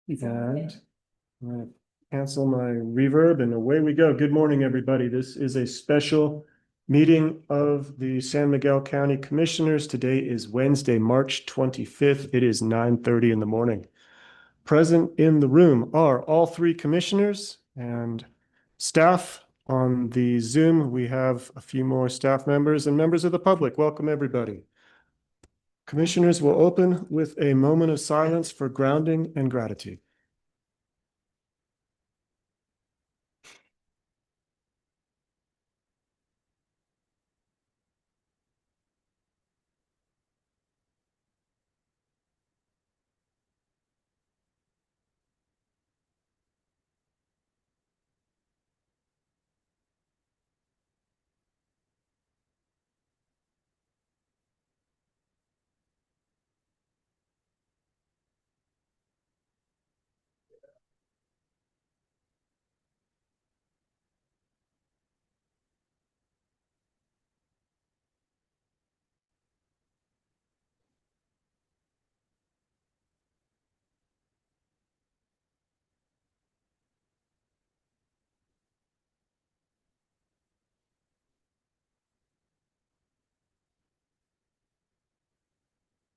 And I'm gonna cancel my reverb and away we go. Good morning, everybody. This is a special meeting of the San Miguel County Commissioners. Today is Wednesday, March 25th. It is 9:30 in the morning. Present in the room are all three commissioners and staff. On the Zoom, we have a few more staff members and members of the public. Welcome, everybody. Commissioners will open with a moment of silence for grounding and gratitude.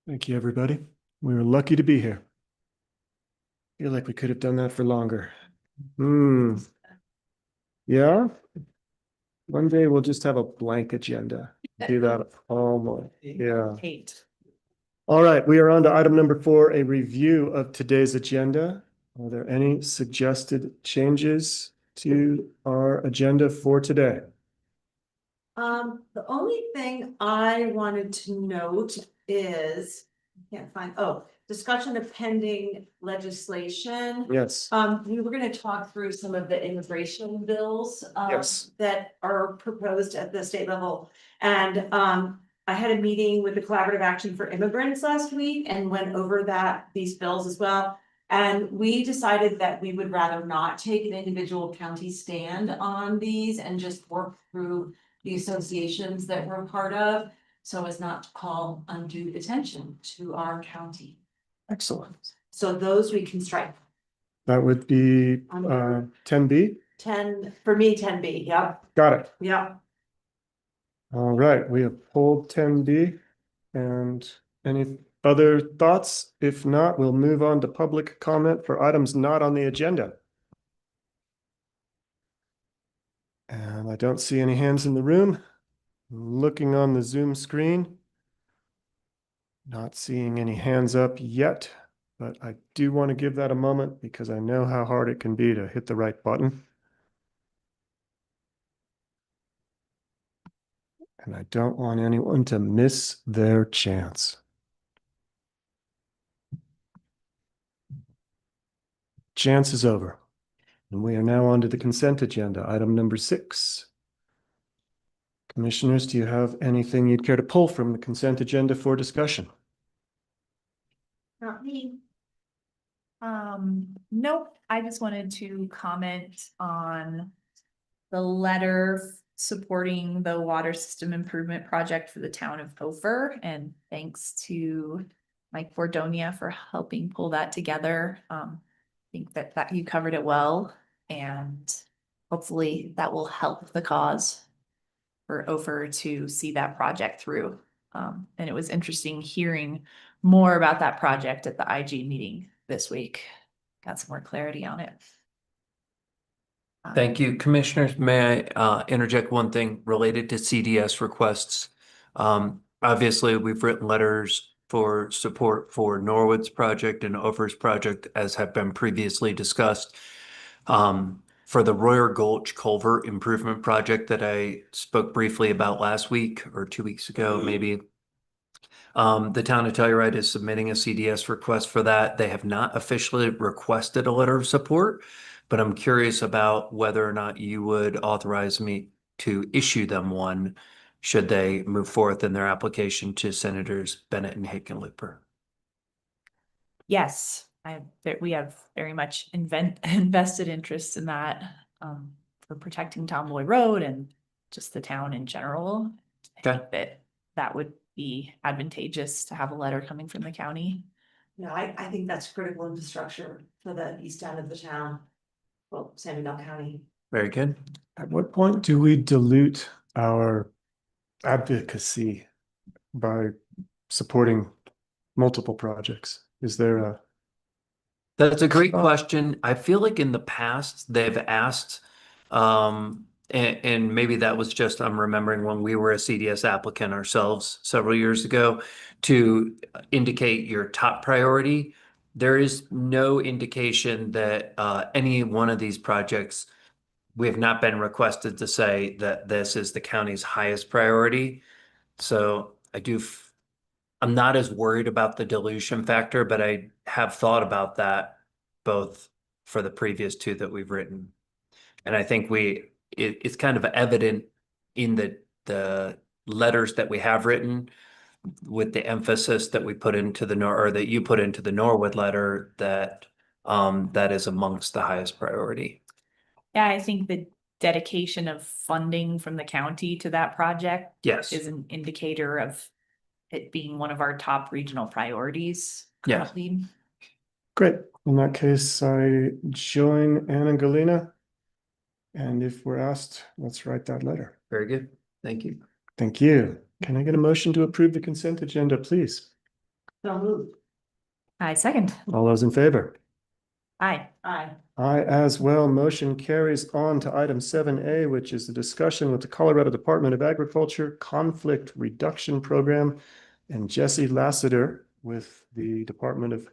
Thank you, everybody. We were lucky to be here. Feel like we could have done that for longer. Yeah. One day we'll just have a blank agenda. Do that all morning. Yeah. All right, we are on to item number 4, a review of today's agenda. Are there any suggested changes to our agenda for today? The only thing I wanted to note is, I can't find, discussion of pending legislation. Yes. We were gonna talk through some of the immigration bills, Yes. that are proposed at the state level. And, I had a meeting with the Collaborative Action for Immigrants last week and went over these bills as well. And we decided that we would rather not take an individual county stand on these and just work through the associations that we're a part of, so as not to call undue attention to our county. Excellent. So those we can strike. That would be 10B. 10, for me, 10B, yep, Got it. yep. All right, we have pulled 10B. And any other thoughts? If not, we'll move on to public comment for items not on the agenda. And I don't see any hands in the room. Looking on the Zoom screen. Not seeing any hands up yet, but I do want to give that a moment because I know how hard it can be to hit the right button. And I don't want anyone to miss their chance. Chance is over. And we are now on to the consent agenda, item number 6. Commissioners, do you have anything you'd care to pull from the consent agenda for discussion? Not me. Nope, I just wanted to comment on the letter supporting the water system improvement project for the town of Ophir, and thanks to Mike Bordonia for helping pull that together. I think that you covered it well, and hopefully that will help the cause for Ophir to see that project through. And it was interesting hearing more about that project at the IG meeting this week. Got some more clarity on it. Thank you, commissioners. May I interject one thing related to CDS requests? Obviously, we've written letters for support for Norwood's project and Ophir's project, as have been previously discussed. For the Royer Gulch Culvert Improvement Project that I spoke briefly about last week or 2 weeks ago, maybe. The town of Telluride is submitting a CDS request for that. They have not officially requested a letter of support, but I'm curious about whether or not you would authorize me to issue them one should they move forth in their application to Senators Bennett and Hickenlooper. Yes, we have very much invested interest in that, for protecting Tomboy Road and just the town in general. I think that would be advantageous to have a letter coming from the county. I think that's critical infrastructure for the east end of the town. Well, San Miguel County. Very good. At what point do we dilute our advocacy by supporting multiple projects? Is there a, That's a great question. I feel like in the past they've asked, and maybe that was just, I'm remembering when we were a CDS applicant ourselves several years ago, to indicate your top priority. There is no indication that any one of these projects, we have not been requested to say that this is the county's highest priority. So I'm not as worried about the dilution factor, but I have thought about that both for the previous two that we've written. And I think it's kind of evident in the letters that we have written with the emphasis that we put into or that you put into the Norwood letter that that is amongst the highest priority. Yeah, I think the dedication of funding from the county to that project Yes. is an indicator of it being one of our top regional priorities Yeah. currently. great. In that case, I join Ann and Galena. And if we're asked, let's write that letter. Very good. Thank you. Thank you. Can I get a motion to approve the consent agenda, please? So moved. I second. All those in favor? Aye. Aye. I as well. Motion carries on to item 7A, which is the discussion with the Colorado Department of Agriculture Conflict Reduction Program. And Jesse Lassiter with the Department of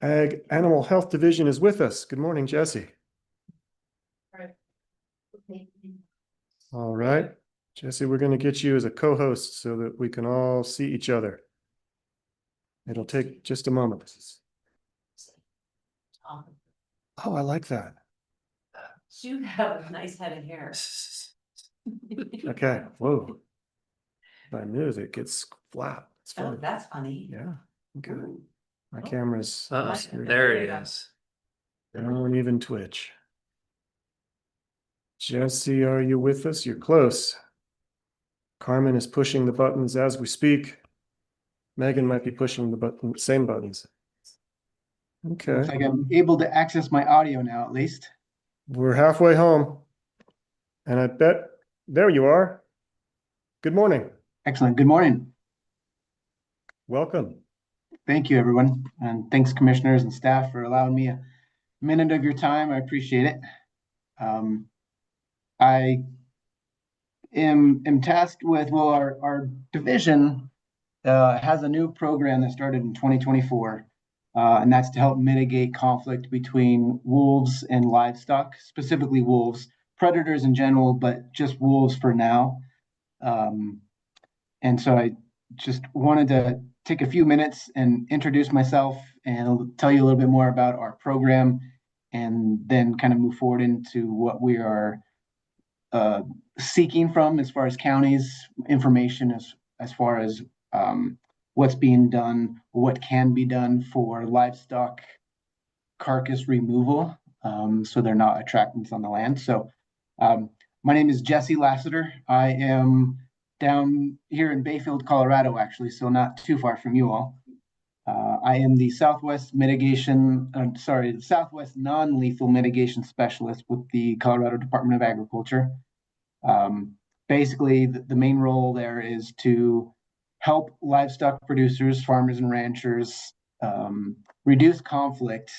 Ag Animal Health Division is with us. Good morning, Jesse. All right, Jesse, we're going to get you as a co-host so that we can all see each other. It'll take just a moment. Oh, I like that. You have a nice head of hair. Okay, whoa. By music, it's flat. It's Oh, fun. that's funny. Yeah, good. My camera's. There he is. Don't even twitch. Jesse, are you with us? You're close. Carmen is pushing the buttons as we speak. Megan might be pushing the same buttons. Okay, Looks like I'm able to access my audio now, at least. we're halfway home. And I bet, there you are. Good morning. Excellent. Good morning. Welcome. Thank you, everyone. And thanks, commissioners and staff, for allowing me a minute of your time. I appreciate it. I am tasked with, well, our division has a new program that started in 2024. And that's to help mitigate conflict between wolves and livestock, specifically wolves, predators in general, but just wolves for now. And so I just wanted to take a few minutes and introduce myself and tell you a little bit more about our program, and then kind of move forward into what we are seeking from as far as counties information, as far as what's being done, what can be done for livestock carcass removal, so they're not attractants on the land. So my name is Jesse Lassiter. I am down here in Bayfield, Colorado, actually, so not too far from you all. I am the Southwest non-lethal mitigation specialist with the Colorado Department of Agriculture. Basically, the main role there is to help livestock producers, farmers, and ranchers reduce conflict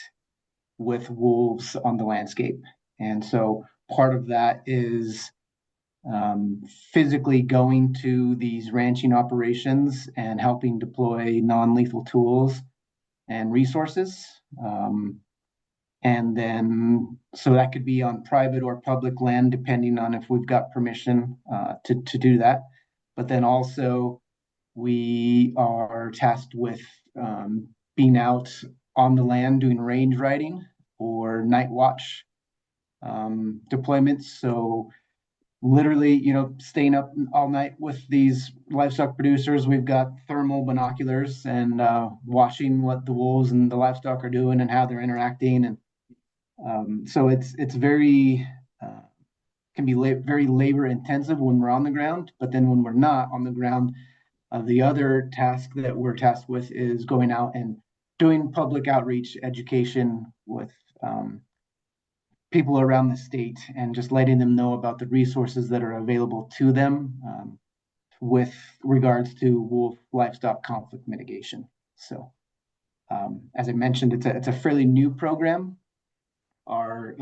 with wolves on the landscape. And so part of that is physically going to these ranching operations and helping deploy non-lethal tools and resources. And then, so that could be on private or public land, depending on if we've got permission to do that. But then also, we are tasked with being out on the land doing range riding or night watch deployments. So literally, staying up all night with these livestock producers. We've got thermal binoculars and watching what the wolves and the livestock are doing and how they're interacting. And so it's very can be very labor intensive when we're on the ground, but then when we're not on the ground, the other task that we're tasked with is going out and doing public outreach education with people around the state and just letting them know about the resources that are available to them with regards to wolf livestock conflict mitigation. So as I mentioned, it's a fairly new program. Our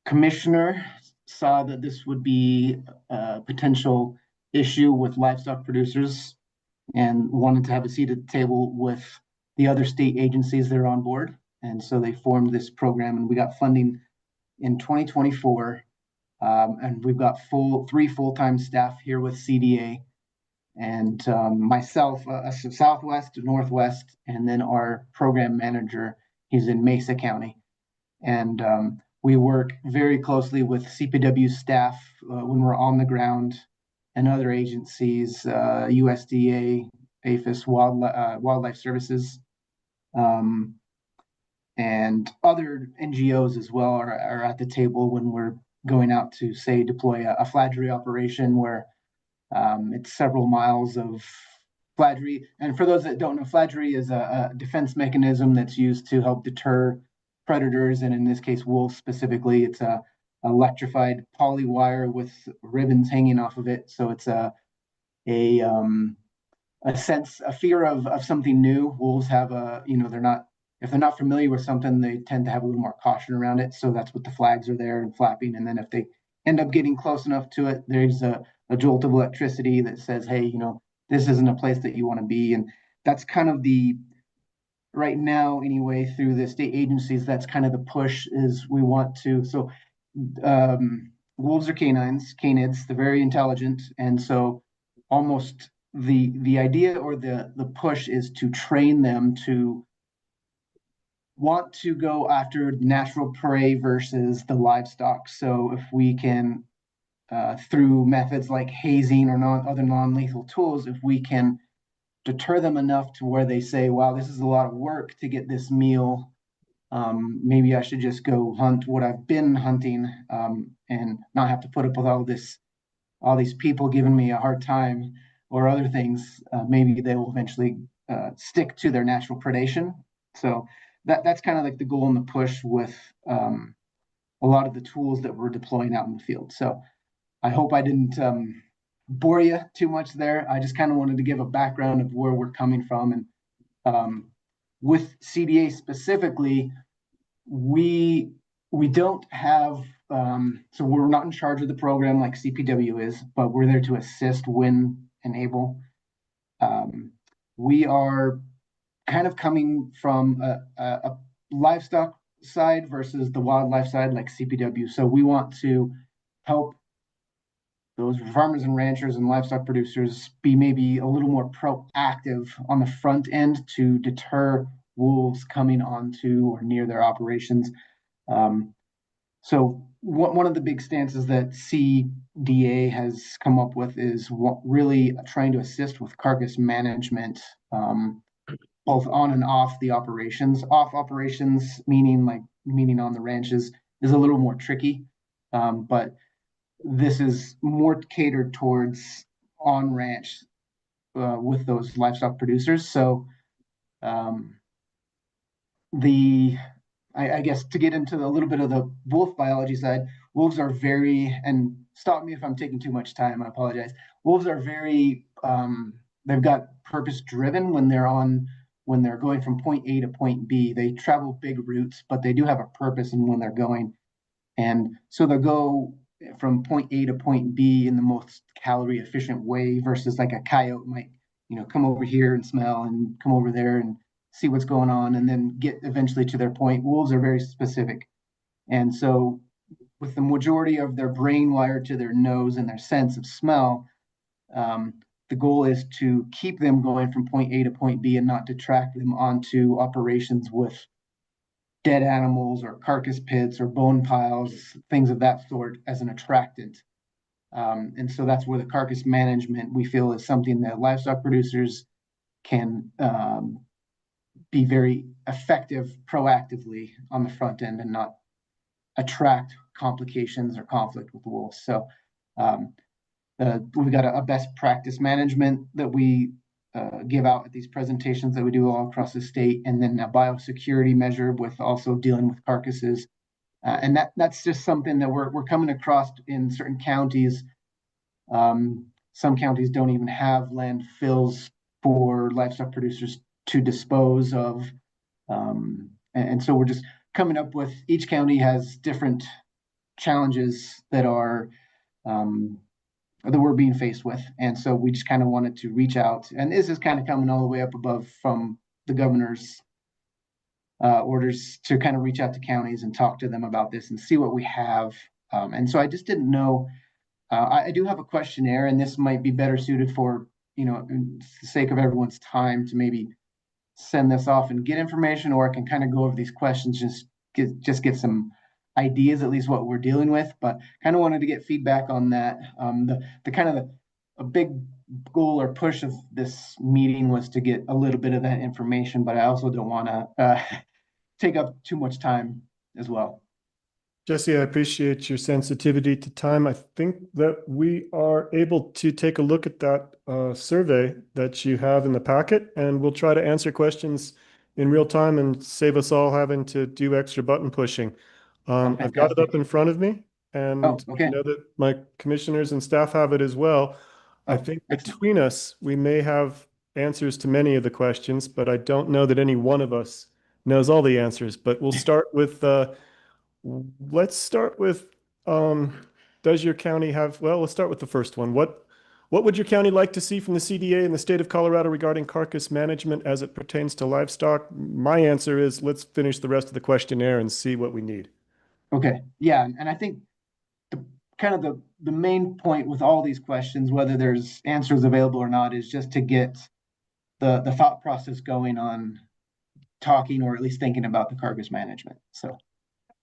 commissioner saw that this would be a potential issue with livestock producers and wanted to have a seat at the table with the other state agencies that are on board. And so they formed this program, and we got funding in 2024. And we've got three full-time staff here with CDA, and myself, Southwest, Northwest, and then our program manager, he's in Mesa County. And we work very closely with CPW staff when we're on the ground, and other agencies, USDA, APHIS, Wildlife Services, and other NGOs as well are at the table when we're going out to, say, deploy a fladgery operation where it's several miles of fladgery. And for those that don't know, fladgery is a defense mechanism that's used to help deter predators, and in this case, wolves specifically. It's a electrified poly wire with ribbons hanging off of it. So it's a fear of something new. Wolves have if they're not familiar with something, they tend to have a little more caution around it. So that's what the flags are there and flapping. And then if they end up getting close enough to it, there's a jolt of electricity that says, hey, this isn't a place that you want to be. And that's kind of right now anyway, through the state agencies, that's kind of the push is we want to. So wolves are canids, they're very intelligent. And so almost the idea or the push is to train them to want to go after natural prey versus the livestock. So if we can, through methods like hazing or other non-lethal tools, if we can deter them enough to where they say, wow, this is a lot of work to get this meal. Maybe I should just go hunt what I've been hunting and not have to put up with all these people giving me a hard time or other things. Maybe they will eventually stick to their natural predation. So that's kind of like the goal and the push with a lot of the tools that we're deploying out in the field. So I hope I didn't bore you too much there. I just kind of wanted to give a background of where we're coming from. And with CDA specifically, we don't have, so we're not in charge of the program like CPW is, but we're there to assist when and able. We are kind of coming from a livestock side versus the wildlife side like CPW. So we want to help those farmers and ranchers and livestock producers be maybe a little more proactive on the front end to deter wolves coming onto or near their operations. So one of the big stances that CDA has come up with is really trying to assist with carcass management, both on and off the operations. Off operations, meaning on the ranches, is a little more tricky, but this is more catered towards on ranch with those livestock producers. So I guess to get into a little bit of the wolf biology side, wolves are and stop me if I'm taking too much time, I apologize. Wolves are very, they've got purpose driven when they're going from point A to point B. They travel big routes, but they do have a purpose in when they're going. And so they'll go from point A to point B in the most calorie efficient way versus like a coyote might, come over here and smell and come over there and see what's going on and then get eventually to their point. Wolves are very specific. And so with the majority of their brain wired to their nose and their sense of smell, the goal is to keep them going from point A to point B and not detract them onto operations with dead animals or carcass pits or bone piles, things of that sort as an attractant. And so that's where the carcass management we feel is something that livestock producers can be very effective proactively on the front end and not attract complications or conflict with the wolves. So we've got a best practice management that we give out at these presentations that we do all across the state, and then a biosecurity measure with also dealing with carcasses. And that's just something that we're coming across in certain counties. Some counties don't even have landfills for livestock producers to dispose of. And so we're just coming up with, each county has different challenges that are that we're being faced with. And so we just kind of wanted to reach out, and this is kind of coming all the way up above from the governor's orders to kind of reach out to counties and talk to them about this and see what we have. And so I just didn't know, I do have a questionnaire, and this might be better suited for, in the sake of everyone's time, to maybe send this off and get information, or I can kind of go over these questions, just get some ideas, at least what we're dealing with, but kind of wanted to get feedback on that. The kind of a big goal or push of this meeting was to get a little bit of that information, but I also don't want to take up too much time as well. Jesse, I appreciate your sensitivity to time. I think that we are able to take a look at that survey that you have in the packet, and we'll try to answer questions in real time and save us all having to do extra button pushing. I've got it up in front of me, and okay. I know that my commissioners and staff have it as well. I think between us, we may have answers to many of the questions, but I don't know that any one of us knows all the answers. But we'll start with, let's start with, does your county have, well, let's start with the first one. What would your county like to see from the CDA in the state of Colorado regarding carcass management as it pertains to livestock? My answer is, let's finish the rest of the questionnaire and see what we need. Okay, yeah, and I think the main point with all these questions, whether there's answers available or not, is just to get the thought process going on talking, or at least thinking about the carcass management. So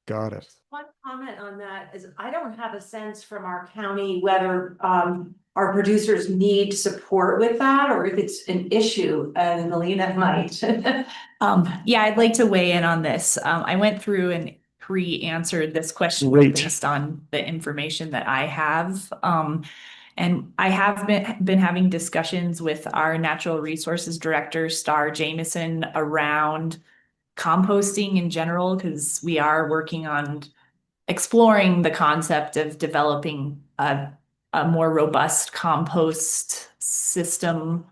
Got it. One comment on that is I don't have a sense from our county whether our producers need support with that, or if it's an issue, and Melina might. Yeah, I'd like to weigh in on this. I went through and pre-answered this question Great. based on the information that I have. And I have been having discussions with our natural resources director, Star Jameson, around composting in general, because we are working on exploring the concept of developing a more robust compost system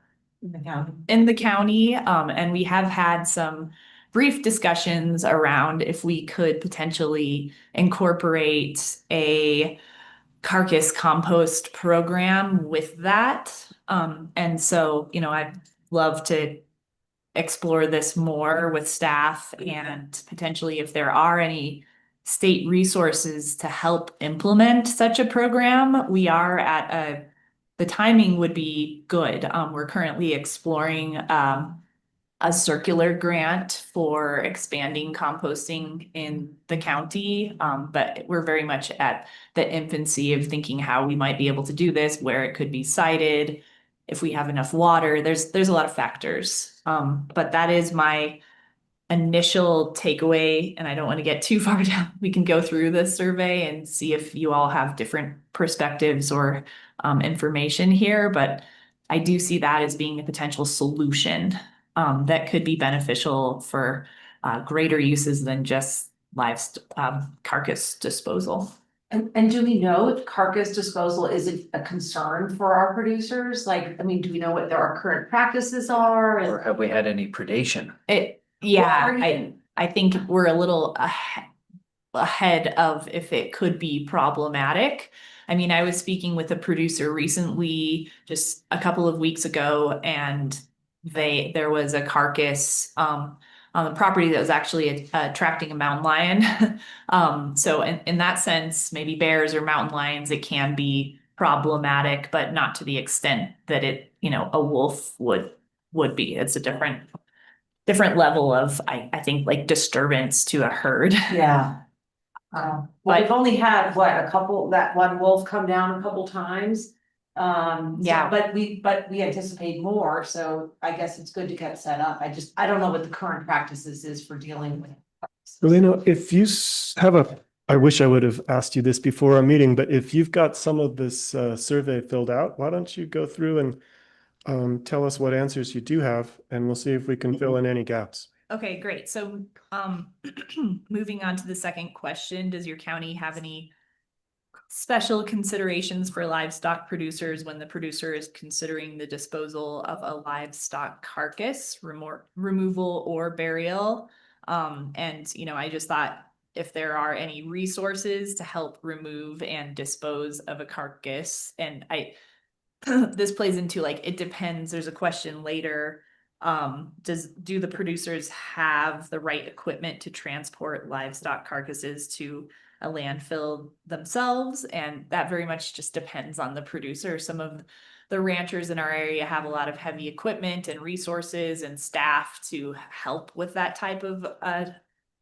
in the county. And we have had some brief discussions around if we could potentially incorporate a carcass compost program with that. And so, I'd love to explore this more with staff, and potentially if there are any state resources to help implement such a program. We are at the timing would be good. We're currently exploring a circular grant for expanding composting in the county. But we're very much at the infancy of thinking how we might be able to do this, where it could be sited, if we have enough water. There's a lot of factors. But that is my initial takeaway, and I don't want to get too far down. We can go through this survey and see if you all have different perspectives or information here, but I do see that as being a potential solution that could be beneficial for greater uses than just livestock carcass disposal. And do we know if carcass disposal is a concern for our producers? Do we know what our current practices are? Or have we had any predation? I think we're a little ahead of if it could be problematic. I mean, I was speaking with a producer recently, just a couple of weeks ago, and there was a carcass on the property that was actually attracting a mountain lion. So in that sense, maybe bears or mountain lions, it can be problematic, but not to the extent that a wolf would be. It's a different level of, I think, like disturbance to a herd. Yeah. We've only had that one wolf come down a couple times. Yeah. But we anticipate more, so I guess it's good to get set up. I don't know what the current practices is for dealing with. Melina, if you have I wish I would have asked you this before our meeting, but if you've got some of this survey filled out, why don't you go through and tell us what answers you do have, and we'll see if we can fill in any gaps. Okay, great. So, moving on to the second question, does your county have any special considerations for livestock producers when the producer is considering the disposal of a livestock carcass, removal or burial? And, I just thought if there are any resources to help remove and dispose of a carcass, and this plays into like, it depends, there's a question later. Do the producers have the right equipment to transport livestock carcasses to a landfill themselves? And that very much just depends on the producer. Some of the ranchers in our area have a lot of heavy equipment and resources and staff to help with that type of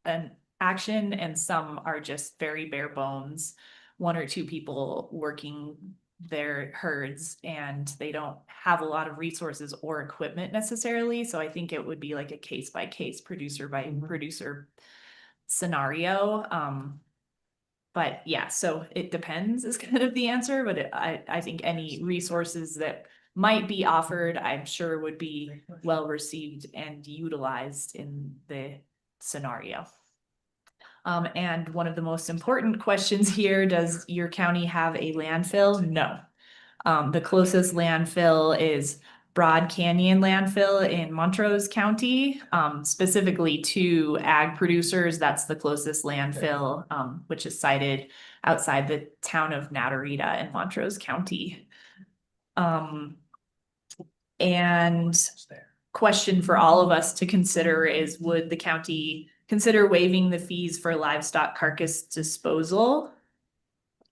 an action, and some are just very bare bones, one or two people working their herds, and they don't have a lot of resources or equipment necessarily. So I think it would be like a case by case, producer by producer scenario. But yeah, so it depends is kind of the answer, but I think any resources that might be offered, I'm sure would be well received and utilized in the scenario. And one of the most important questions here, does your county have a landfill? No. The closest landfill is Broad Canyon landfill in Montrose County, specifically to ag producers. That's the closest landfill, which is sited outside the town of Natarita in Montrose County. And question for all of us to consider is, would the county consider waiving the fees for livestock carcass disposal?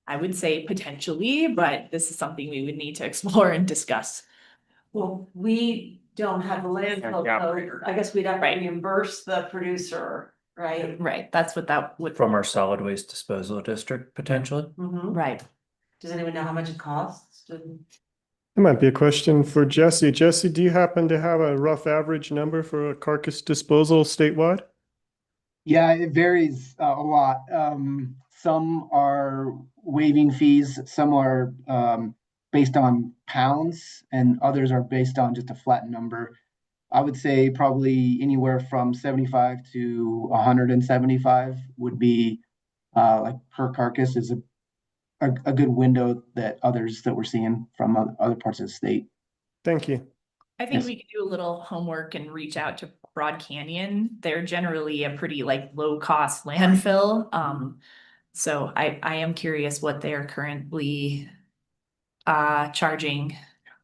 I would say potentially, but this is something we would need to explore and discuss. Well, we don't have the landfill code. I guess we'd have to Right. reimburse the producer, right? Right, that's what that would. From our solid waste disposal district, potentially. Mhm. Right. Does anyone know how much it costs to? That might be a question for Jesse. Jesse, do you happen to have a rough average number for a carcass disposal statewide? Yeah, it varies a lot. Some are waiving fees, some are based on pounds, and others are based on just a flat number. I would say probably anywhere from 75 to 175 would be like per carcass is a good window that others that we're seeing from other parts of the state. Thank you. I think Yes. we could do a little homework and reach out to Broad Canyon. They're generally a pretty like low cost landfill. So I am curious what they're currently charging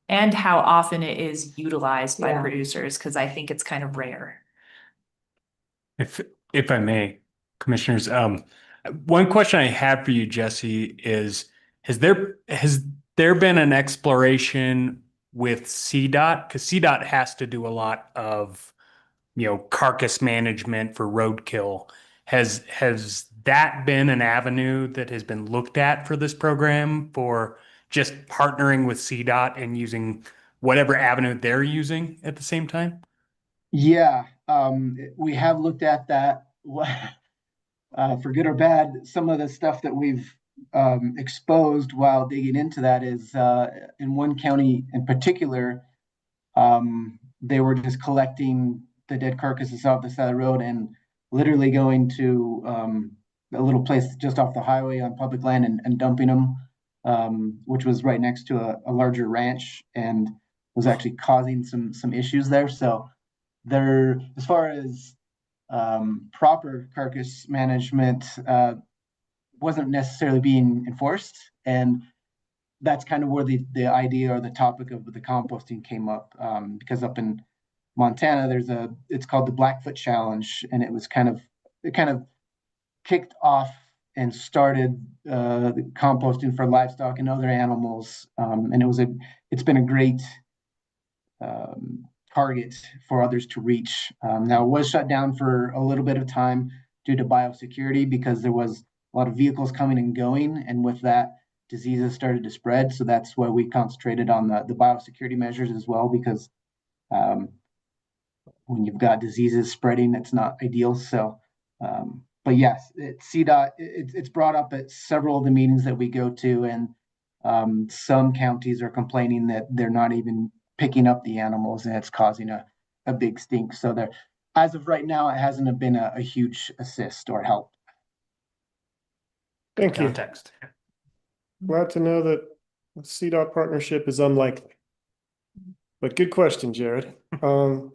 and how often it is utilized by Yeah. producers, because I think it's kind of rare. If I may, commissioners, one question I have for you, Jesse, is has there been an exploration with CDOT? Because CDOT has to do a lot of, carcass management for roadkill. Has that been an avenue that has been looked at for this program, for just partnering with CDOT and using whatever avenue they're using at the same time? Yeah, we have looked at that. For good or bad, some of the stuff that we've exposed while digging into that is in one county in particular, they were just collecting the dead carcasses off the side of the road and literally going to a little place just off the highway on public land and dumping them, which was right next to a larger ranch and was actually causing some issues there. So there, as far as proper carcass management wasn't necessarily being enforced, and that's kind of where the idea or the topic of the composting came up, because up in Montana it's called the Blackfoot Challenge, and it kind of kicked off and started the composting for livestock and other animals, and it's been a great target for others to reach. Now it was shut down for a little bit of time due to biosecurity, because there was a lot of vehicles coming and going, and with that, diseases started to spread. So that's why we concentrated on the biosecurity measures as well, because when you've got diseases spreading, it's not ideal. So, but yes, CDOT, it's brought up at several of the meetings that we go to, and some counties are complaining that they're not even picking up the animals and it's causing a big stink. So there, as of right now, it hasn't been a huge assist or help. Thank you. Context. Glad to know that the CDOT partnership is unlikely. But good question, Jared. But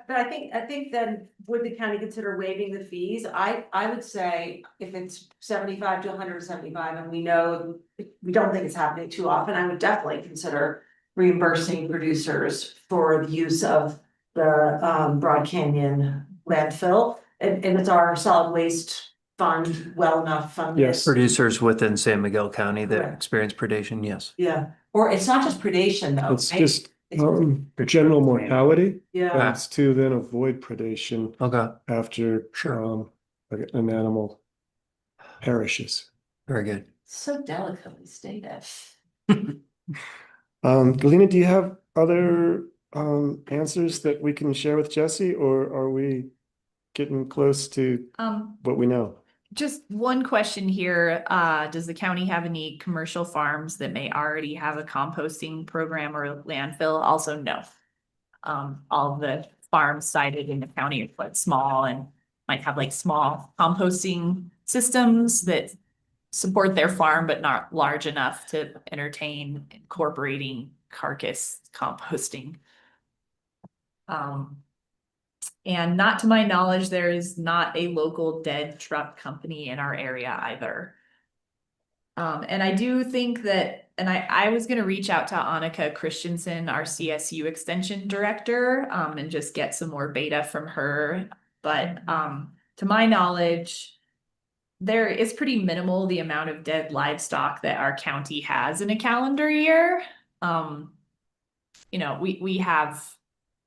I think then would the county consider waiving the fees? I would say if it's 75 to 175 and we know, we don't think it's happening too often, I would definitely consider reimbursing producers for the use of the Broad Canyon landfill. And it's our solid waste fund well enough funded. Yes. Producers within San Miguel County that Correct. experience predation, yes. Yeah, or it's not just predation though. It's right? just It's- general mortality. Yeah, It's to then avoid predation Okay, after an animal perishes. very good. so delicately stated. Galena, do you have other answers that we can share with Jesse, or are we getting close to what we know? Just one question here. Does the county have any commercial farms that may already have a composting program or landfill? Also, no. All of the farms cited in the county are quite small and might have like small composting systems that support their farm, but not large enough to entertain incorporating carcass composting. And not to my knowledge, there is not a local dead truck company in our area either. And I do think that, and I was gonna reach out to Annika Christensen, our CSU Extension Director, and just get some more beta from her. But to my knowledge, there is pretty minimal the amount of dead livestock that our county has in a calendar year. You know, we have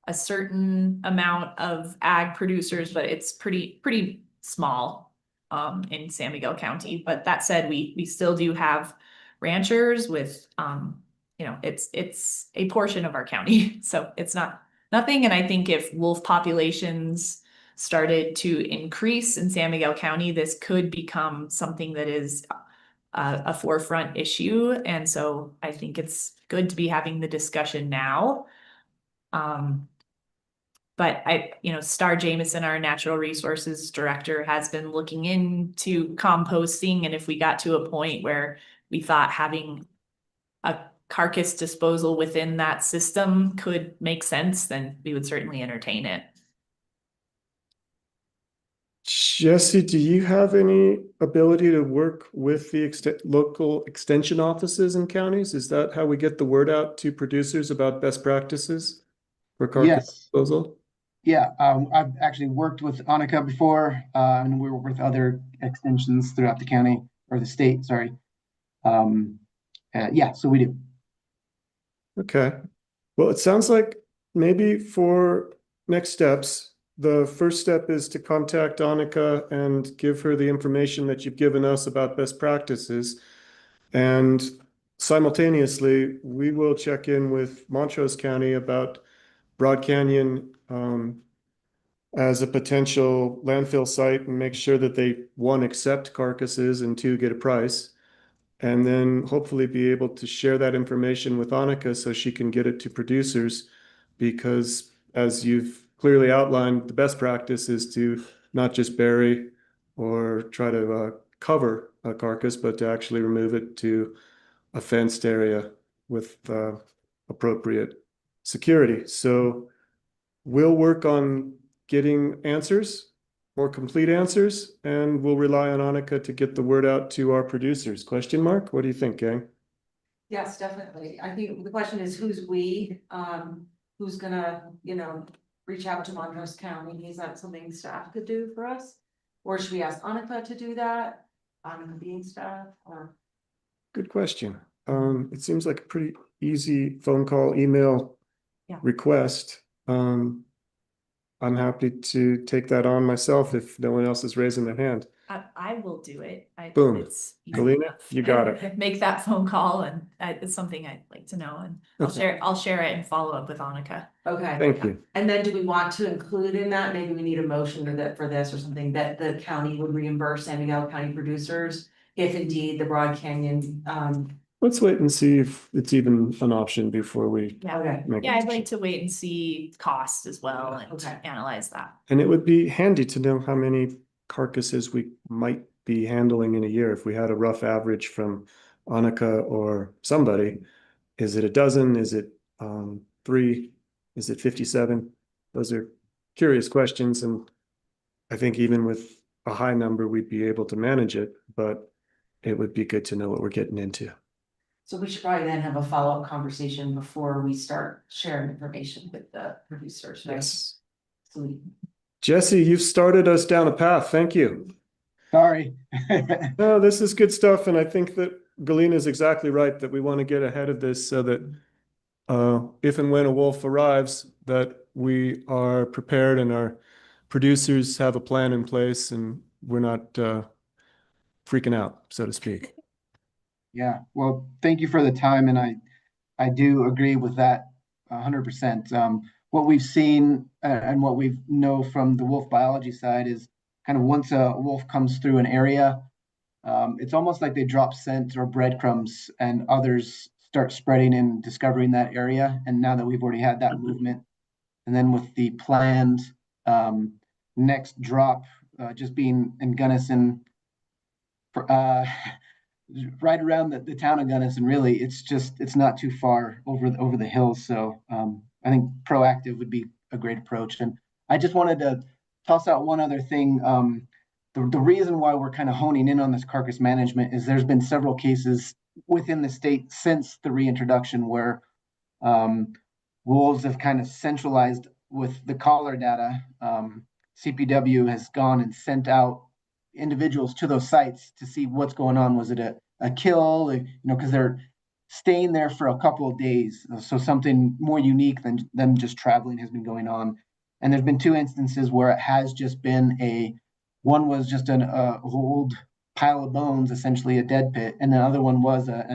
a certain amount of ag producers, but it's pretty small in San Miguel County. But that said, we still do have ranchers with you know, it's a portion of our county. So it's not nothing. And I think if wolf populations started to increase in San Miguel County, this could become something that is a forefront issue. And so I think it's good to be having the discussion now. But you know, Star Jameson, our natural resources director, has been looking into composting. And if we got to a point where we thought having a carcass disposal within that system could make sense, then we would certainly entertain it. Jesse, do you have any ability to work with the local extension offices in counties? Is that how we get the word out to producers about best practices for carcass Yes. disposal? Yeah, I've actually worked with Annika before, and we work with other extensions throughout the county or the state, sorry. Yeah, so we do. Okay. Well, it sounds like maybe for next steps, the first step is to contact Annika and give her the information that you've given us about best practices. And simultaneously, we will check in with Montrose County about Broad Canyon as a potential landfill site and make sure that they, one, accept carcasses and two, get a price. And then hopefully be able to share that information with Annika so she can get it to producers. Because as you've clearly outlined, the best practice is to not just bury or try to cover a carcass, but to actually remove it to a fenced area with appropriate security. So we'll work on getting answers, more complete answers, and we'll rely on Annika to get the word out to our producers. Question mark? What do you think, gang? Yes, definitely. I think the question is who's who's gonna, you know, reach out to Montrose County? Is that something staff could do for us? Or should we ask Annika to do that? Being staff or? Good question. It seems like a pretty easy phone call, email Yeah. request. I'm happy to take that on myself if no one else is raising their hand. I will do it. Boom. It's easy Galena, enough. you got it. Make that phone call and it's something I'd like to know, and Okay. I'll share it and follow up with Annika. Okay. Thank you. And then do we want to include in that, maybe we need a motion for this or something, that the county would reimburse San Miguel County producers if indeed the Broad Canyon Let's wait and see if it's even an option before we Yeah, Okay. make a yeah, I'd decision. like to wait and see cost as well and Okay. analyze that. And it would be handy to know how many carcasses we might be handling in a year. If we had a rough average from Annika or somebody, is it a dozen? Is it 3? Is it 57? Those are curious questions, and I think even with a high number, we'd be able to manage it, but it would be good to know what we're getting into. So we should probably then have a follow-up conversation before we start sharing information with the producers, right? Yes. So we- Jesse, you've started us down a path. Thank you. Sorry. No, this is good stuff, and I think that Galena is exactly right, that we want to get ahead of this so that if and when a wolf arrives, that we are prepared and our producers have a plan in place and we're not freaking out, so to speak. Yeah, well, thank you for the time, and I do agree with that 100%. What we've seen and what we know from the wolf biology side is kind of once a wolf comes through an area, it's almost like they drop scent or breadcrumbs, and others start spreading and discovering that area. And now that we've already had that movement, and then with the planned next drop just being in Gunnison, right around the town of Gunnison, really, it's not too far over the hills. So I think proactive would be a great approach. And I just wanted to toss out one other thing. The reason why we're kind of honing in on this carcass management is there's been several cases within the state since the reintroduction where wolves have kind of centralized with the collar data. CPW has gone and sent out individuals to those sites to see what's going on. Was it a kill? Because they're staying there for a couple of days. So something more unique than them just traveling has been going on. And there's been 2 instances where it has just been one was just an old pile of bones, essentially a dead pit, and the other one was a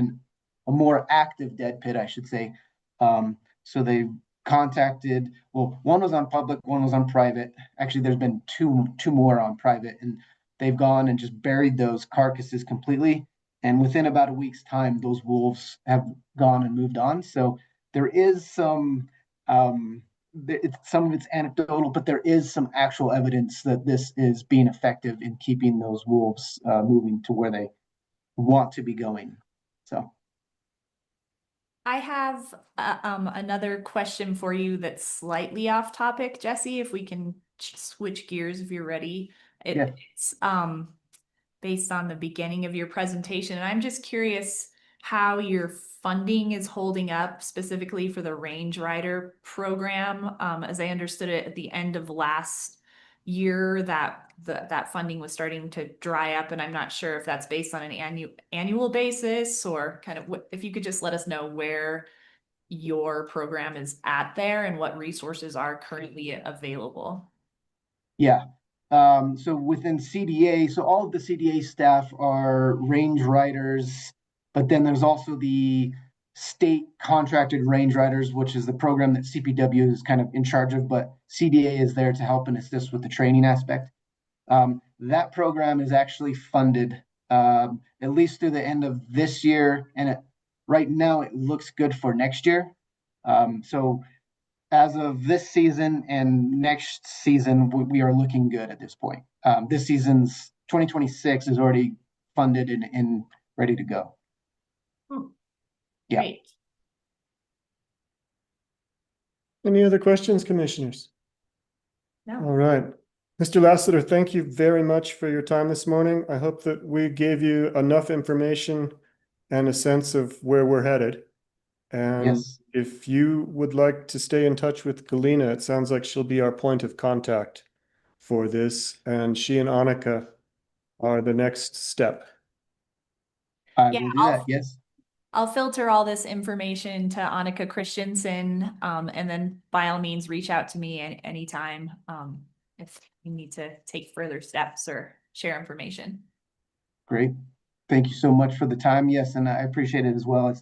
more active dead pit, I should say. So they contacted, well, one was on public, one was on private. Actually, there's been two more on private, and they've gone and just buried those carcasses completely. And within about a week's time, those wolves have gone and moved on. So there is some of it's anecdotal, but there is some actual evidence that this is being effective in keeping those wolves moving to where they want to be going. So I have another question for you that's slightly off topic, Jesse, if we can switch gears if you're ready. Yeah. It's based on the beginning of your presentation, and I'm just curious how your funding is holding up specifically for the Range Rider program. As I understood it at the end of last year, that funding was starting to dry up, and I'm not sure if that's based on an annual basis or kind of if you could just let us know where your program is at there and what resources are currently available. yeah. So within CDA, so all of the CDA staff are range riders, but then there's also the state contracted range riders, which is the program that CPW is kind of in charge of, but CDA is there to help and assist with the training aspect. That program is actually funded at least through the end of this year, and right now it looks good for next year. So as of this season and next season, we are looking good at this point. This season's 2026 is already funded and ready to go. Yeah. Great. Any other questions, commissioners? No. All right. Mr. Lassiter, thank you very much for your time this morning. I hope that we gave you enough information and a sense of where we're headed. And Yes. if you would like to stay in touch with Galena, it sounds like she'll be our point of contact for this, and she and Annika are the next step. I Yeah, will do that. Yes. I'll filter all this information to Annika Christensen, and then by all means, reach out to me anytime if you need to take further steps or share information. Great. Thank you so much for the time. Yes, and I appreciate it as well. It's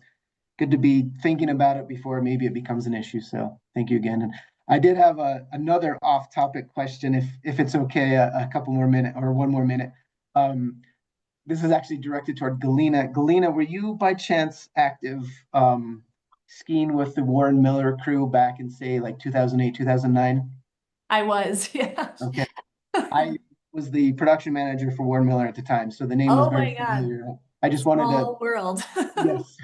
good to be thinking about it before maybe it becomes an issue. So thank you again. And I did have another off-topic question, if it's okay, a couple more minutes or one more minute. this is actually directed toward Galena. Galena, were you by chance active skiing with the Warren Miller crew back in, say, like 2008, 2009? I was, yeah. Okay. I was the production manager for Warren Miller at the time, so the name was Oh very my God. familiar. I just wanted to, Small world. yes.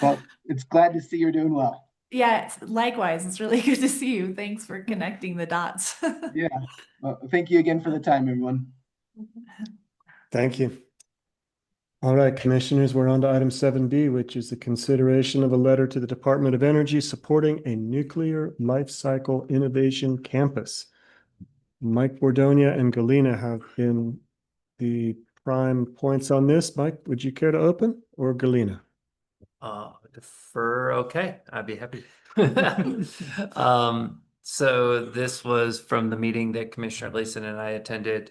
Well, it's glad to see you're doing well. Yeah, likewise. It's really good to see you. Thanks for connecting the dots. Yeah. Well, thank you again for the time, everyone. Thank you. All right, commissioners, we're on to item 7B, which is the consideration of a letter to the Department of Energy supporting a nuclear life cycle innovation campus. Mike Bordonia and Galena have been the prime points on this. Mike, would you care to open, or Galena? Defer, okay, I'd be happy. So this was from the meeting that Commissioner Gleason and I attended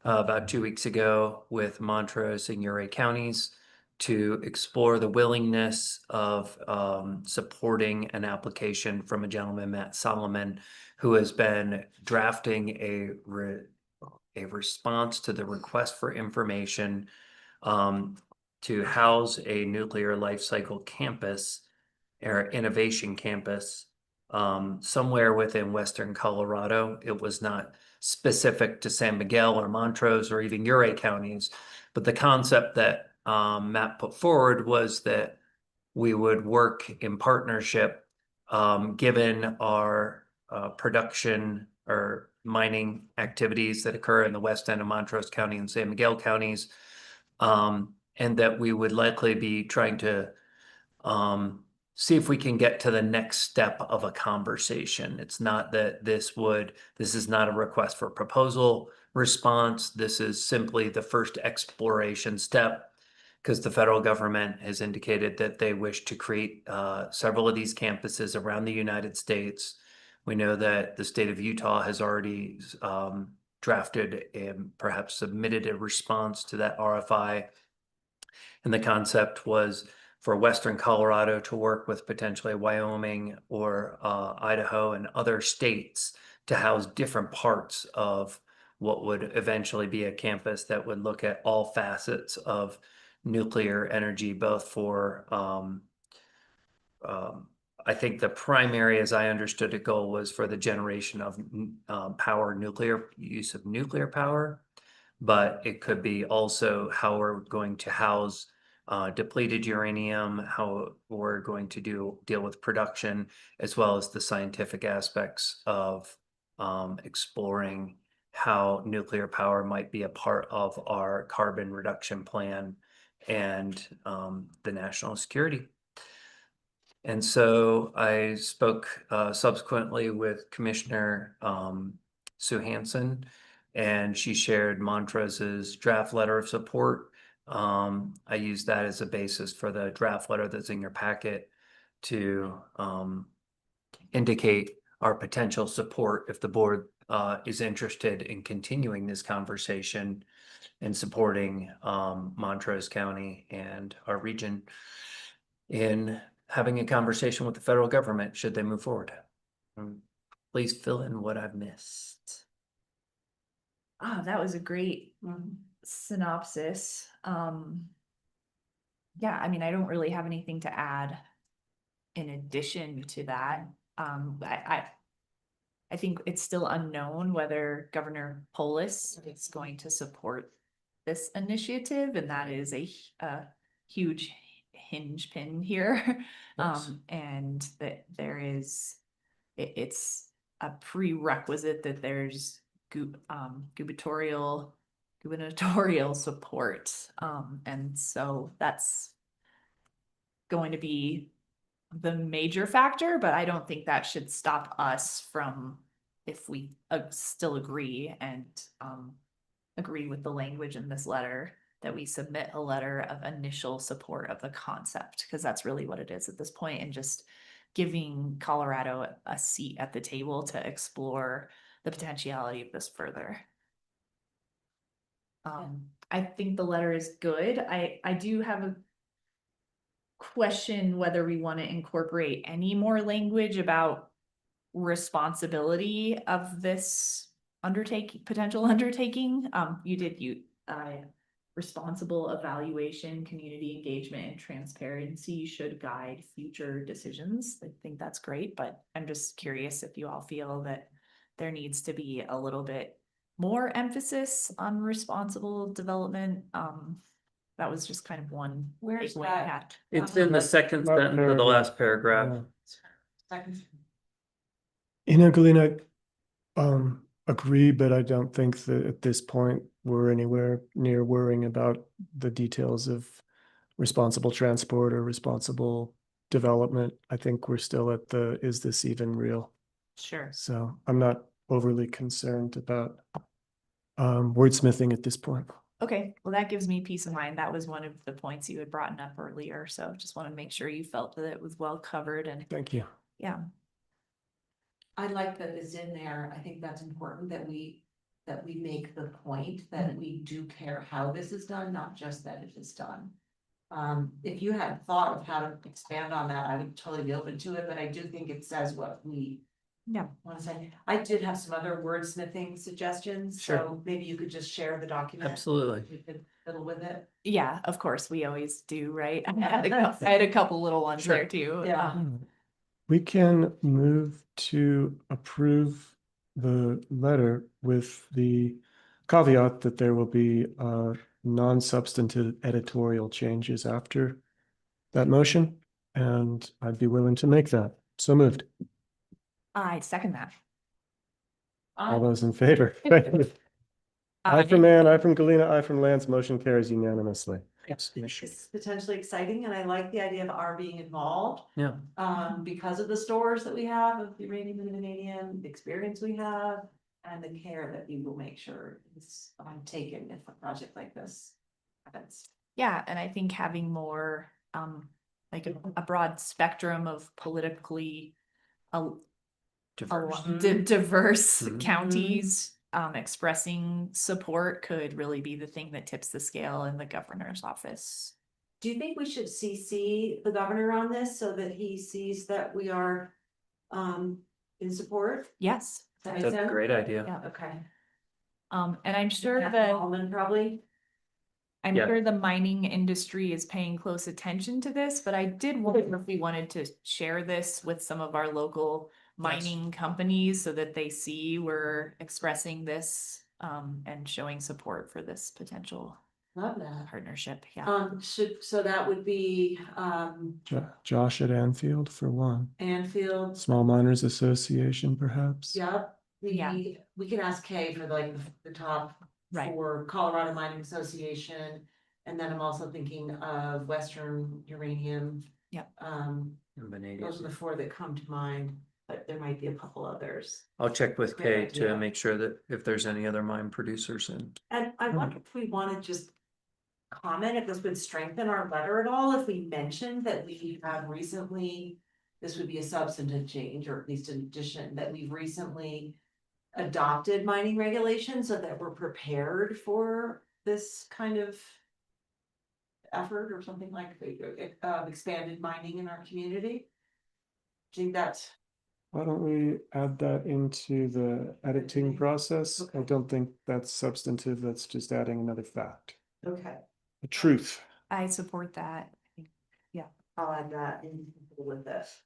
about 2 weeks ago with Montrose and Uray counties to explore the willingness of supporting an application from a gentleman, Matt Solomon, who has been drafting a response to the request for information to house a nuclear life cycle campus or innovation campus somewhere within Western Colorado. It was not specific to San Miguel or Montrose or even Uray counties, but the concept that Matt put forward was that we would work in partnership, given our production or mining activities that occur in the west end of Montrose County and San Miguel counties, and that we would likely be trying to see if we can get to the next step of a conversation. It's not that this is not a request for proposal response. This is simply the first exploration step, because the federal government has indicated that they wish to create several of these campuses around the United States. We know that the state of Utah has already drafted and perhaps submitted a response to that RFI. And the concept was for Western Colorado to work with potentially Wyoming or Idaho and other states to house different parts of what would eventually be a campus that would look at all facets of nuclear energy, both for, I think the primary, as I understood it, goal was for the generation of use of nuclear power, but it could be also how we're going to house depleted uranium, how we're going to deal with production, as well as the scientific aspects of exploring how nuclear power might be a part of our carbon reduction plan and the national security. And so I spoke subsequently with Commissioner Sue Hansen, and she shared Montrose's draft letter of support. I used that as a basis for the draft letter that's in your packet to indicate our potential support if the board is interested in continuing this conversation and supporting Montrose County and our region in having a conversation with the federal government should they move forward. Please fill in what I've missed. Oh, that was a great synopsis. Yeah, I mean, I don't really have anything to add in addition to that. I think it's still unknown whether Governor Polis is going to support this initiative, and that is a huge hinge pin here. Yes. And that it's a prerequisite that there's gubernatorial support. And so that's going to be the major factor, but I don't think that should stop us from, if we still agree and agree with the language in this letter, that we submit a letter of initial support of the concept, because that's really what it is at this point, and just giving Colorado a seat at the table to explore the potentiality of this further. I think the letter is good. I do have a question whether we want to incorporate any more language about responsibility of this potential undertaking. You did responsible evaluation, community engagement, and transparency should guide future decisions. I think that's great, but I'm just curious if you all feel that there needs to be a little bit more emphasis on responsible development. That was just kind of one. Where's takeaway I that? had. It's in the second Last sentence of the last paragraph. Yeah. Second. You know, Galina, agree, but I don't think that at this point we're anywhere near worrying about the details of responsible transport or responsible development. I think we're still at the, is this even real? Sure. So I'm not overly concerned about wordsmithing at this point. Okay, well, that gives me peace of mind. That was one of the points you had brought up earlier, so just want to make sure you felt that it was well covered and, Thank you. yeah. I like that it's in there. I think that's important that we make the point that we do care how this is done, not just that it is done. If you had thought of how to expand on that, I would totally be open to it, but I do think it says what we Yeah. want to say. I did have some other wordsmithing suggestions, Sure. so maybe you could just share the document. Absolutely. We could fiddle with it. Yeah, of course, we always do, right? I had a couple little ones Sure. there too. Yeah. We can move to approve the letter with the caveat that there will be non-substantive editorial changes after that motion, and I'd be willing to make that. So moved. I second that. All those in favor? Aye from Ann, aye from Galina, aye from Lance. Motion carries unanimously. Yes. It's potentially exciting, and I like the idea of our being involved. Yeah. Because of the stores that we have, of the uranium and vanadium, the experience we have, and the care that we will make sure is taken if a project like this happens. Yeah, and I think having more, like a broad spectrum of politically Diverse. diverse Mhm. counties expressing support could really be the thing that tips the scale in the governor's office. Do you think we should CC the governor on this so that he sees that we are in support? Yes. Does that make That's a sense? great idea. Yeah. Okay. And I'm sure Kathy that Allman probably. I'm Yeah. sure the mining industry is paying close attention to this, but I did wonder if we wanted to share this with some of our local mining companies so that they see we're expressing this and showing support for this potential Love that. partnership. Yeah. So that would be Josh at Anfield for one. Anfield. Small Miners Association, perhaps. Yep, Yeah. we can ask Kay for like the top Right. for Colorado Mining Association. And then I'm also thinking of Western Uranium. Yep. And Those vanadium. are the four that come to mind, but there might be a couple others. I'll check with Great Kay idea. to make sure that if there's any other mine producers in. And I wonder if we want to just comment if this would strengthen our letter at all, if we mentioned that we have recently, this would be a substantive change, or at least an addition, that we've recently adopted mining regulations so that we're prepared for this kind of effort or something like expanded mining in our community. Do you think that's Why don't we add that into the editing process? I don't think that's substantive. That's just adding another fact, okay? a truth. I support that. I'll add that in with this.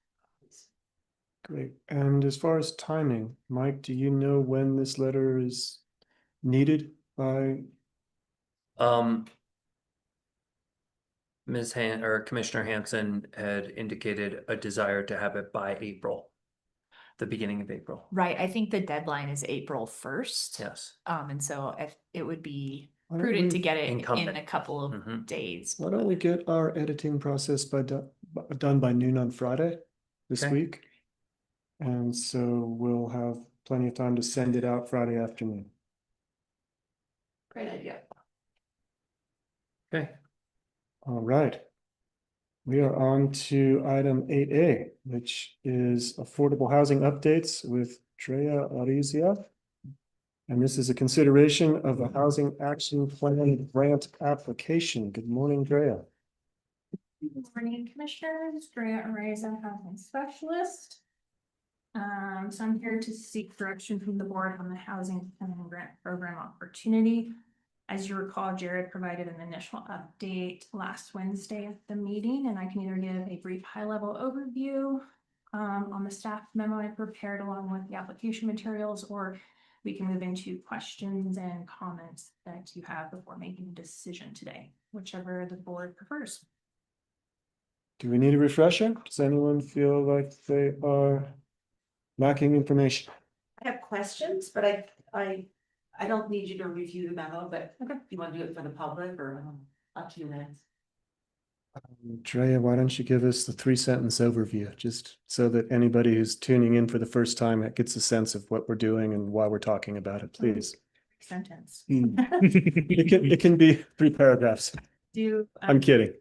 Great. And as far as timing, Mike, do you know when this letter is needed by? Ms. or Commissioner Hanson had indicated a desire to have it by April, the beginning of April. Right. I think the deadline is April 1st. Yes. And so if it would be Why don't prudent to we- get it in Incumbent. a couple of Mhm. days. Why don't we get our editing process done by noon on Friday this Okay. week? And so we'll have plenty of time to send it out Friday afternoon. Great idea. Okay. All right. We are on to item 8A, which is affordable housing updates with Drea Arizia. And this is a consideration of a housing action plan grant application. Good morning, Drea. Good morning, Commissioners, Drea Areza, Housing Specialist. So I'm here to seek direction from the board on the Housing Planning Grant Program opportunity. As you recall, Jared provided an initial update last Wednesday at the meeting, and I can either give a brief high-level overview on the staff memo I prepared along with the application materials, or we can move into questions and comments that you have before making a decision today, whichever the board prefers. Do we need a refresher? Does anyone feel like they are lacking information? I have questions, but I don't need you to review the memo, but if you want to do it for the public or up to you guys. Drea, why don't you give us the 3-sentence overview, just so that anybody who's tuning in for the first time gets a sense of what we're doing and why we're talking about it, please. Sentence. It can be 3 paragraphs. I'm kidding.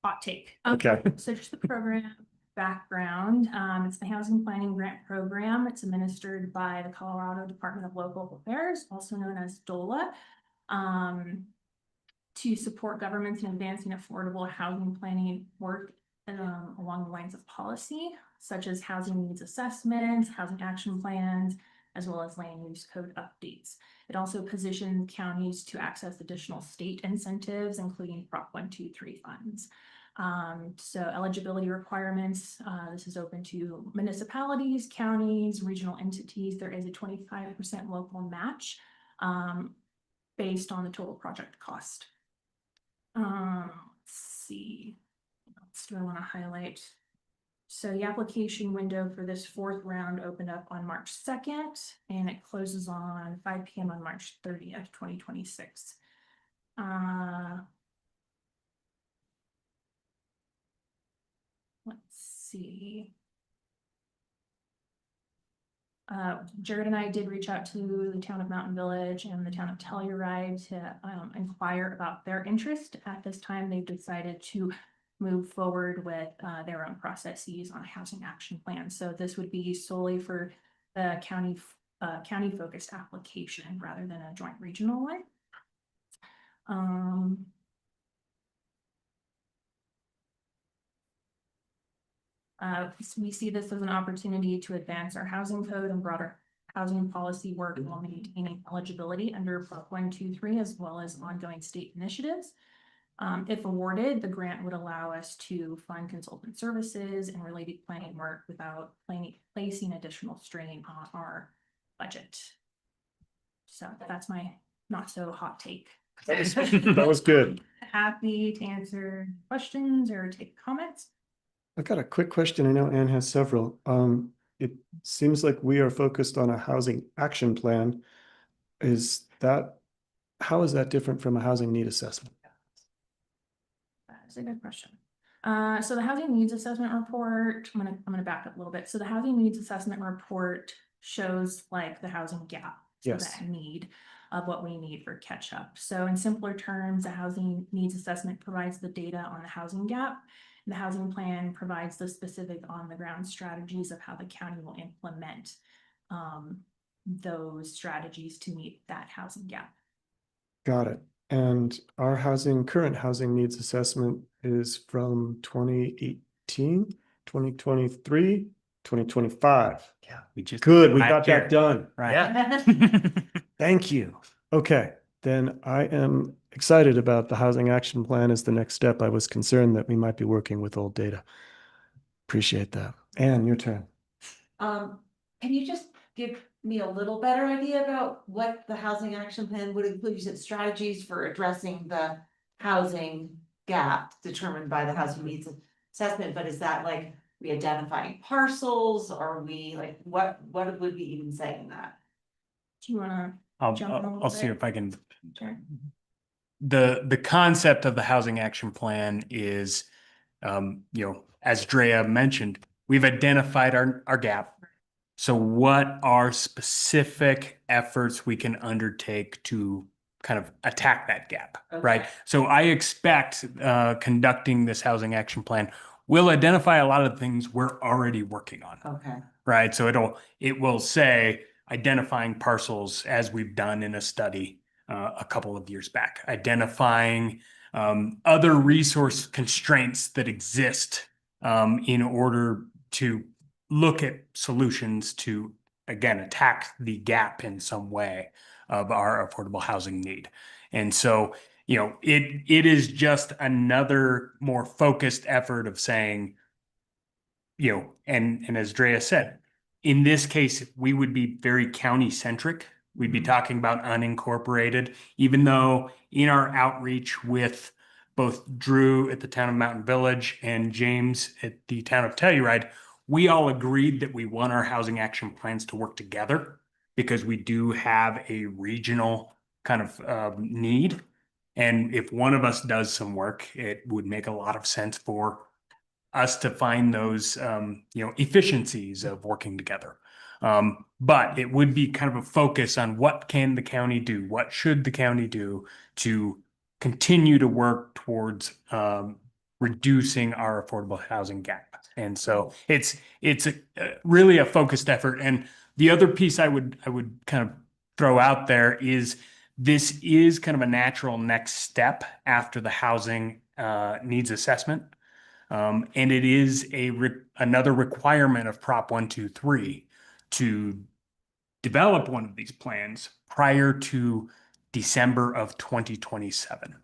Hot take. Okay. So just the program background, it's the Housing Planning Grant Program. It's administered by the Colorado Department of Local Affairs, also known as DOLA, to support governments in advancing affordable housing planning work along the lines of policy, such as housing needs assessments, housing action plans, as well as land use code updates. It also positions counties to access additional state incentives, including Prop 123 funds. So eligibility requirements, this is open to municipalities, counties, regional entities. There is a 25% local match based on the total project cost. Let's see, what else do I want to highlight? So the application window for this 4th round opened up on March 2nd, and it closes on 5 p.m. on March 30th, 2026. Let's see. Jared and I did reach out to the town of Mountain Village and the town of Telluride to inquire about their interest. At this time, they've decided to move forward with their own processes on a housing action plan. So this would be solely for the county focused application rather than a joint regional one. We see this as an opportunity to advance our housing code and broader housing policy work while maintaining eligibility under Prop 123, as well as ongoing state initiatives. If awarded, the grant would allow us to fund consultant services and related planning work without placing additional strain on our budget. So that's my not so hot take. That was good. Happy to answer questions or take comments. I've got a quick question. I know Anne has several. It seems like we are focused on a housing action plan. How is that different from a housing need assessment? That's a good question. So the housing needs assessment report, I'm gonna back up a little bit. So the housing needs assessment report shows like the housing gap. So Yes. that need of what we need for catch up. So in simpler terms, the housing needs assessment provides the data on the housing gap. The housing plan provides the specific on the ground strategies of how the county will implement those strategies to meet that housing gap. Got it. And our current housing needs assessment is from 2018, 2023, 2025. Yeah, we just. Good, we Right got here. that done. Right. Yeah. Thank you. Okay, then I am excited about the housing action plan as the next step. I was concerned that we might be working with old data. Appreciate that. Anne, your turn. Can you just give me a little better idea about what the housing action plan would include? You said strategies for addressing the housing gap determined by the housing needs assessment, but is that like re-identifying parcels? Are we like, what would we even say in that? Do you wanna? I'll Jump in a little see bit. if I can. Sure. The concept of the housing action plan is, as Drea mentioned, we've identified our gap. So what are specific efforts we can undertake to kind of attack that gap, right? Okay. So I expect conducting this housing action plan will identify a lot of things we're already working on. Okay. Right. So it will say identifying parcels as we've done in a study a couple of years back, identifying other resource constraints that exist in order to look at solutions to, again, attack the gap in some way of our affordable housing need. And so, it is just another more focused effort of saying, and as Drea said, in this case, we would be very county centric. We'd be talking about unincorporated, even though in our outreach with both Drew at the town of Mountain Village and James at the town of Telluride, we all agreed that we want our housing action plans to work together because we do have a regional kind of need. And if one of us does some work, it would make a lot of sense for us to find those, efficiencies of working together. But it would be kind of a focus on what can the county do? What should the county do to continue to work towards reducing our affordable housing gap? And so it's really a focused effort. And the other piece I would kind of throw out there is this is kind of a natural next step after the housing needs assessment. And it is another requirement of Prop 123 to develop one of these plans prior to December of 2027.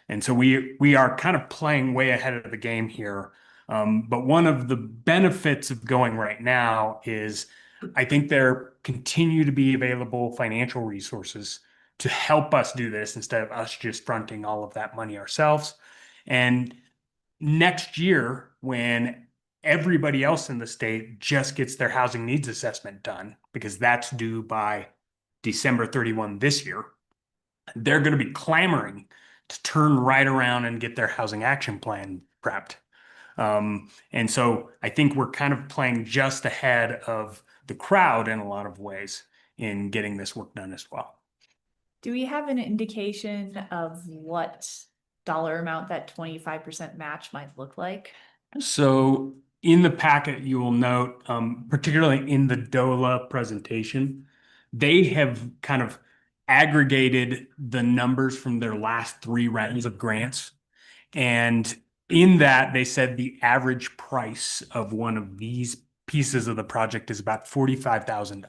And so we are kind of playing way ahead of the game here. But one of the benefits of going right now is I think there continue to be available financial resources to help us do this instead of us just fronting all of that money ourselves. And next year, when everybody else in the state just gets their housing needs assessment done, because that's due by December 31 this year, they're going to be clamoring to turn right around and get their housing action plan prepped. And so I think we're kind of playing just ahead of the crowd in a lot of ways in getting this work done as well. Do we have an indication of what dollar amount that 25% match might look like? So in the packet, you will note, particularly in the DOLA presentation, they have kind of aggregated the numbers from their last 3 rounds of grants. And in that, they said the average price of one of these pieces of the project is about $45,000.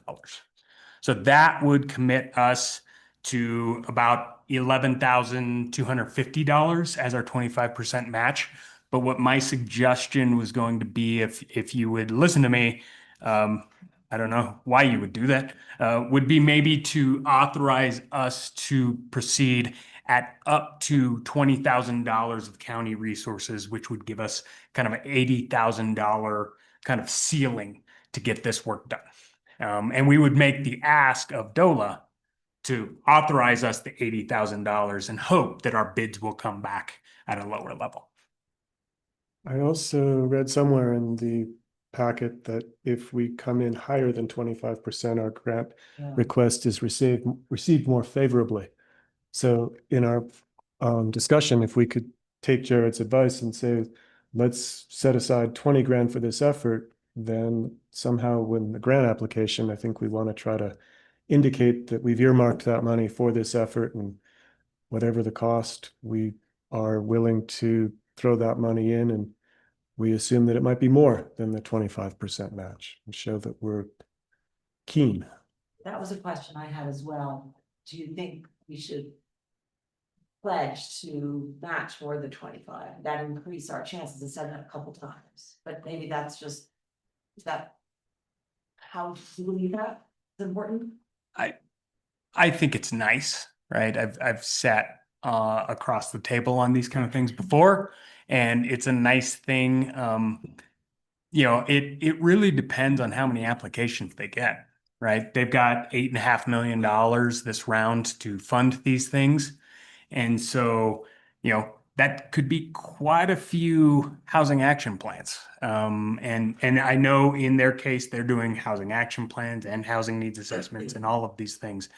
So that would commit us to about $11,250 as our 25% match. But what my suggestion was going to be, if you would listen to me, I don't know why you would do that, would be maybe to authorize us to proceed at up to $20,000 of county resources, which would give us kind of an $80,000 kind of ceiling to get this work done. And we would make the ask of DOLA to authorize us the $80,000 and hope that our bids will come back at a lower level. I also read somewhere in the packet that if we come in higher than 25%, our grant request is received more favorably. So in our discussion, if we could take Jared's advice and say, let's set aside 20 grand for this effort, then somehow when the grant application, I think we want to try to indicate that we've earmarked that money for this effort, and whatever the cost, we are willing to throw that money in, and we assume that it might be more than the 25% match and show that we're keen. That was a question I had as well. Do you think we should pledge to match more than 25? That increase our chances. I said that a couple times, but maybe that's just, is that how you believe that is important? I think it's nice, right? I've sat across the table on these kind of things before, and it's a nice thing. It really depends on how many applications they get, right? They've got $8.5 million this round to fund these things. And so, that could be quite a few housing action plans. And I know in their case, they're doing housing action plans and housing needs assessments and all of these things.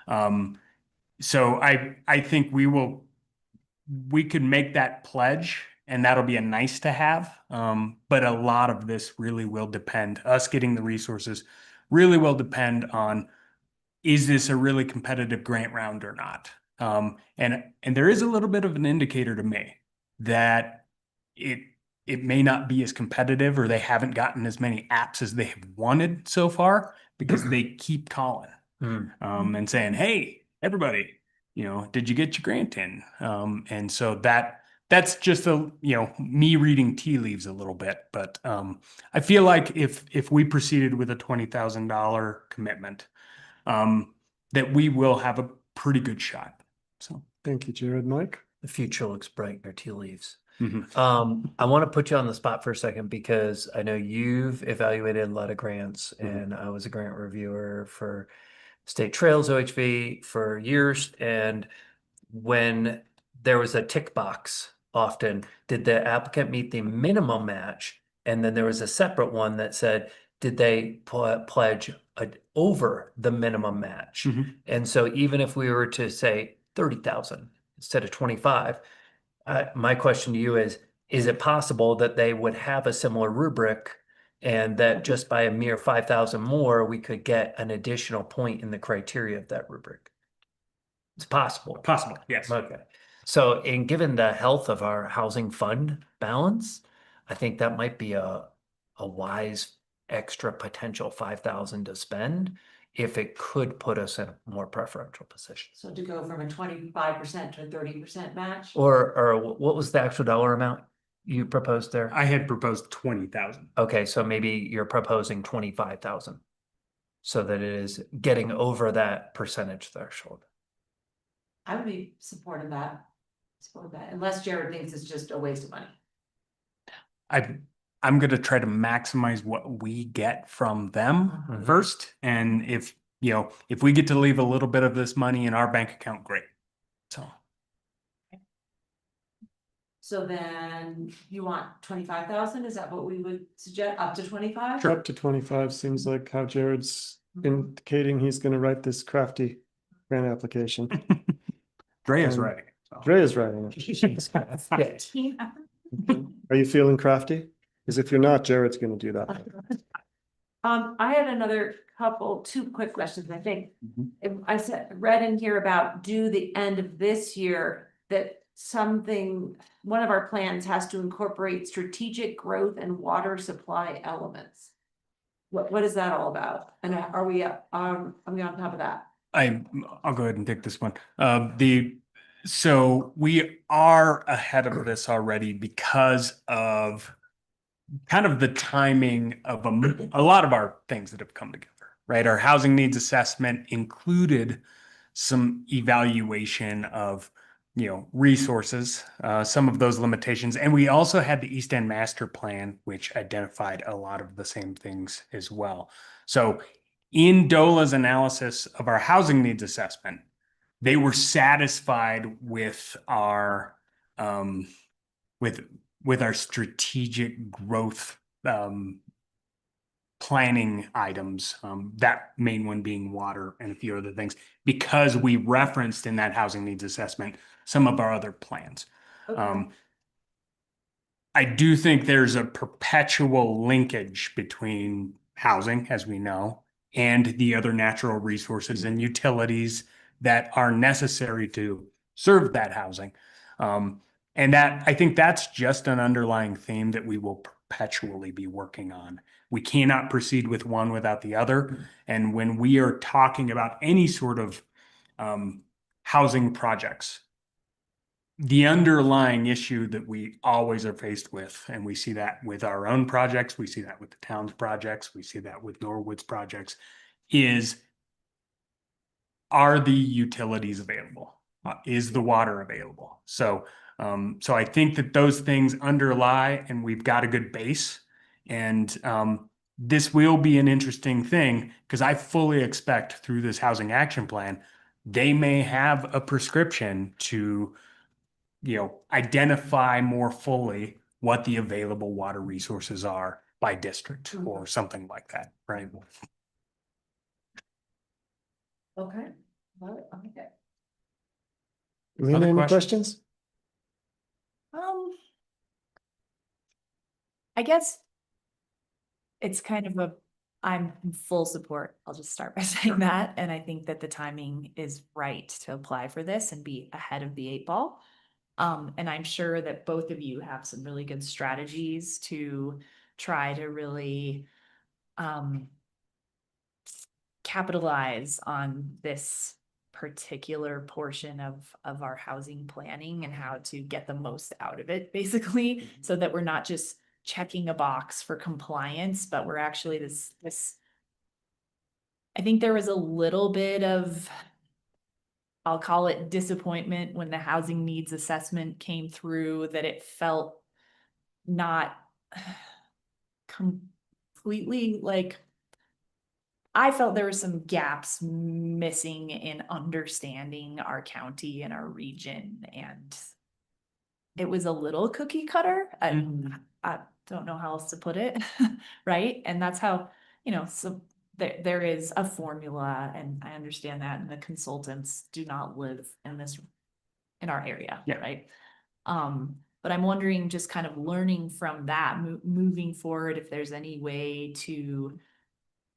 So I think we could make that pledge, and that'll be a nice to have. But a lot of this really will depend, us getting the resources really will depend on, is this a really competitive grant round or not? And there is a little bit of an indicator to me that it may not be as competitive, or they haven't gotten as many apps as they have wanted so far, because they keep calling and saying, hey, everybody, did you get your grant in? And so that's just me reading tea leaves a little bit, but I feel like if we proceeded with a $20,000 commitment, that we will have a pretty good shot. So Thank you, Jared. Mike? The future looks bright in your tea leaves. mhm. I want to put you on the spot for a second because I know you've evaluated a lot of grants Mhm. and I was a grant reviewer for State Trails OHV for years. And when there was a tick box, often, did the applicant meet the minimum match? And then there was a separate one that said, did they pledge over the minimum match? Mhm. And so even if we were to say 30,000 instead of 25, my question to you is it possible that they would have a similar rubric and that just by a mere 5,000 more, we could get an additional point in the criteria of that rubric? It's possible. Possible, yes. Okay. So, and given the health of our housing fund balance, I think that might be a wise extra potential 5,000 to spend if it could put us in a more preferential position. So to go from a 25% to a 30% match? Or what was the actual dollar amount you proposed there? I had proposed 20,000. Okay, so maybe you're proposing 25,000 so that it is getting over that percentage threshold. I would be supportive of that. Support that, unless Jared thinks it's just a waste of money. I'm going to try to maximize what we get from them Mhm. first. And if we get to leave a little bit of this money in our bank account, great. So So then you want 25,000? Is that what we would suggest? Up to 25? Up to 25 seems like how Jared's indicating he's gonna write this crafty grant application. Dre is Um, right. So. Dre is writing it. Team effort. Are you feeling crafty? Because if you're not, Jared's gonna do that. I had another two quick questions, I think. Mhm. If I read in here about due the end of this year, that one of our plans has to incorporate strategic growth and water supply elements. What is that all about? And are we on top of that? I'll go ahead and take this one. So we are ahead of this already because of kind of the timing of a lot of our things that have come together, right? Our housing needs assessment included some evaluation of, resources, some of those limitations. And we also had the East End Master Plan, which identified a lot of the same things as well. So in DOLA's analysis of our housing needs assessment, they were satisfied with our with our strategic growth planning items, that main one being water and a few other things, because we referenced in that housing needs assessment some of our other plans. Okay. I do think there's a perpetual linkage between housing, as we know, and the other natural resources and utilities that are necessary to serve that housing. And that I think that's just an underlying theme that we will perpetually be working on. We cannot proceed with one without the other. And when we are talking about any sort of housing projects, the underlying issue that we always are faced with, and we see that with our own projects, we see that with the town's projects, we see that with Norwood's projects, is are the utilities available? Is the water available? So I think that those things underlie, and we've got a good base. And this will be an interesting thing because I fully expect through this housing action plan, they may have a prescription to identify more fully what the available water resources are by district or something like that, right? Okay. Well, okay. Lena, Other any questions? questions? I guess it's kind of I'm in full support. I'll just start by saying that. And I think that the timing is right to apply for this and be ahead of the 8 ball. And I'm sure that both of you have some really good strategies to try to really capitalize on this particular portion of our housing planning and how to get the most out of it, basically, so that we're not just checking a box for compliance, but we're actually this. I think there was a little bit of, I'll call it disappointment when the housing needs assessment came through, that it felt not completely like, I felt there were some gaps missing in understanding our county and our region, and it was a little cookie cutter. I don't know how else to put it, right? And that's how, so there is a formula, and I understand that, and the consultants do not live in our area, Yeah. right? But I'm wondering, just kind of learning from that, moving forward, if there's any way to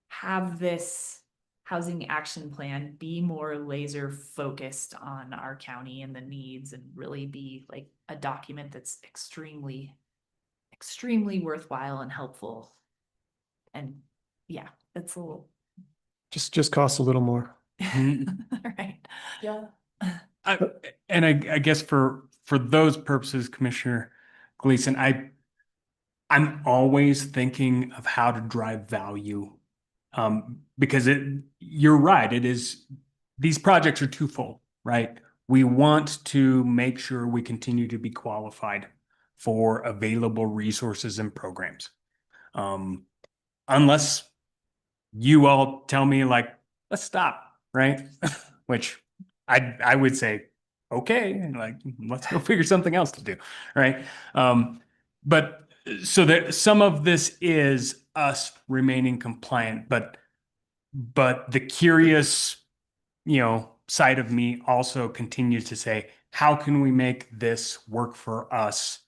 have this housing action plan be more laser focused on our county and the needs, and really be like a document that's extremely worthwhile and helpful. And yeah, it's a little Just costs a little more. right. Yeah. I guess for those purposes, Commissioner Gleason, I'm always thinking of how to drive value. Because you're right, these projects are twofold, right? We want to make sure we continue to be qualified for available resources and programs. Unless you all tell me like, let's stop, right? Which I would say, okay, like, let's go figure something else to do, right? But so that some of this is us remaining compliant, but the curious, side of me also continues to say, how can we make this work for us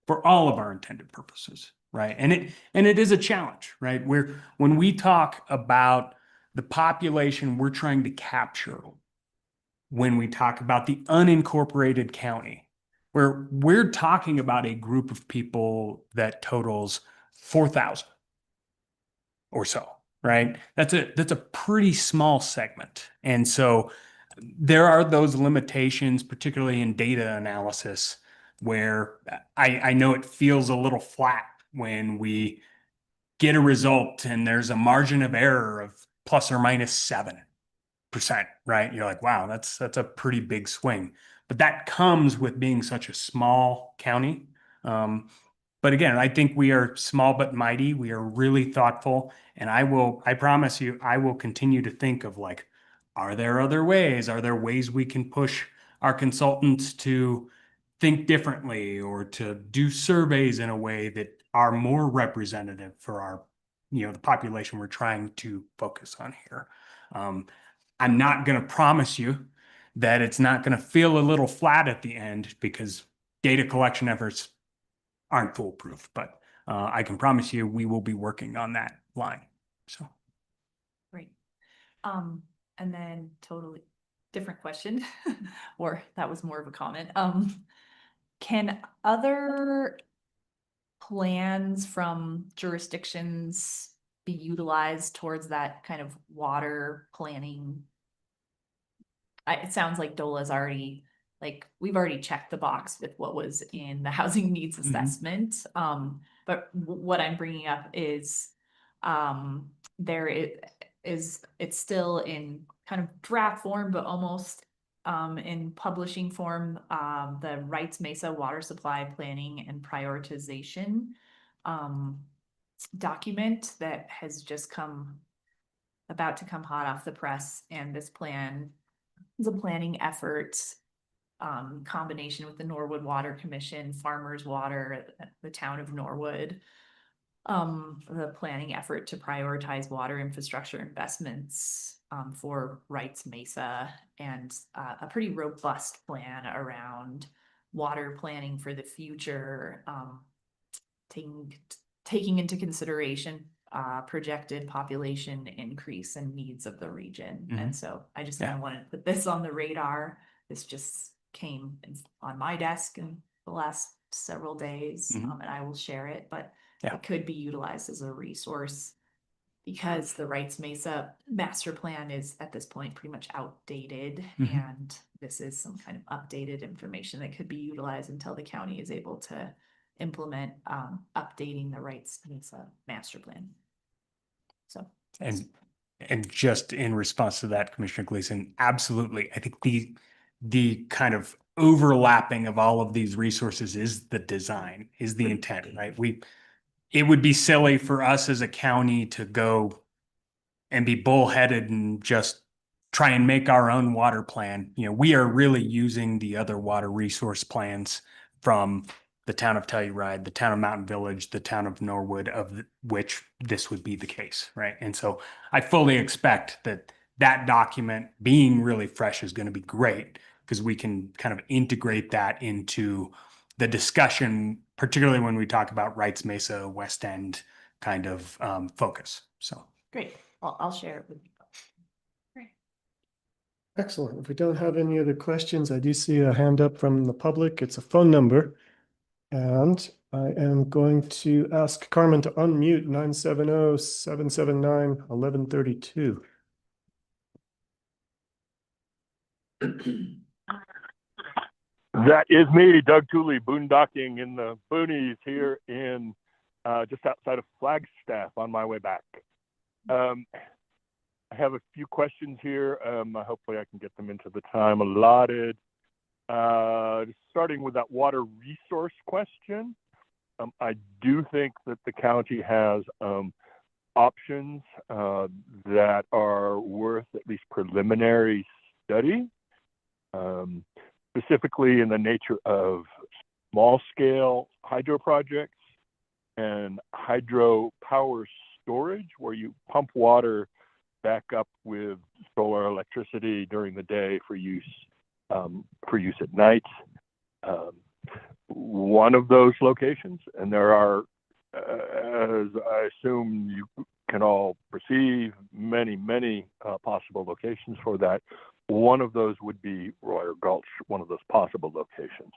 for all of our intended purposes, right? And it is a challenge, right? When we talk about the population we're trying to capture, when we talk about the unincorporated county, where we're talking about a group of people that totals 4,000 or so, right? That's a pretty small segment. And so there are those limitations, particularly in data analysis, where I know it feels a little flat when we get a result and there's a margin of error of plus or minus 7%, right? You're like, wow, that's a pretty big swing. But that comes with being such a small county. But again, I think we are small but mighty. We are really thoughtful. And I promise you, I will continue to think of like, are there other ways? Are there ways we can push our consultants to think differently, or to do surveys in a way that are more representative for our, the population we're trying to focus on here? I'm not going to promise you that it's not going to feel a little flat at the end, because data collection efforts aren't foolproof, but I can promise you we will be working on that line. So Great. And then totally different question, or that was more of a comment. Can other plans from jurisdictions be utilized towards that kind of water planning? It sounds like DOLA's already, like, we've already checked the box with what was in the housing needs assessment. But what I'm bringing up is, it's still in kind of draft form, but almost in publishing form, the Wrights Mesa Water Supply Planning and Prioritization document that has just about to come hot off the press. And this plan is a planning effort, combination with the Norwood Water Commission, Farmers Water, the town of Norwood. The planning effort to prioritize water infrastructure investments for Wrights Mesa, and a pretty robust plan around water planning for the future, taking into consideration projected population increase and needs of the region. And so I just kind of wanted to put this on the radar. This just came on my desk in the last several days, and I will share it, but it could be utilized as a resource because the Rights Mesa master plan is at this point pretty much outdated. Mhm. And this is some kind of updated information that could be utilized until the county is able to implement updating the Rights Mesa master plan. So. And just in response to that, Commissioner Gleason, absolutely. I think the kind of overlapping of all of these resources is the design, is the intent, right? It would be silly for us as a county to go and be bullheaded and just try and make our own water plan. You know, we are really using the other water resource plans from the town of Telluride, the town of Mountain Village, the town of Norwood, which this would be the case, right? And so I fully expect that that document being really fresh is going to be great because we can kind of integrate that into the discussion, particularly when we talk about Rights Mesa, West End kind of focus. So Great. Well, I'll share it with you. Excellent. If we don't have any other questions, I do see a hand up from the public. It's a phone number. And I am going to ask Carmen to unmute 970-779-1132. That is me, Doug Tooley, boondocking in the boonies here in just outside of Flagstaff on my way back. I have a few questions here. Hopefully I can get them into the time allotted. Starting with that water resource question, I do think that the county has options that are worth at least preliminary study, specifically in the nature of small-scale hydro projects and hydro power storage, where you pump water back up with solar electricity during the day for use at night. One of those locations, and there are, as I assume you can all perceive, many possible locations for that. One of those would be Royer Gulch, one of those possible locations,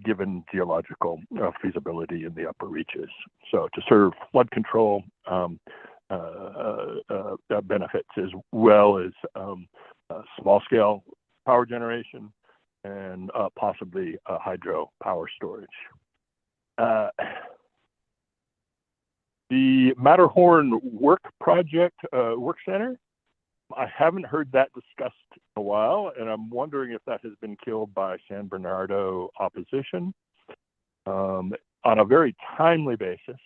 given geological feasibility in the upper reaches. So to serve flood control benefits, as well as small-scale power generation and possibly hydro power storage. The Matterhorn Work Center, I haven't heard that discussed in a while, and I'm wondering if that has been killed by San Bernardo opposition. On a very timely basis,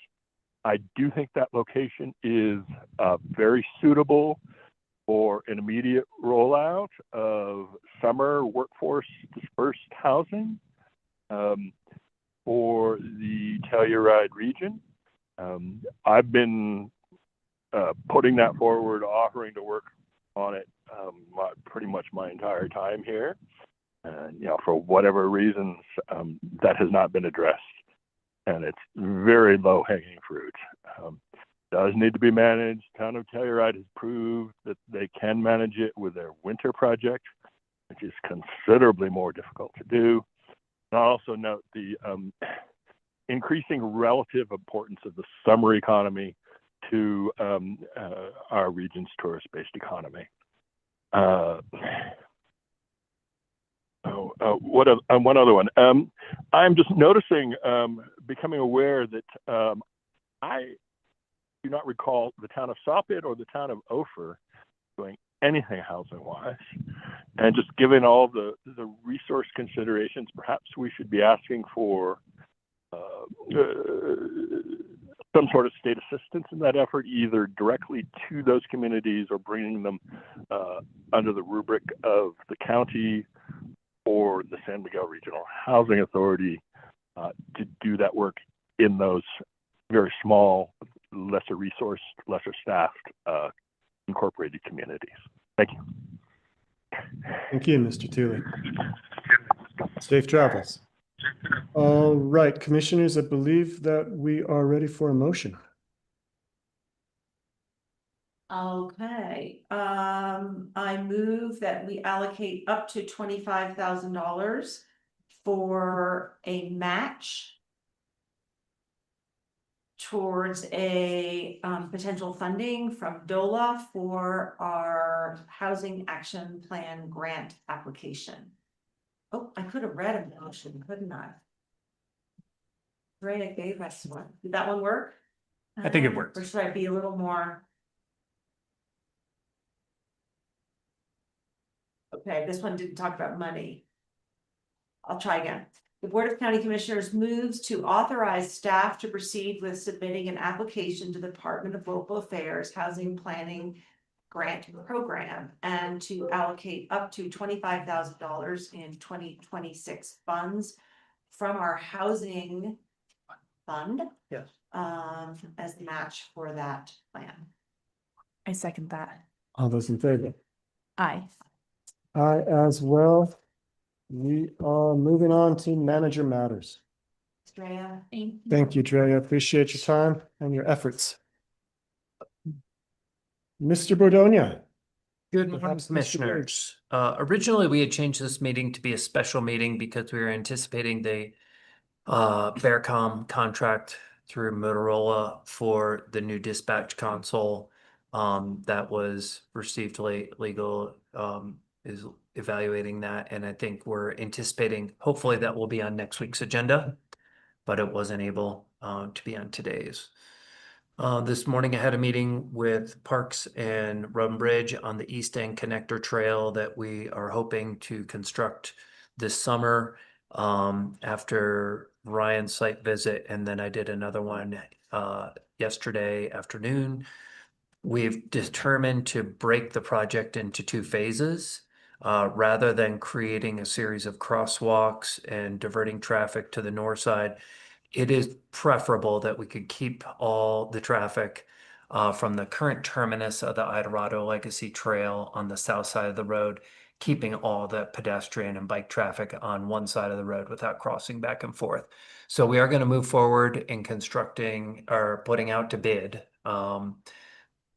I do think that location is very suitable for an immediate rollout of summer workforce dispersed housing for the Telluride region. I've been putting that forward, offering to work on it pretty much my entire time here. And, you know, for whatever reasons, that has not been addressed. And it's very low-hanging fruit. Does need to be managed. Town of Telluride has proved that they can manage it with their winter project, which is considerably more difficult to do. And I'll also note the increasing relative importance of the summer economy to our region's tourist-based economy. One other one. I'm just noticing, becoming aware that I do not recall the town of Sopit or the town of Ophir doing anything housing-wise. And just given all the resource considerations, perhaps we should be asking for some sort of state assistance in that effort, either directly to those communities or bringing them under the rubric of the county or the San Miguel Regional Housing Authority to do that work in those very small, lesser resourced, lesser staffed, incorporated communities. Thank you. Thank you, Mr. Tooley. Safe travels. All right, commissioners, I believe that we are ready for a motion. Okay, I move that we allocate up to $25,000 for a match towards a potential funding from DOLA for our Housing Action Plan grant application. Oh, I could have read a motion, couldn't I? Rhea gave us one. Did that one work? I think it works. Or should I be a little more? Okay, this one didn't talk about money. I'll try again. The Board of County Commissioners moves to authorize staff to proceed with submitting an application to the Department of Local Affairs Housing Planning Grant Program and to allocate up to $25,000 in 2026 funds from our housing fund. Yes. As the match for that plan. I second that. All those in favor? Aye. I as well. We are moving on to manager matters. Estrella? Thank you, Dre. I appreciate your time and your efforts. Mr. Bordonia. Good morning, Perhaps Mr. Commissioners. Originally, we had changed this meeting to be a special meeting because we were anticipating the Bearcom contract through Motorola for the new dispatch console that was received late. Legal is evaluating that, and I think we're anticipating, hopefully that will be on next week's agenda, but it wasn't able to be on today's. This morning I had a meeting with Parks and Road and Bridge on the East End Connector Trail that we are hoping to construct this summer after Ryan's site visit, and then I did another one yesterday afternoon. We've determined to break the project into 2 phases. Rather than creating a series of crosswalks and diverting traffic to the north side, it is preferable that we could keep all the traffic from the current terminus of the Idorado Legacy Trail on the south side of the road, keeping all the pedestrian and bike traffic on one side of the road without crossing back and forth. So we are going to move forward in constructing or putting out to bid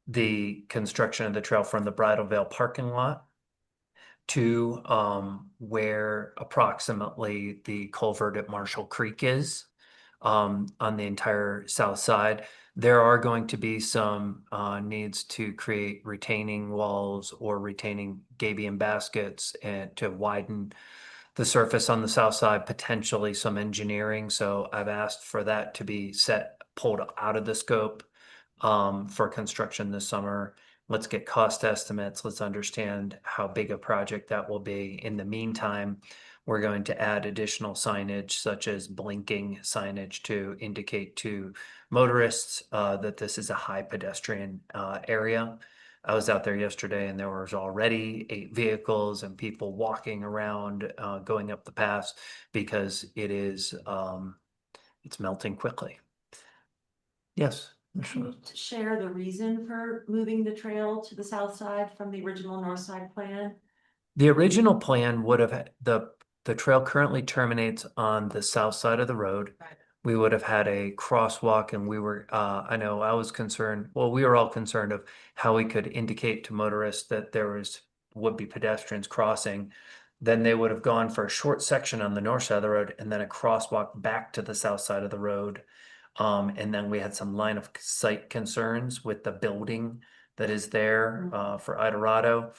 the construction of the trail from the Bridal Veil parking lot to where approximately the culvert at Marshall Creek is on the entire south side. There are going to be some needs to create retaining walls or retaining gabion baskets and to widen the surface on the south side, potentially some engineering. So I've asked for that to be pulled out of the scope for construction this summer. Let's get cost estimates. Let's understand how big a project that will be. In the meantime, we're going to add additional signage such as blinking signage to indicate to motorists that this is a high pedestrian area. I was out there yesterday and there was already 8 vehicles and people walking around going up the pass because it is it's melting quickly. Yes. Can you share the reason for moving the trail to the south side from the original north side plan? The original plan would have the trail currently terminates on the south side of the road. Right. We would have had a crosswalk, and we were I know I was concerned. Well, we were all concerned of how we could indicate to motorists that there would be pedestrians crossing. Then they would have gone for a short section on the north side of the road and then a crosswalk back to the south side of the road. And then we had some line of sight concerns with the building that is there for Idorado.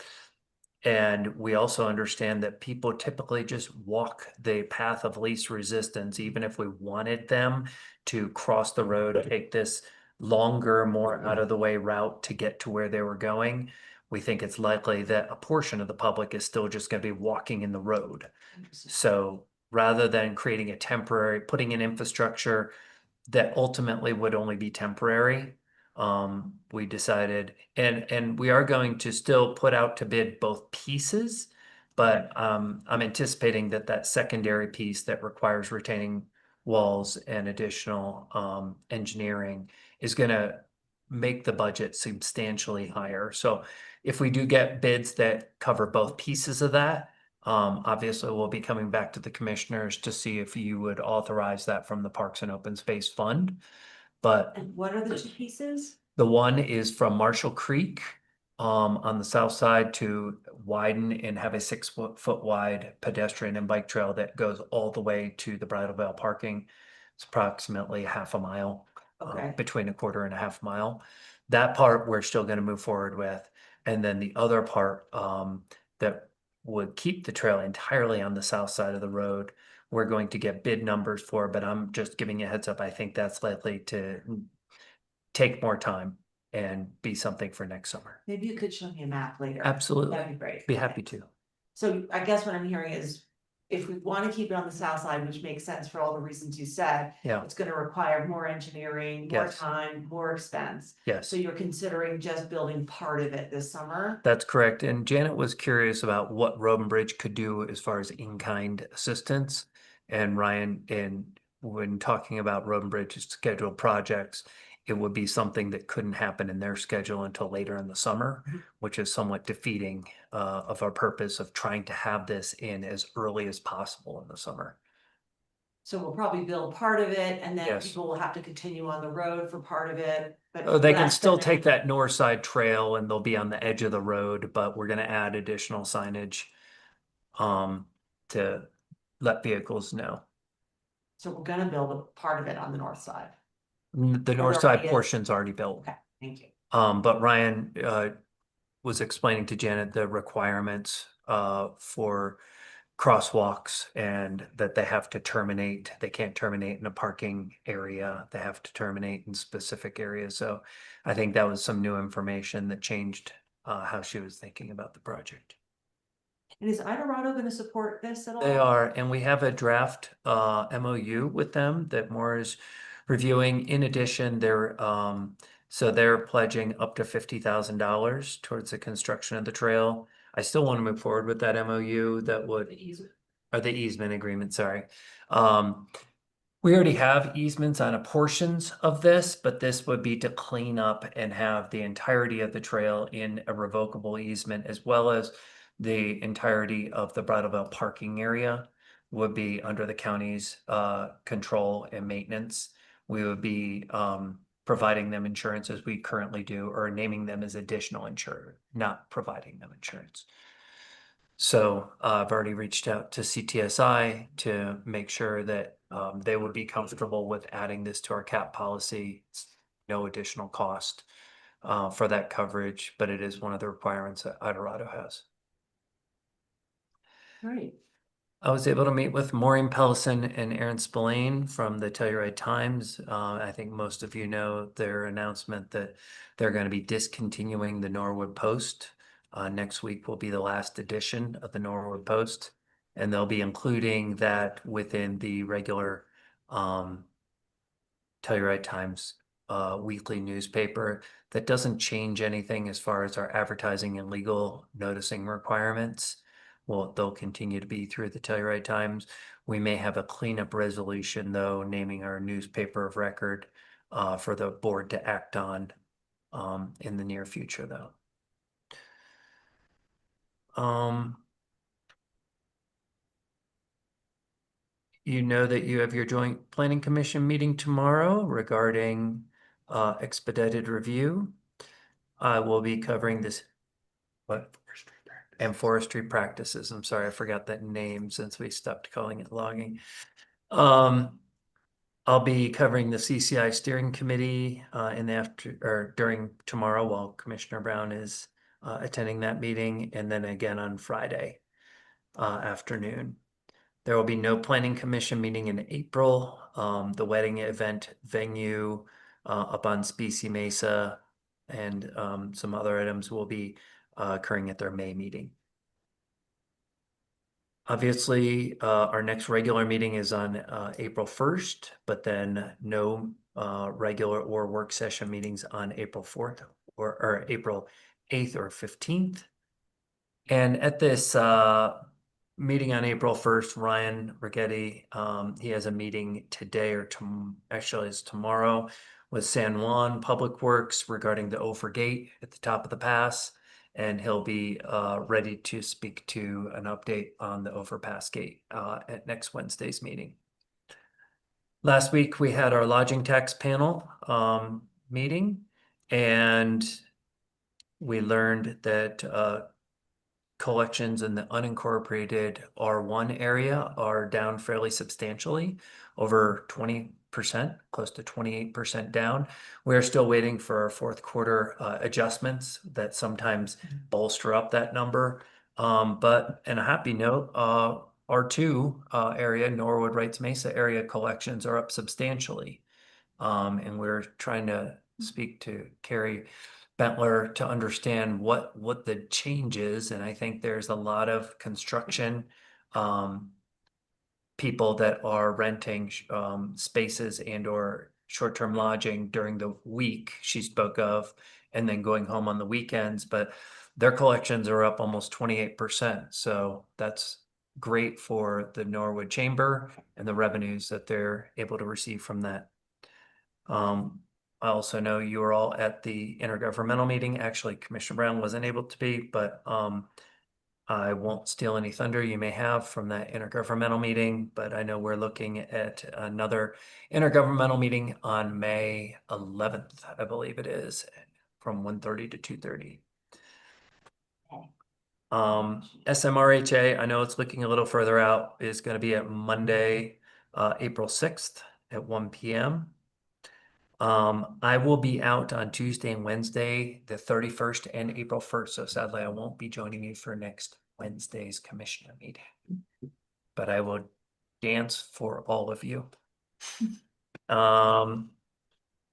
And we also understand that people typically just walk the path of least resistance, even if we wanted them to cross the road, take this longer, more out of the way route to get to where they were going. We think it's likely that a portion of the public is still just going to be walking in the road. So rather than creating putting in infrastructure that ultimately would only be temporary, we decided, and we are going to still put out to bid both pieces, but I'm anticipating that secondary piece that requires retaining walls and additional engineering is going to make the budget substantially higher. So if we do get bids that cover both pieces of that, obviously we'll be coming back to the commissioners to see if you would authorize that from the Parks and Open Space Fund. But And what are the 2 pieces? the one is from Marshall Creek on the south side to widen and have a 6-foot wide pedestrian and bike trail that goes all the way to the Bridal Veil parking. It's approximately half a mile. Okay. between a quarter and a half mile. That part we're still gonna move forward with. And then the other part, that would keep the trail entirely on the south side of the road, we're going to get bid numbers for, but I'm just giving you a heads up. I think that's likely to take more time and be something for next summer. Maybe you could show me a map later. Absolutely. That'd be great. Be Okay. happy to. So I guess what I'm hearing is, if we want to keep it on the south side, which makes sense for all the reasons you said, Yeah, it's gonna require more engineering, more Yes. time, more expense. yes. So you're considering just building part of it this summer? That's correct. And Janet was curious about what Road and Bridge could do as far as in-kind assistance. And Ryan, when talking about Road and Bridge's scheduled projects, it would be something that couldn't happen in their schedule until later in the summer, which is somewhat defeating of our purpose of trying to have this in as early as possible in the summer. So we'll probably build part of it, and then Yes. people will have to continue on the road for part of it, but. Oh, they can less still than take that north side trail and they'll be on the edge of the road, but we're gonna add additional signage to let vehicles know. So we're gonna build a part of it on the north side. The Or north already side is. portion's already built. Okay, thank you. But Ryan was explaining to Janet the requirements for crosswalks and that they have to terminate. They can't terminate in a parking area. They have to terminate in specific areas. So I think that was some new information that changed how she was thinking about the project. And is Idorado gonna support this at all? They are, and we have a draft MOU with them that Moore is reviewing. In addition, they're pledging up to $50,000 towards the construction of the trail. I still want to move forward with that MOU that would, or the easement agreement, sorry. We already have easements on a portions of this, but this would be to clean up and have the entirety of the trail in a revocable easement, as well as the entirety of the Brattleville parking area would be under the county's control and maintenance. We would be providing them insurance as we currently do, or naming them as additional insurer, not providing them insurance. So I've already reached out to CTSI to make sure that they would be comfortable with adding this to our CAP policy. It's no additional cost for that coverage, but it is one of the requirements that Idorado has. Great. I was able to meet with Maureen Pellison and Aaron Spillane from the Telluride Times. I think most of you know their announcement that they're going to be discontinuing the Norwood Post. Next week will be the last edition of the Norwood Post, and they'll be including that within the regular Telluride Times weekly newspaper. That doesn't change anything as far as our advertising and legal noticing requirements. Well, they'll continue to be through the Telluride Times. We may have a cleanup resolution, though, naming our newspaper of record for the board to act on in the near future, though. You know that you have your joint planning commission meeting tomorrow regarding expedited review. I will be covering this. What? And forestry practices. I'm sorry, I forgot that name since we stopped calling it logging. I'll be covering the CCI steering committee during tomorrow while Commissioner Brown is attending that meeting, and then again on Friday afternoon. There will be no planning commission meeting in April. The wedding event venue up on Specie Mesa and some other items will be occurring at their May meeting. Obviously, our next regular meeting is on April 1st, but then no regular or work session meetings on April 4th or April 8th or 15th. And at this meeting on April 1st, Ryan Rigetti, he has a meeting today or actually it's tomorrow with San Juan Public Works regarding the Ophir Gate at the top of the pass. And he'll be ready to speak to an update on the overpass gate at next Wednesday's meeting. Last week, we had our lodging tax panel meeting, and we learned that collections in the unincorporated R1 area are down fairly substantially, over 20%, close to 28% down. We're still waiting for our fourth quarter adjustments that sometimes bolster up that number. But in a happy note, R2 area, Norwood, Wrights Mesa area collections are up substantially. And we're trying to speak to Carrie Bentler to understand what the change is. And I think there's a lot of construction people that are renting spaces and or short-term lodging during the week she spoke of, and then going home on the weekends. But their collections are up almost 28%. So that's great for the Norwood Chamber and the revenues that they're able to receive from that. I also know you were all at the intergovernmental meeting. Actually, Commissioner Brown wasn't able to be, but I won't steal any thunder you may have from that intergovernmental meeting, but I know we're looking at another intergovernmental meeting on May 11th, I believe it is, from 1:30 to 2:30. SMRHA, I know it's looking a little further out, is going to be at Monday, April 6th at 1 p.m. I will be out on Tuesday and Wednesday, the 31st and April 1st. So sadly, I won't be joining you for next Wednesday's commissioner meeting, but I will dance for all of you.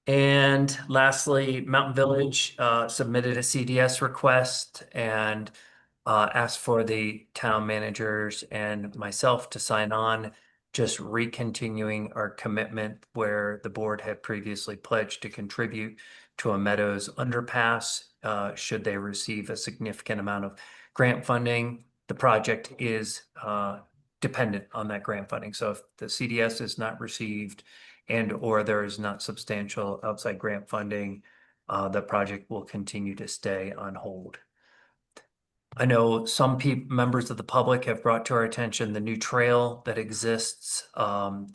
And lastly, Mountain Village submitted a CDS request and asked for the town managers and myself to sign on, just recontinuing our commitment where the board had previously pledged to contribute to a Meadows underpass should they receive a significant amount of grant funding. The project is dependent on that grant funding. So if the CDS is not received and or there is not substantial outside grant funding, the project will continue to stay on hold. I know some members of the public have brought to our attention the new trail that exists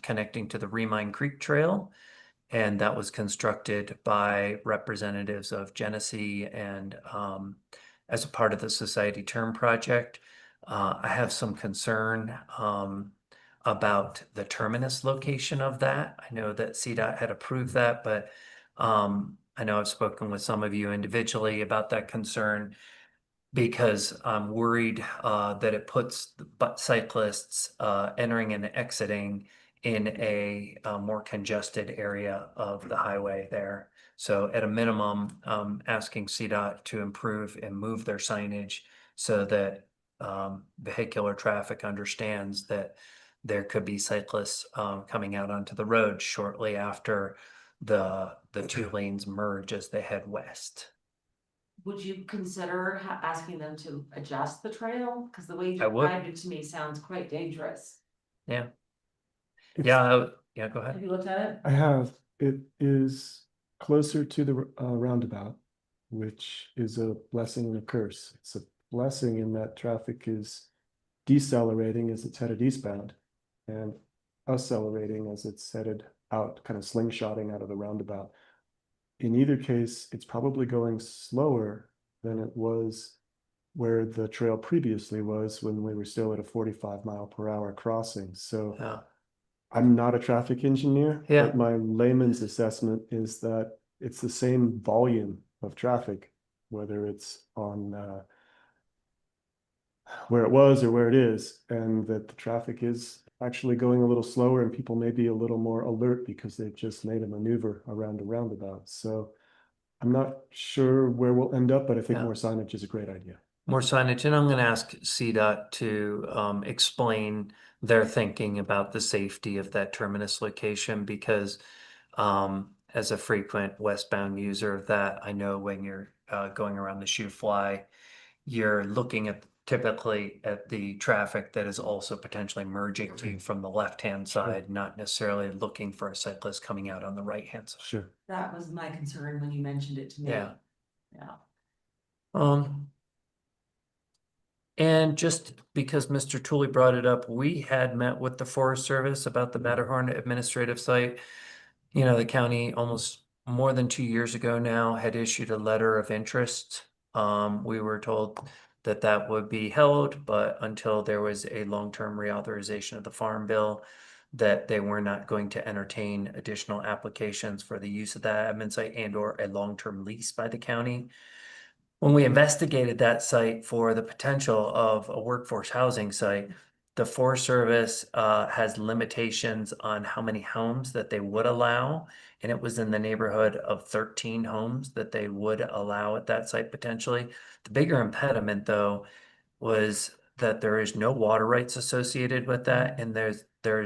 connecting to the Remine Creek Trail. And that was constructed by representatives of Genesee and as a part of the Society Term Project. I have some concern about the terminus location of that. I know that CDOT had approved that, but I know I've spoken with some of you individually about that concern, because I'm worried that it puts cyclists entering and exiting in a more congested area of the highway there. So at a minimum, asking CDOT to improve and move their signage so that vehicular traffic understands that there could be cyclists coming out onto the road shortly after the two lanes merge as they head west. Would you consider asking them to adjust the trail? Because the way you I would. described it to me sounds quite dangerous. Yeah. It's- Yeah, go ahead. Have you looked at it? I have. It is closer to the roundabout, which is a blessing and a curse. It's a blessing in that traffic is decelerating as it's headed eastbound and accelerating as it's headed out, kind of slingshotting out of the roundabout. In either case, it's probably going slower than it was where the trail previously was when we were still at a 45-mile-per-hour crossing. So Yeah. I'm not a traffic engineer, Yeah. but my layman's assessment is that it's the same volume of traffic, whether it's on where it was or where it is, and that the traffic is actually going a little slower and people may be a little more alert because they've just made a maneuver around a roundabout. So I'm not sure where we'll end up, but I think Yeah. more signage is a great idea. More signage, and I'm going to ask CDOT to explain their thinking about the safety of that terminus location, because as a frequent westbound user of that, I know when you're going around the shoe fly, you're looking at typically at the traffic that is also potentially merging to you from the left-hand side, not necessarily looking for a cyclist coming out on the right-hand side. Sure. That was my concern when you mentioned it to me. Yeah. Yeah. And just because Mr. Tooley brought it up, we had met with the Forest Service about the Matterhorn administrative site. You know, the county almost more than 2 years ago now had issued a letter of interest. We were told that would be held, but until there was a long-term reauthorization of the Farm Bill, that they were not going to entertain additional applications for the use of that admin site and or a long-term lease by the county. When we investigated that site for the potential of a workforce housing site, the Forest Service has limitations on how many homes that they would allow. And it was in the neighborhood of 13 homes that they would allow at that site potentially. The bigger impediment, though, was that there is no water rights associated with that, and there's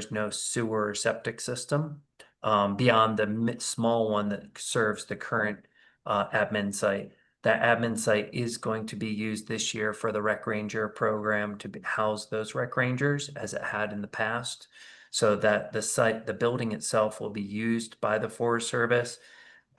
no sewer or septic system beyond the small one that serves the current admin site. That admin site is going to be used this year for the Rec Ranger program to house those Rec Rangers as it had in the past. So that the building itself will be used by the Forest Service.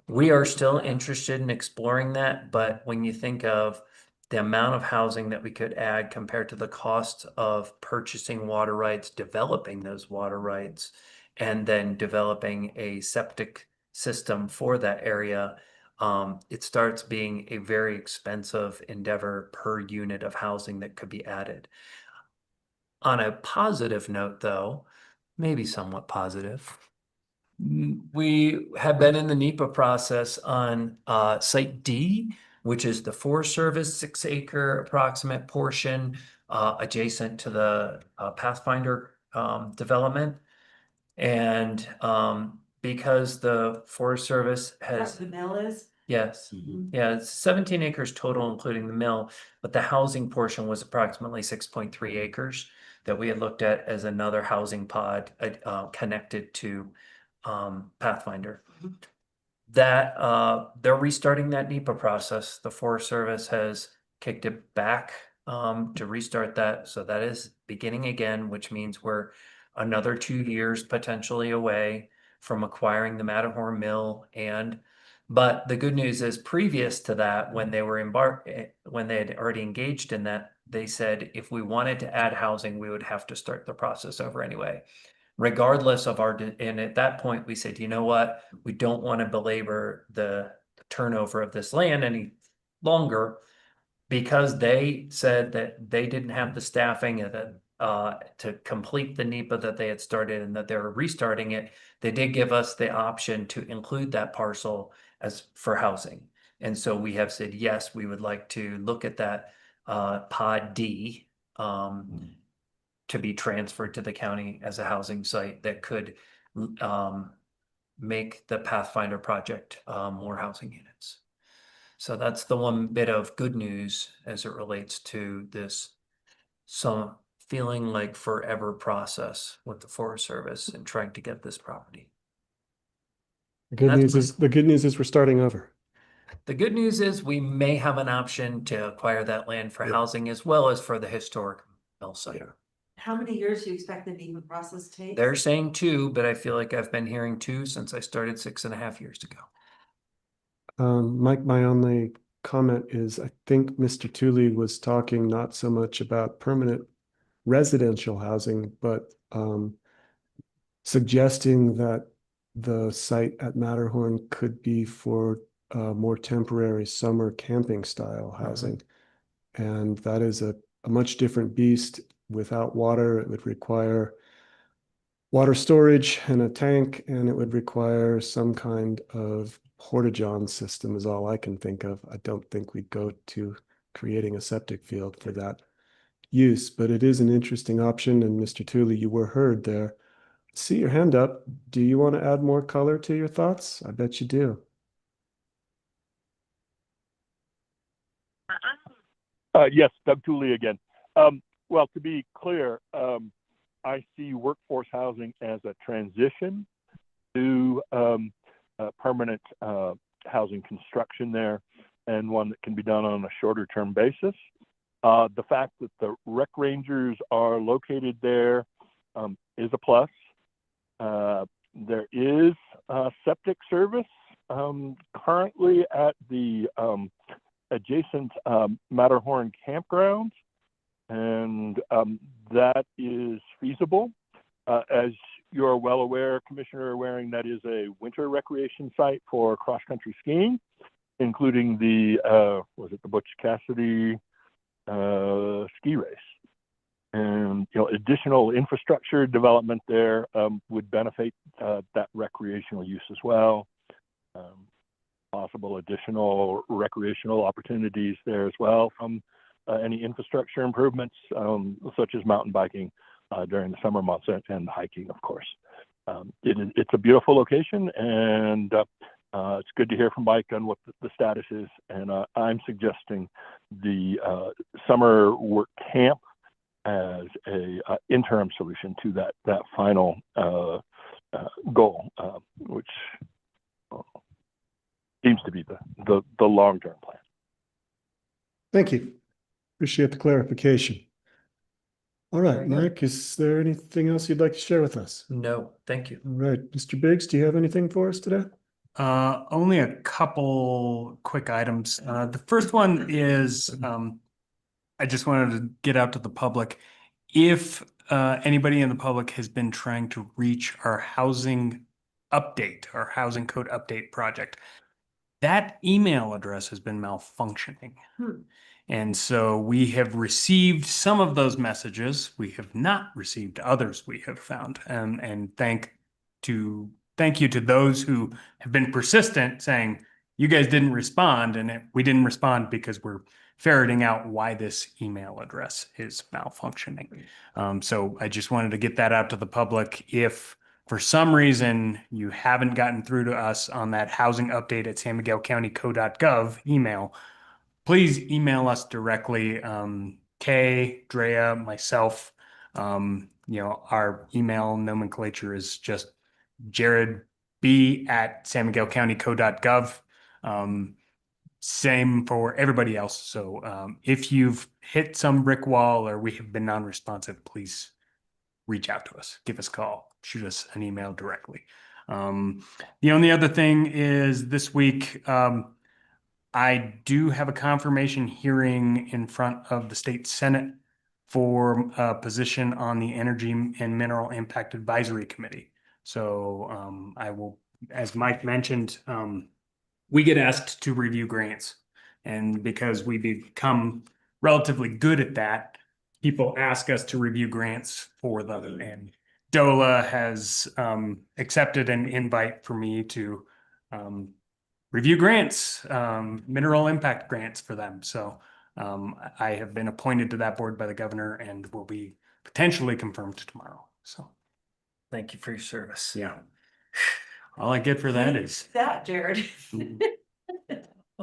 We are still interested in exploring that, but when you think of the amount of housing that we could add compared to the cost of purchasing water rights, developing those water rights, and then developing a septic system for that area, it starts being a very expensive endeavor per unit of housing that could be added. On a positive note, though, maybe somewhat positive, we have been in the NEPA process on Site D, which is the Forest Service 6-acre approximate portion adjacent to the Pathfinder development. And because the Forest Service That's has, the mill is. yes, yeah, it's 17 acres total, including the mill, but the housing portion was approximately 6.3 acres that we had looked at as another housing pod connected to Pathfinder. That they're restarting that NEPA process. The Forest Service has kicked it back to restart that. So that is beginning again, which means we're another 2 years potentially away from acquiring the Matterhorn Mill. But the good news is, previous to that, when they had already engaged in that, they said if we wanted to add housing, we would have to start the process over anyway. Regardless of and at that point, we said, you know what, we don't want to belabor the turnover of this land any longer, because they said that they didn't have the staffing to complete the NEPA that they had started and that they were restarting it. They did give us the option to include that parcel as for housing. And so we have said, yes, we would like to look at that Pod D to be transferred to the county as a housing site that could make the Pathfinder project more housing units. So that's the one bit of good news as it relates to this some feeling like forever process with the Forest Service and trying to get this property. The good news is we're starting over. The good news is we may have an option to acquire that land for housing as well as for the historic mill site. Yeah. How many years do you expect the NEPA process to take? They're saying 2, but I feel like I've been hearing 2 since I started 6.5 years ago. Mike, my only comment is I think Mr. Tooley was talking not so much about permanent residential housing, but suggesting that the site at Matterhorn could be for more temporary summer camping style housing. And that is a much different beast. Without water, it would require water storage and a tank, and it would require some kind of porta-john system is all I can think of. I don't think we'd go to creating a septic field for that use, but it is an interesting option. And Mr. Tooley, you were heard there. See your hand up. Do you want to add more color to your thoughts? I bet you do. Yes, Doug Tooley again. Well, to be clear, I see workforce housing as a transition to permanent housing construction there, and one that can be done on a shorter term basis. The fact that the Rec Rangers are located there is a plus. There is septic service currently at the adjacent Matterhorn campgrounds, and that is feasible. As you're well aware, Commissioner Waring, that is a winter recreation site for cross-country skiing, including the, was it the Butch Cassidy ski race. And, additional infrastructure development there would benefit that recreational use as well. Possible additional recreational opportunities there as well from any infrastructure improvements, such as mountain biking during the summer months and hiking, of course. It's a beautiful location, and it's good to hear from Mike on what the status is. And I'm suggesting the summer work camp as a interim solution to that final goal, which seems to be the long-term plan. Thank you. Appreciate the clarification. All right, Very good. Mike, is there anything else you'd like to share with us? No, thank you. All right, Mr. Biggs, do you have anything for us today? Only a couple quick items. The first one is, I just wanted to get out to the public. If anybody in the public has been trying to reach our housing code update project, that email address has been malfunctioning. And so we have received some of those messages. We have not received others we have found. And thank you to those who have been persistent saying, you guys didn't respond, and we didn't respond because we're ferreting out why this email address is malfunctioning. So I just wanted to get that out to the public. If for some reason you haven't gotten through to us on that housing update at San Miguel County Co.gov email, please email us directly. Kay, Drea, myself, our email nomenclature is just jaredb@sanmiguelcountyco.gov. Same for everybody else. So if you've hit some brick wall or we have been non-responsive, please reach out to us, give us a call, shoot us an email directly. The only other thing is this week, I do have a confirmation hearing in front of the state Senate for a position on the Energy and Mineral Impact Advisory Committee. So I will, as Mike mentioned, we get asked to review grants. And because we become relatively good at that, people ask us to review grants for them. And DOLA has accepted an invite for me to review grants, mineral impact grants for them. So I have been appointed to that board by the governor and will be potentially confirmed tomorrow. So Thank you for your service. yeah, all I get for that is That, Jared.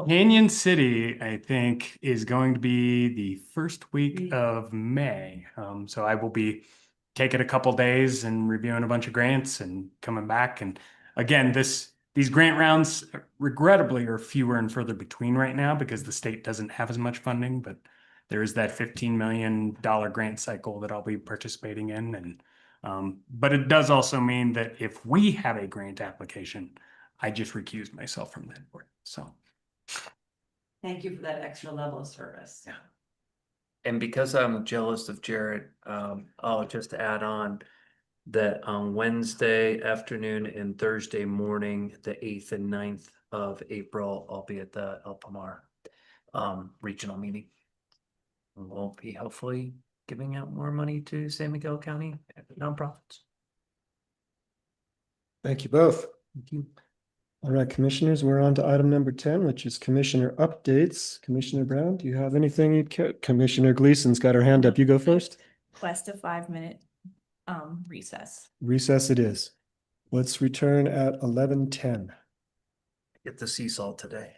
Canyon City, I think, is going to be the first week of May. So I will be taking a couple days and reviewing a bunch of grants and coming back. And again, these grant rounds regrettably are fewer and further between right now because the state doesn't have as much funding, but there is that $15 million grant cycle that I'll be participating in. And but it does also mean that if we have a grant application, I just recuse myself from that board. So Thank you for that extra level of service. Yeah. And because I'm jealous of Jared, I'll just add on that on Wednesday afternoon and Thursday morning, the 8th and 9th of April, I'll be at the El Pomar regional meeting. We'll be hopefully giving out more money to San Miguel County nonprofits. Thank you both. Thank you. All right, commissioners, we're on to item number 10, which is commissioner updates. Commissioner Brown, do you have anything you'd care? Commissioner Gleason's got her hand up. You go first. Request a 5-minute recess. Recess it is. Let's return at 11:10. Get the sea salt today.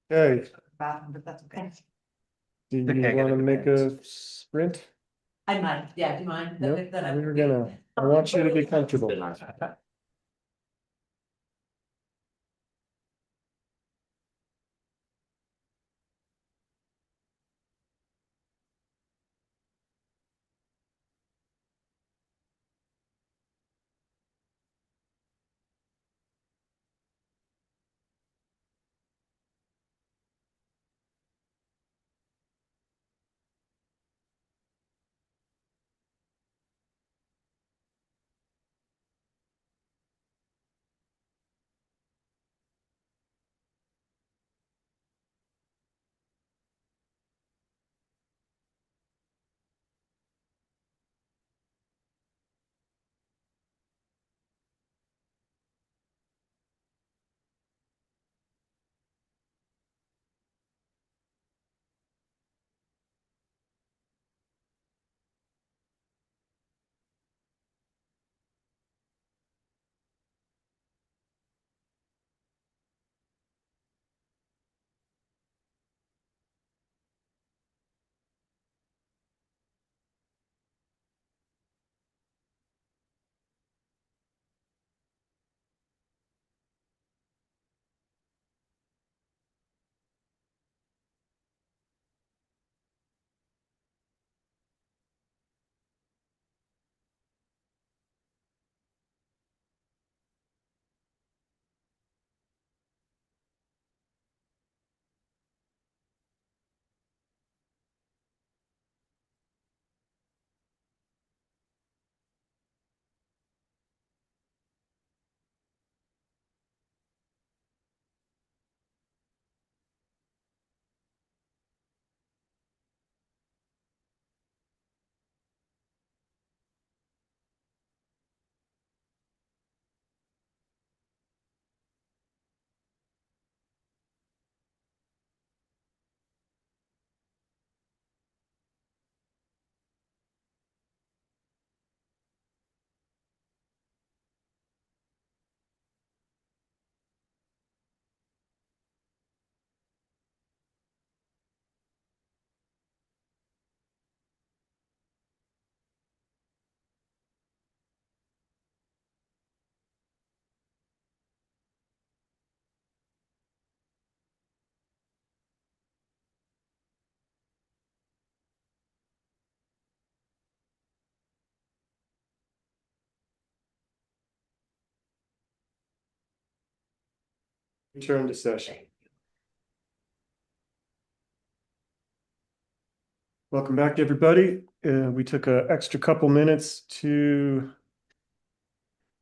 Okay, Bathroom, but that's okay. do Okay, I you gotta want to go make back. a sprint? I might, yeah, do you mind? Nope, That I- we're gonna, I want you to be comfortable. Return to session. Welcome back, everybody. We took an extra couple minutes to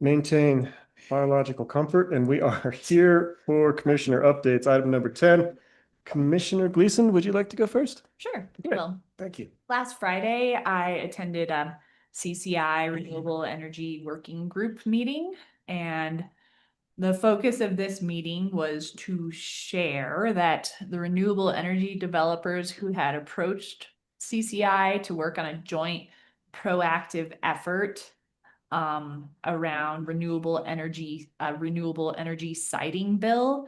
maintain biological comfort, and we are here for commissioner updates. Item number 10. Commissioner Gleason, would you like to go first? Sure, Okay. well, Thank you. last Friday, I attended a CCI Renewable Energy Working Group meeting, and the focus of this meeting was to share that the renewable energy developers who had approached CCI to work on a joint proactive effort around renewable energy citing bill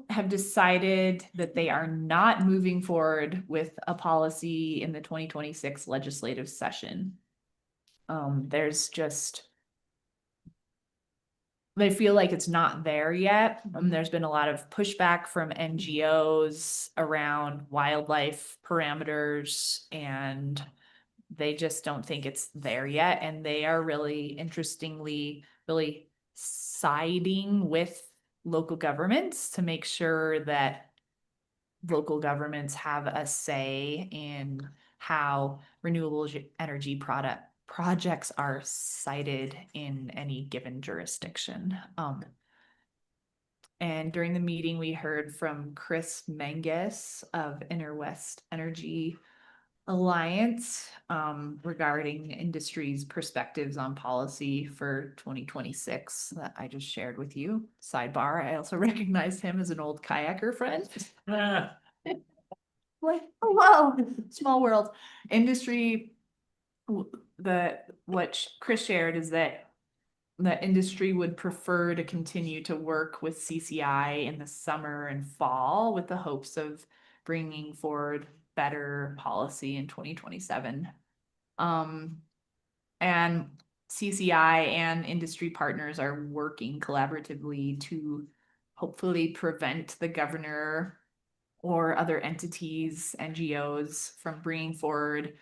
have decided that they are not moving forward with a policy in the 2026 legislative session. There's just, they feel like it's not there yet. There's been a lot of pushback from NGOs around wildlife parameters, and they just don't think it's there yet. And they are really interestingly, really siding with local governments to make sure that local governments have a say in how renewable energy projects are cited in any given jurisdiction. And during the meeting, we heard from Chris Menges of Inner West Energy Alliance regarding industry's perspectives on policy for 2026 that I just shared with you. Sidebar, I also recognize him as an old kayaker friend. Like, oh, wow, small world. Industry, what Chris shared is that the industry would prefer to continue to work with CCI in the summer and fall with the hopes of bringing forward better policy in 2027. And CCI and industry partners are working collaboratively to hopefully prevent the governor or other entities, NGOs, from bringing forward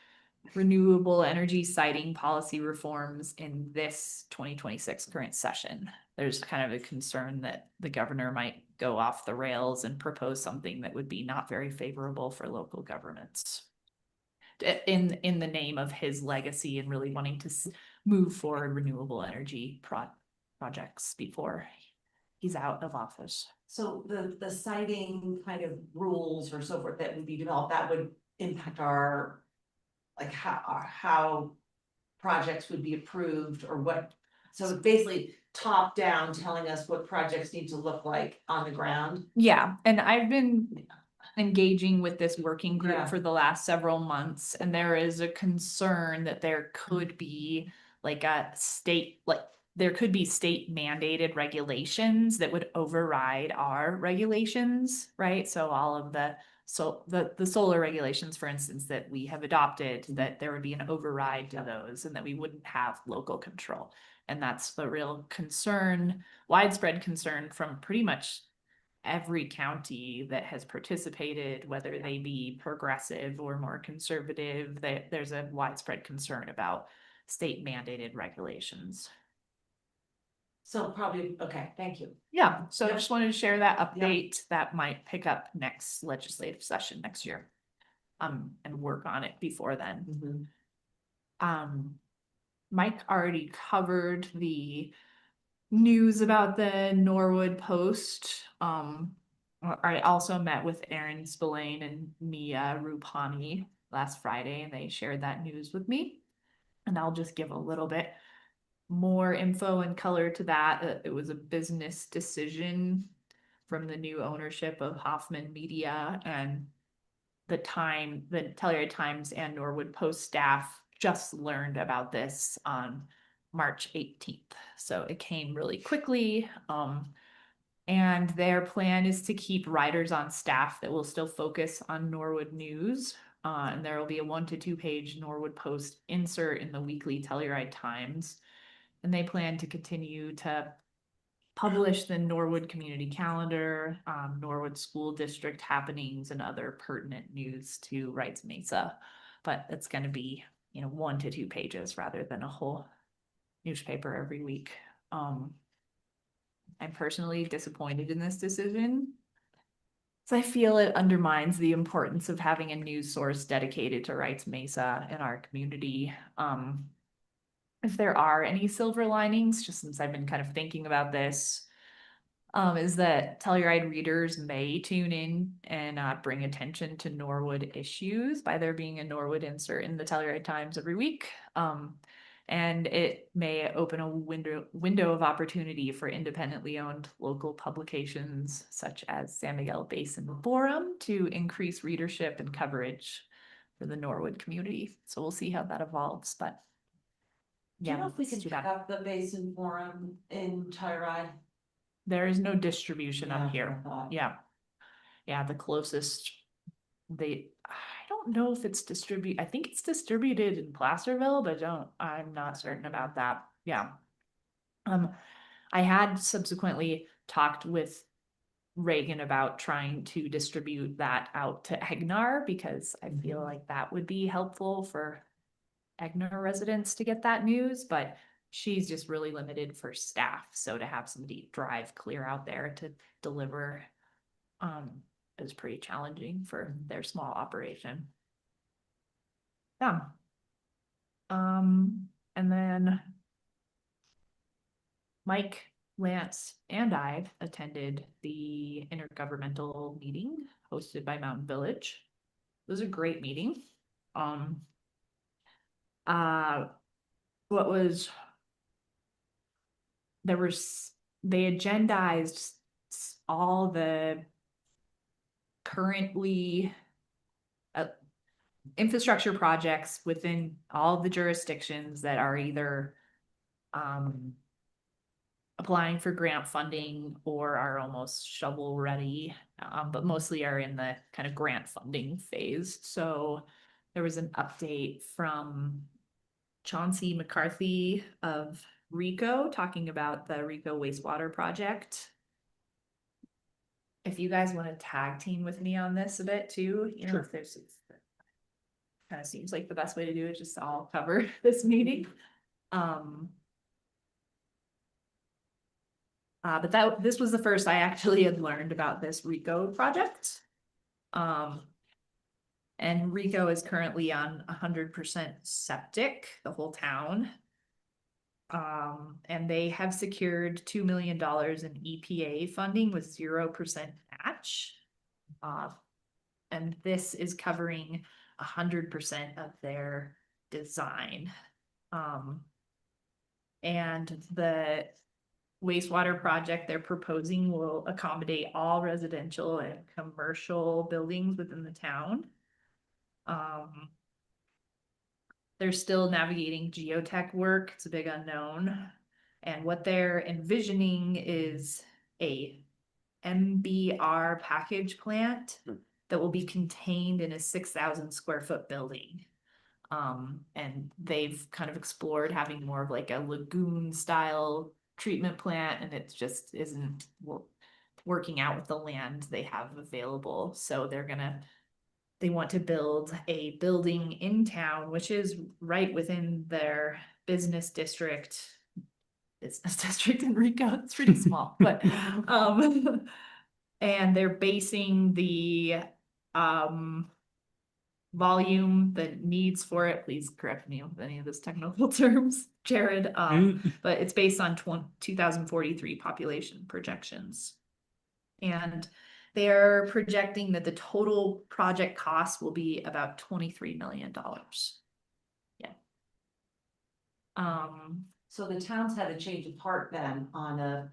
renewable energy siting policy reforms in this 2026 current session. There's kind of a concern that the governor might go off the rails and propose something that would be not very favorable for local governments in the name of his legacy and really wanting to move forward renewable energy projects before he's out of office. So the citing kind of rules or so forth that would be developed, that would impact our, like how projects would be approved or what. So it's basically top down telling us what projects need to look like on the ground. Yeah, and I've been engaging with this working group Yeah. for the last several months, and there is a concern that there could be like a state, like there could be state mandated regulations that would override our regulations, right? So all of the the solar regulations, for instance, that we have adopted, that there would be an override to those and that we wouldn't have local control. And that's the real concern, widespread concern from pretty much every county that has participated, whether they be progressive or more conservative, there's a widespread concern about state mandated regulations. So probably, okay, thank you. Yeah, so I Yep. just wanted to share that update that might pick up next legislative session next year. And work on it before then. Mike already covered the news about the Norwood Post. I also met with Aaron Spillane and Mia Rupani last Friday, and they shared that news with me. And I'll just give a little bit more info and color to that. It was a business decision from the new ownership of Hoffman Media, and the Telluride Times and Norwood Post staff just learned about this on March 18th. So it came really quickly. And their plan is to keep writers on staff that will still focus on Norwood news. And there will be a 1 to 2 page Norwood Post insert in the weekly Telluride Times. And they plan to continue to publish the Norwood Community Calendar, Norwood School District happenings, and other pertinent news to Wrights Mesa. But it's going to be, 1 to 2 pages rather than a whole newspaper every week. I'm personally disappointed in this decision, so I feel it undermines the importance of having a news source dedicated to Wrights Mesa in our community. If there are any silver linings, just since I've been kind of thinking about this, is that Telluride readers may tune in and bring attention to Norwood issues by there being a Norwood insert in the Telluride Times every week. And it may open a window of opportunity for independently owned local publications such as San Miguel Basin Forum to increase readership and coverage for the Norwood community. So we'll see how that evolves, but Do you know if we it's can too pick bad. up the Basin Forum in Telluride? There is no distribution Yeah, up I here. thought. Yeah. Yeah, the closest I don't know if it's I think it's distributed in Placerville, but I'm not certain about that. Yeah. I had subsequently talked with Reagan about trying to distribute that out to Egnar because I feel like that would be helpful for Egnar residents to get that news, but she's just really limited for staff. So to have somebody drive clear out there to deliver is pretty challenging for their small operation. Yeah. And then Mike, Lance, and I attended the intergovernmental meeting hosted by Mountain Village. It was a great meeting. They agendized all the currently infrastructure projects within all the jurisdictions that are either applying for grant funding or are almost shovel ready, but mostly are in the kind of grant funding phase. So there was an update from Chauncey McCarthy of RICO talking about the RICO wastewater project. If you guys want to tag team with me on this a bit too, you know, if there's kind of seems like the best way to do it, just all cover this meeting. But this was the first I actually had learned about this RICO project. And RICO is currently on 100% septic, the whole town. And they have secured $2 million in EPA funding with 0% match. And this is covering 100% of their design. And the wastewater project they're proposing will accommodate all residential and commercial buildings within the town. They're still navigating geotech work. It's a big unknown. And what they're envisioning is a MBR package plant that will be contained in a 6,000 square foot building. And they've kind of explored having more of like a lagoon style treatment plant, and it just isn't working out with the land they have available. So they want to build a building in town, which is right within their business district in RICO. It's pretty small, but and they're basing the volume, the needs for it, please correct me with any of those technical terms, Jared, but it's based on 2043 population projections. And they're projecting that the total project cost will be about $23 million. Yeah. So the towns had a change of heart then on a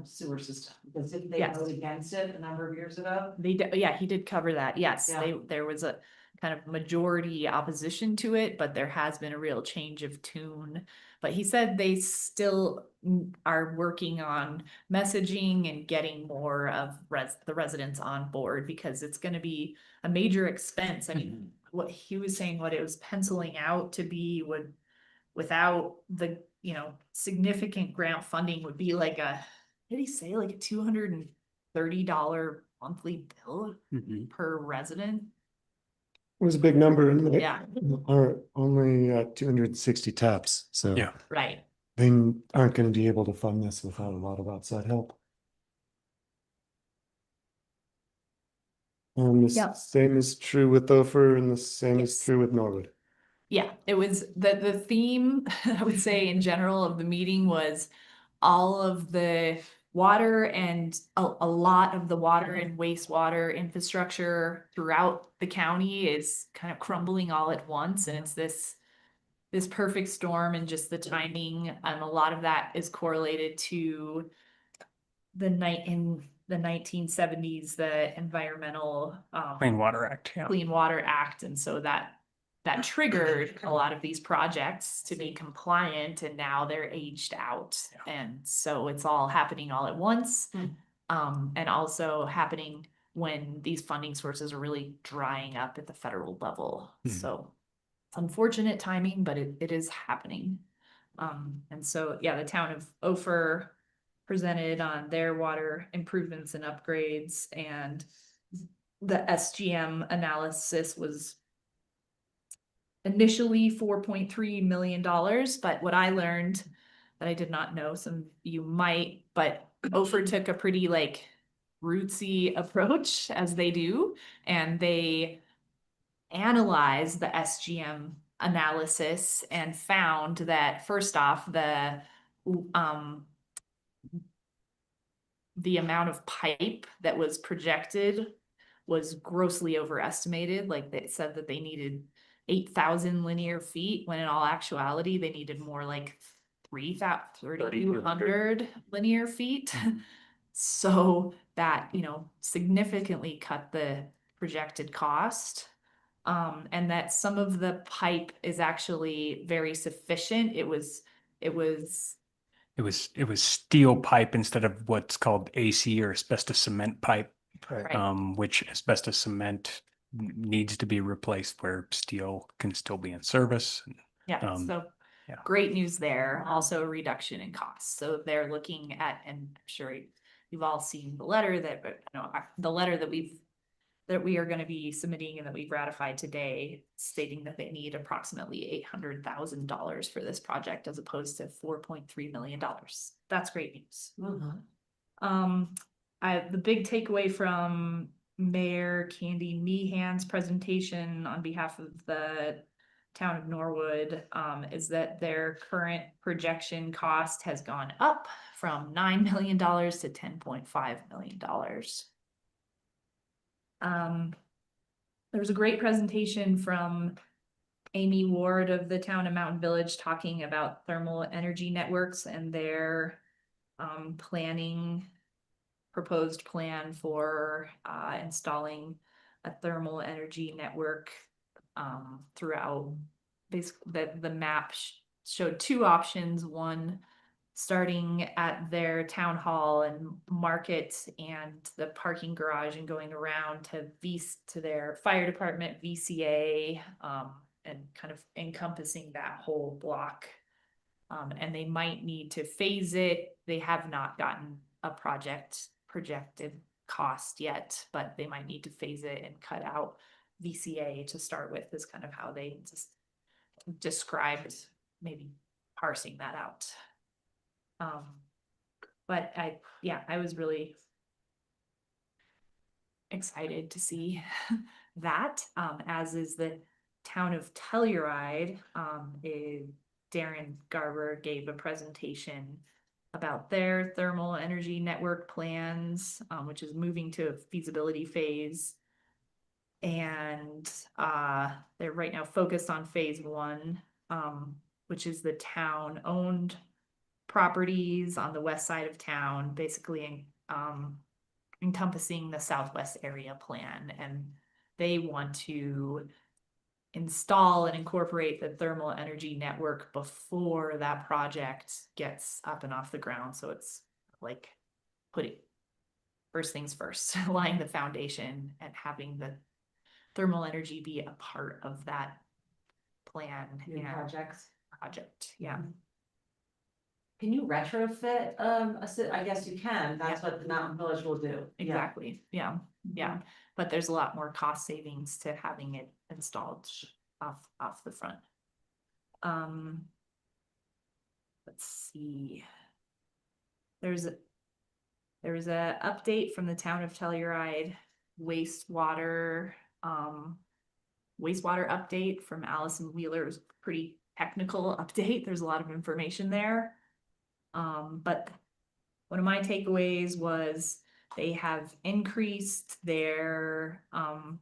sewer system, because didn't they Yes. vote against it a number of years ago? Yeah, he did cover that. Yes, Yeah. there was a kind of majority opposition to it, but there has been a real change of tune. But he said they still are working on messaging and getting more of the residents on board, because it's going to be a major expense. I mean, what he was saying, what it was penciling out to be without the, significant grant funding would be like did he say like a $230 monthly bill per resident? It was a big number and they Yeah. are only 260 taps, so Yeah. Right. they aren't going to be able to fund this without a lot of outside help. And the Yep. same is true with Ophir, and the same is Yes. true with Norwood. Yeah, it was the theme, I would say in general of the meeting was all of the water and a lot of the water and wastewater infrastructure throughout the county is kind of crumbling all at once. And it's this perfect storm, and just the timing. And a lot of that is correlated to in the 1970s, the environmental Clean Water Act. Yeah. Clean Water Act. And so that triggered a lot of these projects to be compliant, and now they're aged out. And so it's all happening all at once. And also happening when these funding sources are really drying up at the federal level. So unfortunate timing, but it is happening. And so, yeah, the town of Ophir presented on their water improvements and upgrades, and the SGM analysis was initially $4.3 million. But what I learned that I did not know, some of you might, but Ophir took a pretty rootsy approach, as they do, and they analyzed the SGM analysis and found that, first off, the amount of pipe that was projected was grossly overestimated. Like, they said that they needed 8,000 linear feet, when in all actuality they needed more like 3,200 linear feet. So that, significantly cut the projected cost. And that some of the pipe is actually very sufficient. It was it was steel pipe instead of what's called AC or asbestos cement pipe, Right. which asbestos cement needs to be replaced where steel can still be in service. Yeah, Um, so yeah. great news there. Also a reduction in costs. So they're looking at, and I'm sure you've all seen the letter that, the letter that we are going to be submitting and that we've ratified today, stating that they need approximately $800,000 for this project as opposed to $4.3 million. That's great news. The big takeaway from Mayor Candy Meehan's presentation on behalf of the town of Norwood, is that their current projection cost has gone up from $9 million to $10.5 million. There was a great presentation from Amy Ward of the town of Mountain Village talking about thermal energy networks and their proposed plan for installing a thermal energy network throughout. Basically, the map showed two options. One starting at their town hall and market and the parking garage and going around to their fire department, VCA, and kind of encompassing that whole block. And they might need to phase it. They have not gotten a projected cost yet, but they might need to phase it and cut out VCA to start with, is kind of how they just described maybe parsing that out. But I was really excited to see that, as is the town of Telluride. Darren Garber gave a presentation about their thermal energy network plans, which is moving to a feasibility phase. And they're right now focused on phase one, which is the town-owned properties on the west side of town, basically encompassing the southwest area plan. And they want to install and incorporate the thermal energy network before that project gets up and off the ground. So it's like putting first things first, laying the foundation and having the thermal energy be a part of that plan and project. Yeah. Can you retrofit, I guess you can, that's what the Mountain Village will do. Exactly. Yeah. But there's a lot more cost savings to having it installed off the front. Let's see. There was a update from the town of Telluride wastewater update from Allison Wheeler. It was a pretty technical update. There's a lot of information there. But one of my takeaways was they have increased their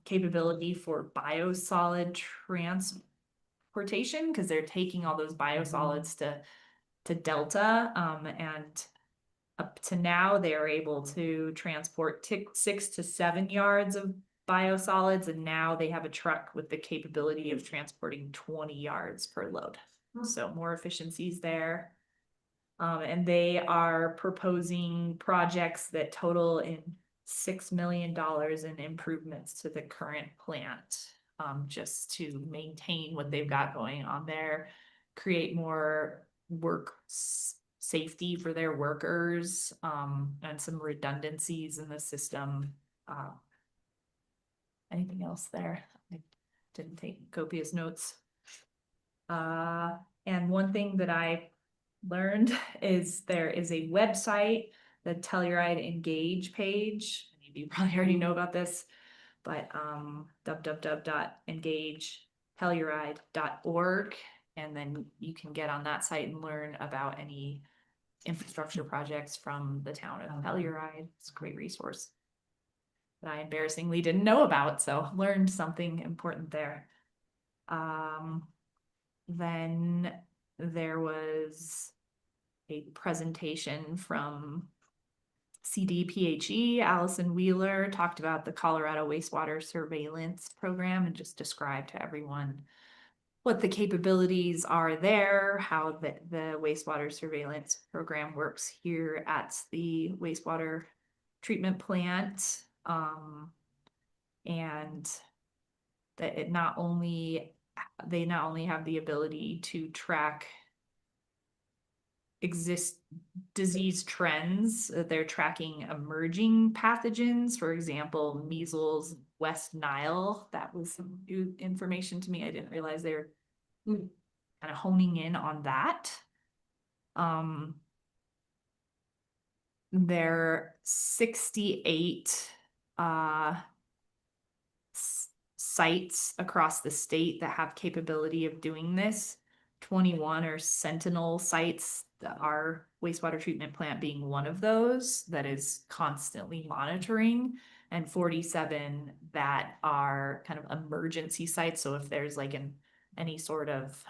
capability for biosolid transportation, because they're taking all those biosolids to Delta, and up to now they are able to transport 6 to 7 yards of biosolids, and now they have a truck with the capability of transporting 20 yards per load. So more efficiencies there. And they are proposing projects that total in $6 million in improvements to the current plant, just to maintain what they've got going on there, create more work safety for their workers, and some redundancies in the system. Anything else there? I didn't take copious notes. And one thing that I learned is there is a website, the Telluride Engage page. You probably already know about this, but www.engagetelluride.org, and then you can get on that site and learn about any infrastructure projects from the town of Telluride. It's a great resource that I embarrassingly didn't know about, so learned something important there. Then there was a presentation from CDPHE. Allison Wheeler talked about the Colorado wastewater surveillance program and just described to everyone what the capabilities are there, how the wastewater surveillance program works here at the wastewater treatment plant. And that they not only have the ability to track disease trends, that they're tracking emerging pathogens, for example, measles, West Nile. That was some new information to me. I didn't realize they're kind of honing in on that. There are 68 sites across the state that have capability of doing this. 21 are Sentinel sites, our wastewater treatment plant being one of those that is constantly monitoring, and 47 that are kind of emergency sites. So if there's like any sort of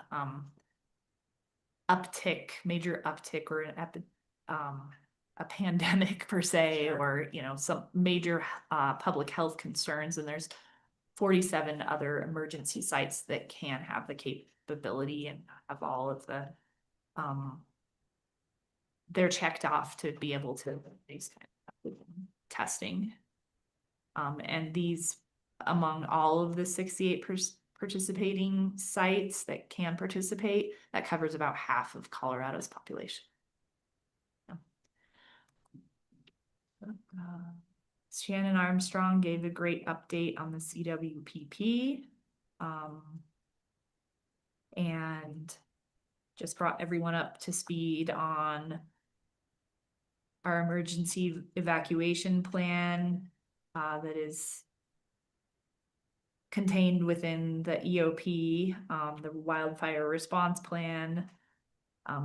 major uptick or a pandemic per se, or some major public health concerns, and there's 47 other emergency sites that can have the capability and have all of the they're checked off to be able to do these kind of testing. And these, among all of the 68 participating sites that can participate, that covers about half of Colorado's population. Shannon Armstrong gave a great update on the CWPP, and just brought everyone up to speed on our emergency evacuation plan that is contained within the EOP, the wildfire response plan,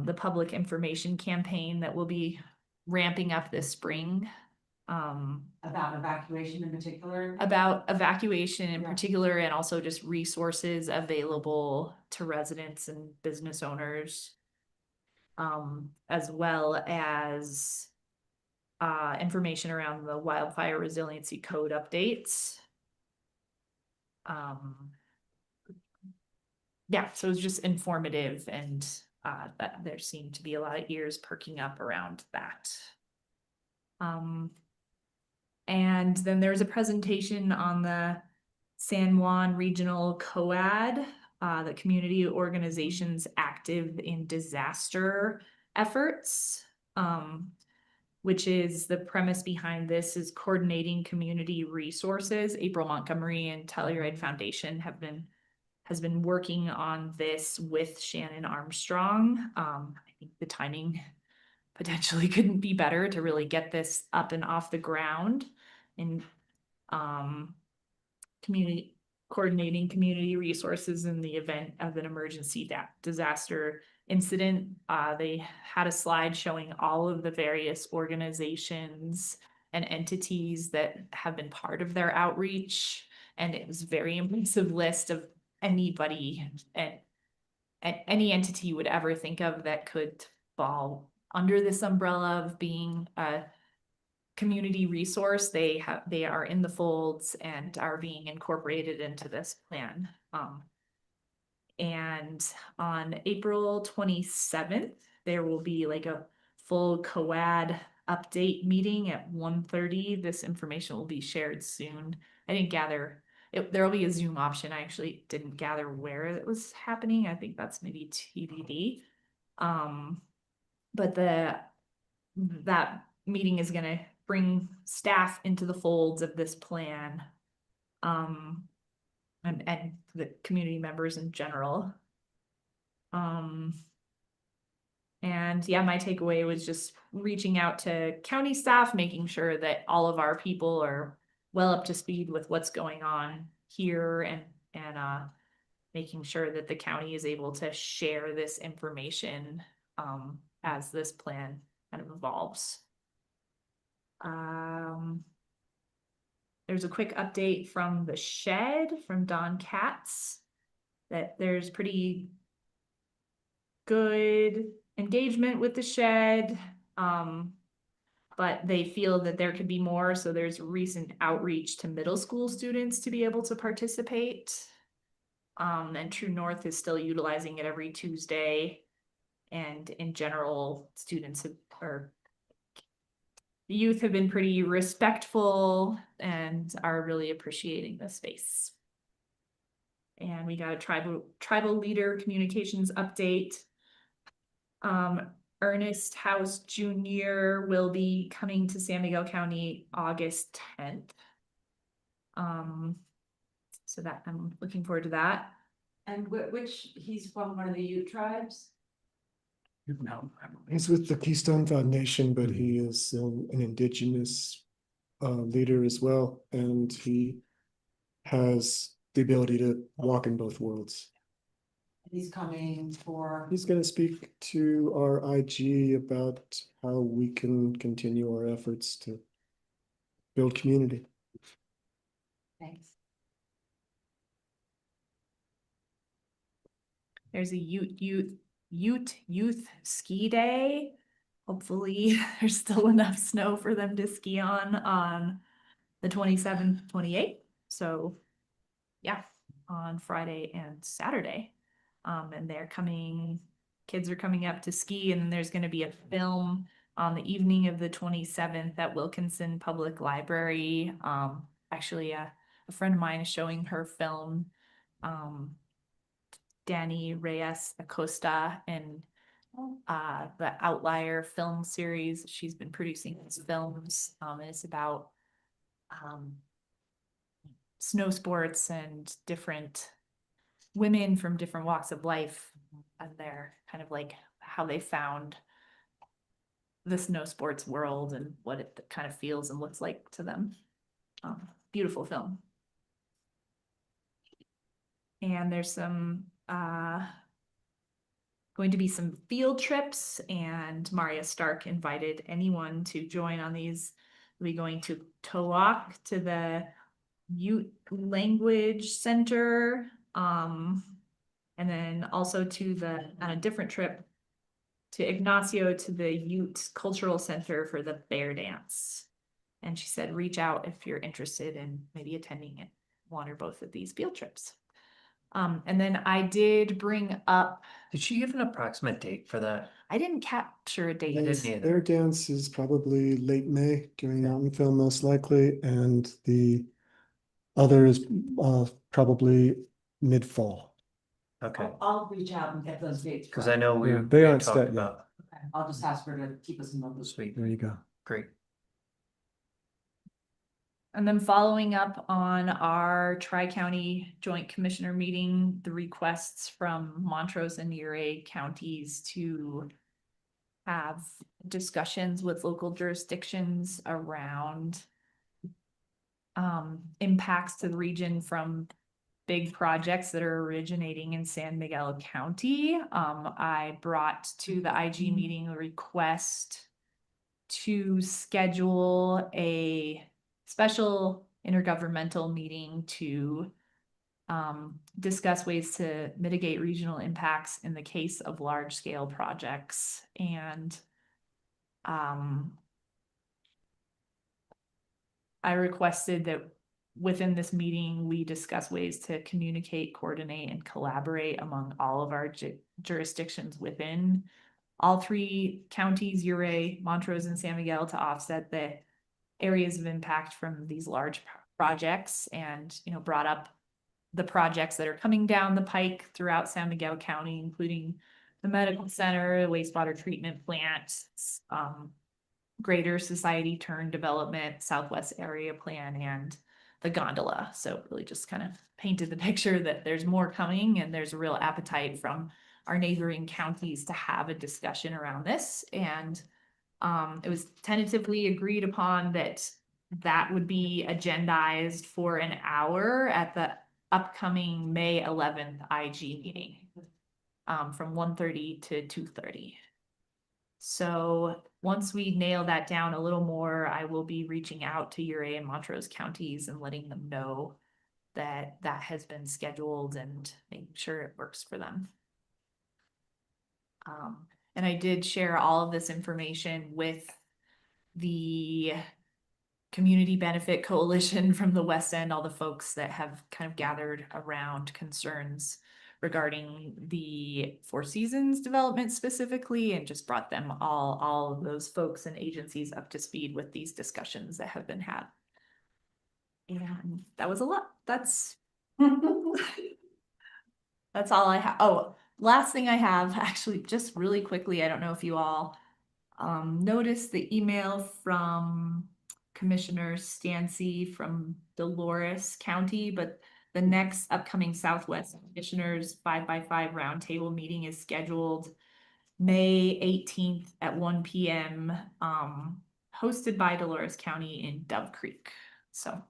the public information campaign that will be ramping up this spring. About evacuation in particular? About evacuation in particular, and also just resources available to residents and business owners, as well as information around the wildfire resiliency code updates. Yeah, so it's just informative, and that there seemed to be a lot of ears perking up around that. And then there's a presentation on the San Juan Regional COAD, the community organizations active in disaster efforts, which is the premise behind this is coordinating community resources. April Montgomery and Telluride Foundation has been working on this with Shannon Armstrong. I think the timing potentially couldn't be better to really get this up and off the ground, and coordinating community resources in the event of an emergency disaster incident. They had a slide showing all of the various organizations and entities that have been part of their outreach, and it was a very impressive list of anybody and any entity you would ever think of that could fall under this umbrella of being a community resource. They are in the folds and are being incorporated into this plan. And on April 27th, there will be like a full COAD update meeting at 1:30. This information will be shared soon. I didn't gather there will be a Zoom option. I actually didn't gather where it was happening. I think that's maybe TBD. But that meeting is going to bring staff into the folds of this plan, and the community members in general. And yeah, my takeaway was just reaching out to county staff, making sure that all of our people are well up to speed with what's going on here, and making sure that the county is able to share this information as this plan kind of evolves. There's a quick update from the shed from Don Katz that there's pretty good engagement with the shed, but they feel that there could be more. So there's recent outreach to middle school students to be able to participate. And True North is still utilizing it every Tuesday. And in general, students have, or the youth have been pretty respectful and are really appreciating the space. And we got a tribal leader communications update. Ernest House Jr. will be coming to San Miguel County August 10th. So that I'm looking forward to that. And which, he's from one of the Ute tribes? No, He's with the Keystone Foundation, but he is an indigenous leader as well, and he has the ability to walk in both worlds. He's coming for, He's going to speak to our IG about how we can continue our efforts to build community. thanks. There's a youth ski day. Hopefully there's still enough snow for them to ski on the 27th, 28th. So yeah, on Friday and Saturday. And kids are coming up to ski, and then there's gonna be a film on the evening of the 27th at Wilkinson Public Library. Actually, a friend of mine is showing her film, Danny Reyes Acosta, and the Outlier film series. She's been producing these films, and it's about snow sports and different women from different walks of life, and they're kind of like how they found the snow sports world and what it kind of feels and looks like to them. Beautiful film. And there's some going to be some field trips, and Maria Stark invited anyone to join on these. We'll be going to Towak, to the Ute Language Center, and then also on a different trip to Ignacio, to the Ute Cultural Center for the bear dance. And she said, reach out if you're interested in maybe attending one or both of these field trips. And then I did bring up, Did she give an approximate date for that? I didn't capture a date. didn't either. Their dance is probably late May during Mountain Film most likely, and the other is probably mid-fall. Okay, I'll reach out and get those dates. because I know we Yeah, they we aren't talked set yet. about. Okay, I'll just ask her to keep us in the loop. Sweet, There you go. great. And then following up on our Tri-County Joint Commissioner meeting, the requests from Montrose and Uray counties to have discussions with local jurisdictions around impacts to the region from big projects that are originating in San Miguel County. I brought to the IG meeting a request to schedule a special intergovernmental meeting to discuss ways to mitigate regional impacts in the case of large scale projects. And I requested that within this meeting, we discuss ways to communicate, coordinate, and collaborate among all of our jurisdictions within all three counties, Uray, Montrose, and San Miguel, to offset the areas of impact from these large projects, and, brought up the projects that are coming down the pike throughout San Miguel County, including the medical center, wastewater treatment plant, Greater Society Turn Development, Southwest Area Plan, and the gondola. So really just kind of painted the picture that there's more coming, and there's a real appetite from our neighboring counties to have a discussion around this. And it was tentatively agreed upon that would be agendized for an hour at the upcoming May 11th IG meeting, from 1:30 to 2:30. So once we nail that down a little more, I will be reaching out to Uray and Montrose counties and letting them know that that has been scheduled and making sure it works for them. And I did share all of this information with the Community Benefit Coalition from the West End, all the folks that have kind of gathered around concerns regarding the Four Seasons development specifically, and just brought them all of those folks and agencies up to speed with these discussions that have been had. And that was a lot. That's that's all I have. Oh, last thing I have, actually, just really quickly, I don't know if you all noticed the email from Commissioner Stancy from Dolores County, but the next upcoming Southwest Commissioners 5x5 roundtable meeting is scheduled May 18th at 1 p.m. Hosted by Dolores County in Dove Creek. So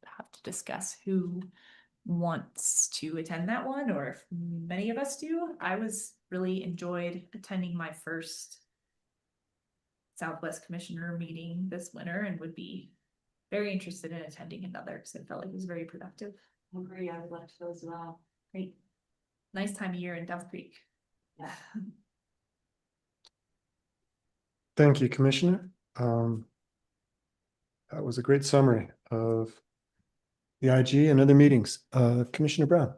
have to discuss who wants to attend that one, or if many of us do. I really enjoyed attending my first Southwest Commissioner meeting this winter, and would be very interested in attending another because I felt like it was very productive. I agree, I would like to go as well. Great. Nice time of year in Dove Creek. Yeah. Thank you, Commissioner. That was a great summary of the IG and other meetings. Commissioner Brown.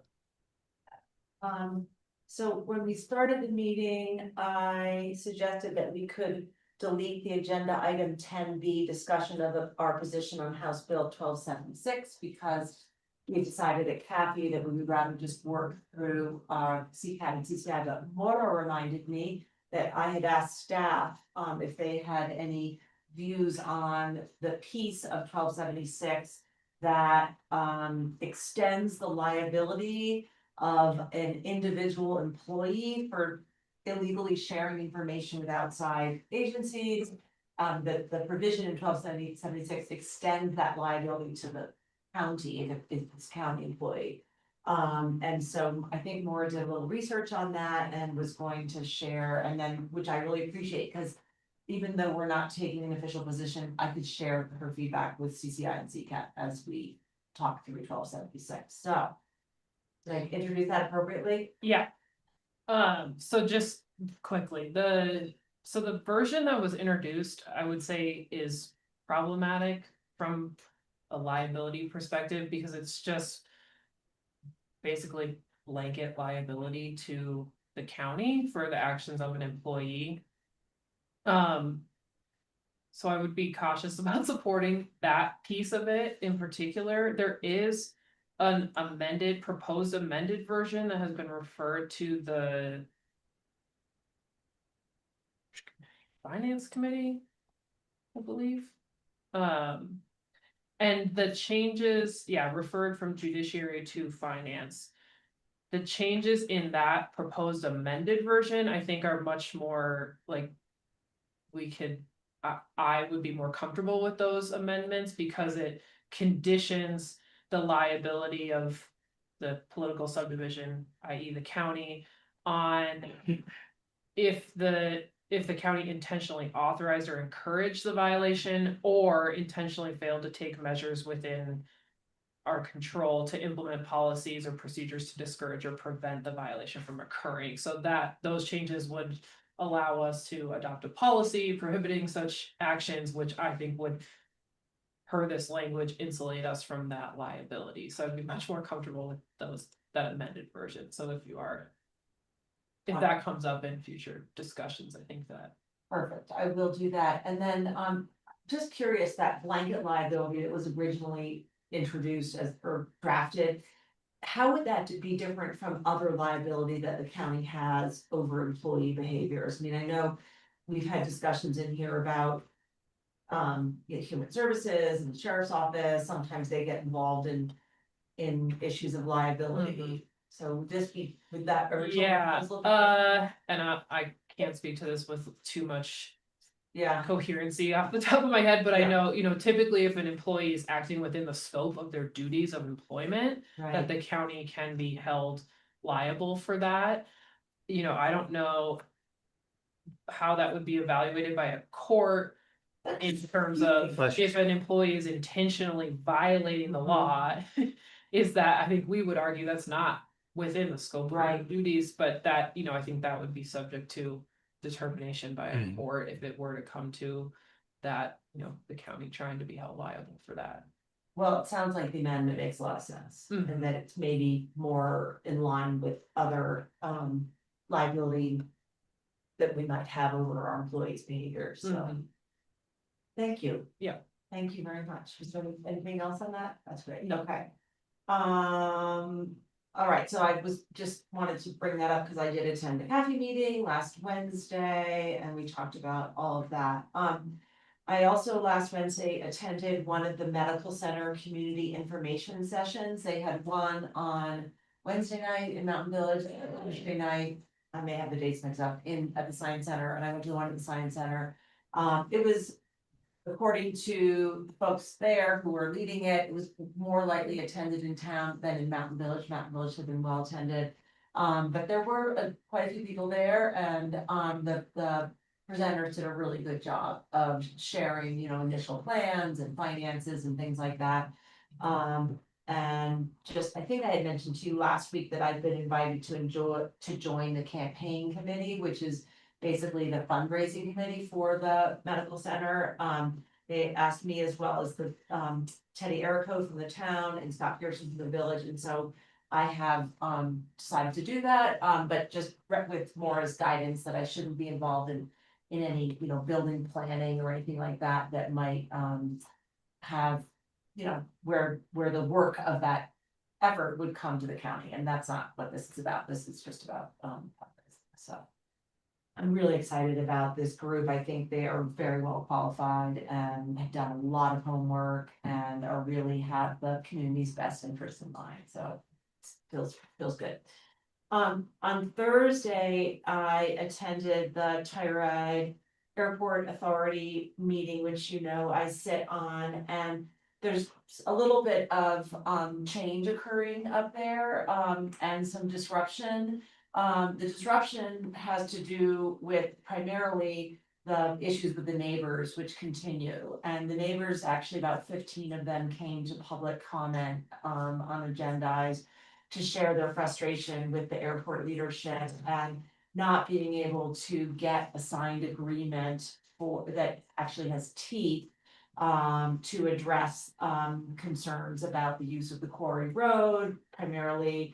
So when we started the meeting, I suggested that we could delete the agenda item 10B, discussion of our position on House Bill 1276, because we decided at Kathy that we would rather just work through CCAT and CCI. But Maura reminded me that I had asked staff if they had any views on the piece of 1276 that extends the liability of an individual employee for illegally sharing information with outside agencies. The provision in 1276 extends that liability to the county if it's county employee. And so I think Maura did a little research on that and was going to share, and then, which I really appreciate, because even though we're not taking an official position, I could share her feedback with CCI and CCAT as we talk through 1276. So did I introduce that appropriately? Yeah. So just quickly, the version that was introduced, I would say, is problematic from a liability perspective, because it's just basically blanket liability to the county for the actions of an employee. So I would be cautious about supporting that piece of it in particular. There is an proposed amended version that has been referred to the Finance Committee, I believe. And the changes, referred from Judiciary to Finance. The changes in that proposed amended version, I think, are much more like I would be more comfortable with those amendments, because it conditions the liability of the political subdivision, i.e. the county, on if the county intentionally authorized or encouraged the violation, or intentionally failed to take measures within our control to implement policies or procedures to discourage or prevent the violation from occurring. So that those changes would allow us to adopt a policy prohibiting such actions, which I think would, per this language, insulate us from that liability. So I'd be much more comfortable with that amended version. So if that comes up in future discussions, I think that. Perfect, I will do that. And then just curious, that blanket liability that was originally introduced or drafted, how would that be different from other liability that the county has over employee behaviors? I mean, I know we've had discussions in here about human services and the sheriff's office. Sometimes they get involved in issues of liability. So would that original and I can't speak to this with too much Yeah. coherency off the top of my head, but I Yeah. know, typically if an employee is acting within the scope of their duties of employment, that Right. the county can be held liable for that. I don't know how that would be evaluated by a court in terms of if an employee is intentionally violating the law. Is that, I think we would argue that's not within the scope of their Right. duties, but that, I think that would be subject to determination by a Mm. court if it were to come to that, you know, the county trying to be held liable for that. Well, it sounds like the amendment makes a lot of sense, and that it's maybe more in line with other liability that we might have over our employees' behavior, so. Mhm. Thank you. Yeah. Thank you very much. Is there anything else on that? That's great. No. Okay. All right, so I was just wanted to bring that up because I did attend the CAFE meeting last Wednesday and we talked about all of that. I also last Wednesday attended one of the medical center community information sessions. They had one on Wednesday night in Mountain Village, and Thursday night, I may have the dates mixed up, at the Science Center, and I went to the one at the Science Center. It was, according to the folks there who were leading it, it was more lightly attended in town than in Mountain Village. Mountain Village had been well attended. But there were quite a few people there, and the presenters did a really good job of sharing, you know, initial plans and finances and things like that. And just, I think I had mentioned to you last week that I've been invited to join the campaign committee, which is basically the fundraising committee for the medical center. They asked me, as well as the Teddy Erico from the town and Scott Pearson from the village, and so I have decided to do that, but just with Maura's guidance that I shouldn't be involved in any, you know, building planning or anything like that that might have, you know, where the work of that effort would come to the county, and that's not what this is about. This is just about fundraising. So I'm really excited about this group. I think they are very well qualified and have done a lot of homework and are really have the community's best interest in mind. So it feels good. On Thursday, I attended the Tyrone Airport Authority meeting, which, you know, I sit on, and there's a little bit of change occurring up there, and some disruption. The disruption has to do with primarily the issues with the neighbors, which continue. And the neighbors, actually about 15 of them, came to public comment on agendized to share their frustration with the airport leadership and not being able to get a signed agreement for that actually has teeth to address concerns about the use of the quarry road, primarily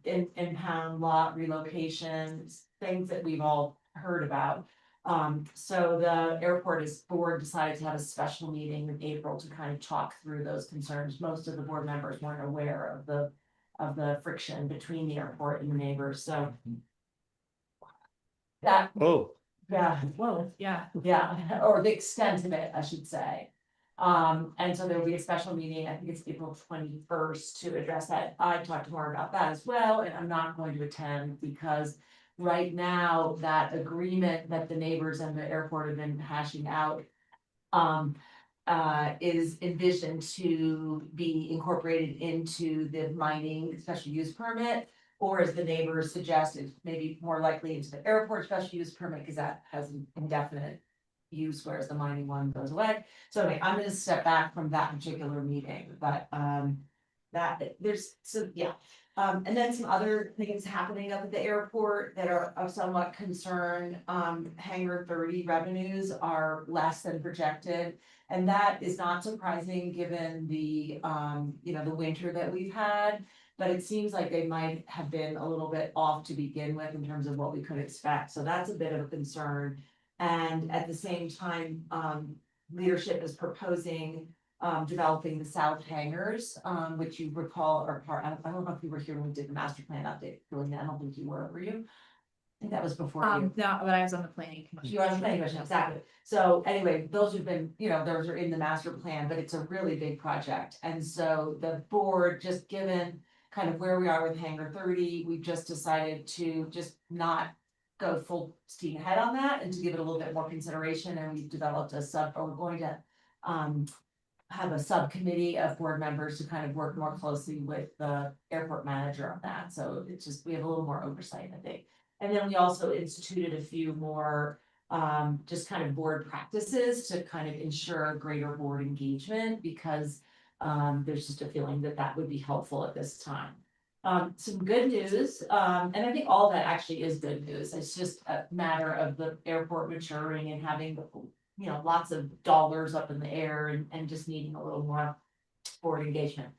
impound lot relocations, things that we've all heard about. So the board decided to have a special meeting in April to kind of talk through those concerns. Most of the board members weren't aware of the friction between the airport and the neighbors, so. That, Oh, yeah, Whoa, yeah. yeah, or the extent of it, I should say. And so there will be a special meeting, I think it's April 21st, to address that. I talked more about that as well, and I'm not going to attend because right now, that agreement that the neighbors and the airport have been hashing out is envisioned to be incorporated into the mining special use permit. Or as the neighbors suggested, maybe more likely into the airport special use permit, because that has an indefinite use, whereas the mining one goes away. So anyway, I'm gonna step back from that particular meeting, but that there's so, yeah. And then some other things happening up at the airport that are of somewhat concern. Hangar 30 revenues are less than projected. And that is not surprising given the you know, the winter that we've had. But it seems like they might have been a little bit off to begin with in terms of what we could expect. So that's a bit of a concern. And at the same time, leadership is proposing developing the south hangars, which you recall are part, I don't know if you were here when we did the master plan update, really, I don't think you were you? I think that was before you. No, but I was on the planning commission. You are on the planning commission, exactly. So anyway, those have been, you know, those are in the master plan, but it's a really big project. And so the board, just given kind of where we are with Hangar 30, we've just decided to just not go full steam ahead on that and to give it a little bit more consideration. And we've developed we're going to have a subcommittee of board members to kind of work more closely with the airport manager on that. So it's just, we have a little more oversight, I think. And then we also instituted a few more just kind of board practices to kind of ensure greater board engagement, because there's just a feeling that that would be helpful at this time. Some good news, and I think all that actually is good news. It's just a matter of the airport maturing and having you know, lots of dollars up in the air and just needing a little more board engagement.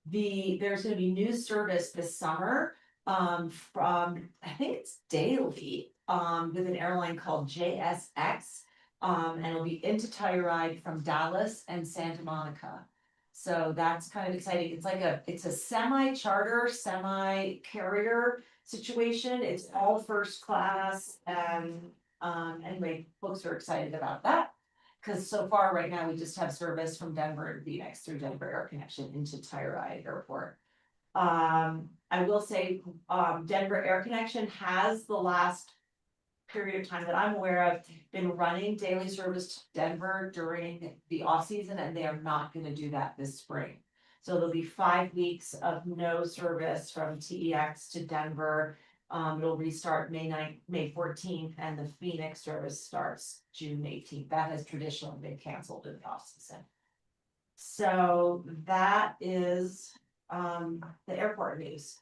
There's gonna be news service this summer, from, I think it's daily, with an airline called JSX. And it'll be into Telluride from Dallas and Santa Monica. So that's kind of exciting. It's a semi-charter, semi-carrier situation. It's all first class and, anyway, folks are excited about that. Cause so far, right now, we just have service from Denver to Phoenix through Denver Air Connection into Telluride Airport. I will say, Denver Air Connection has the last period of time that I'm aware of been running daily service to Denver during the off season, and they are not gonna do that this spring. So there'll be 5 weeks of no service from TEX to Denver. It'll restart May 9th, May 14th, and the Phoenix service starts June 18th. That has traditionally been canceled in the off season. So that is the airport news.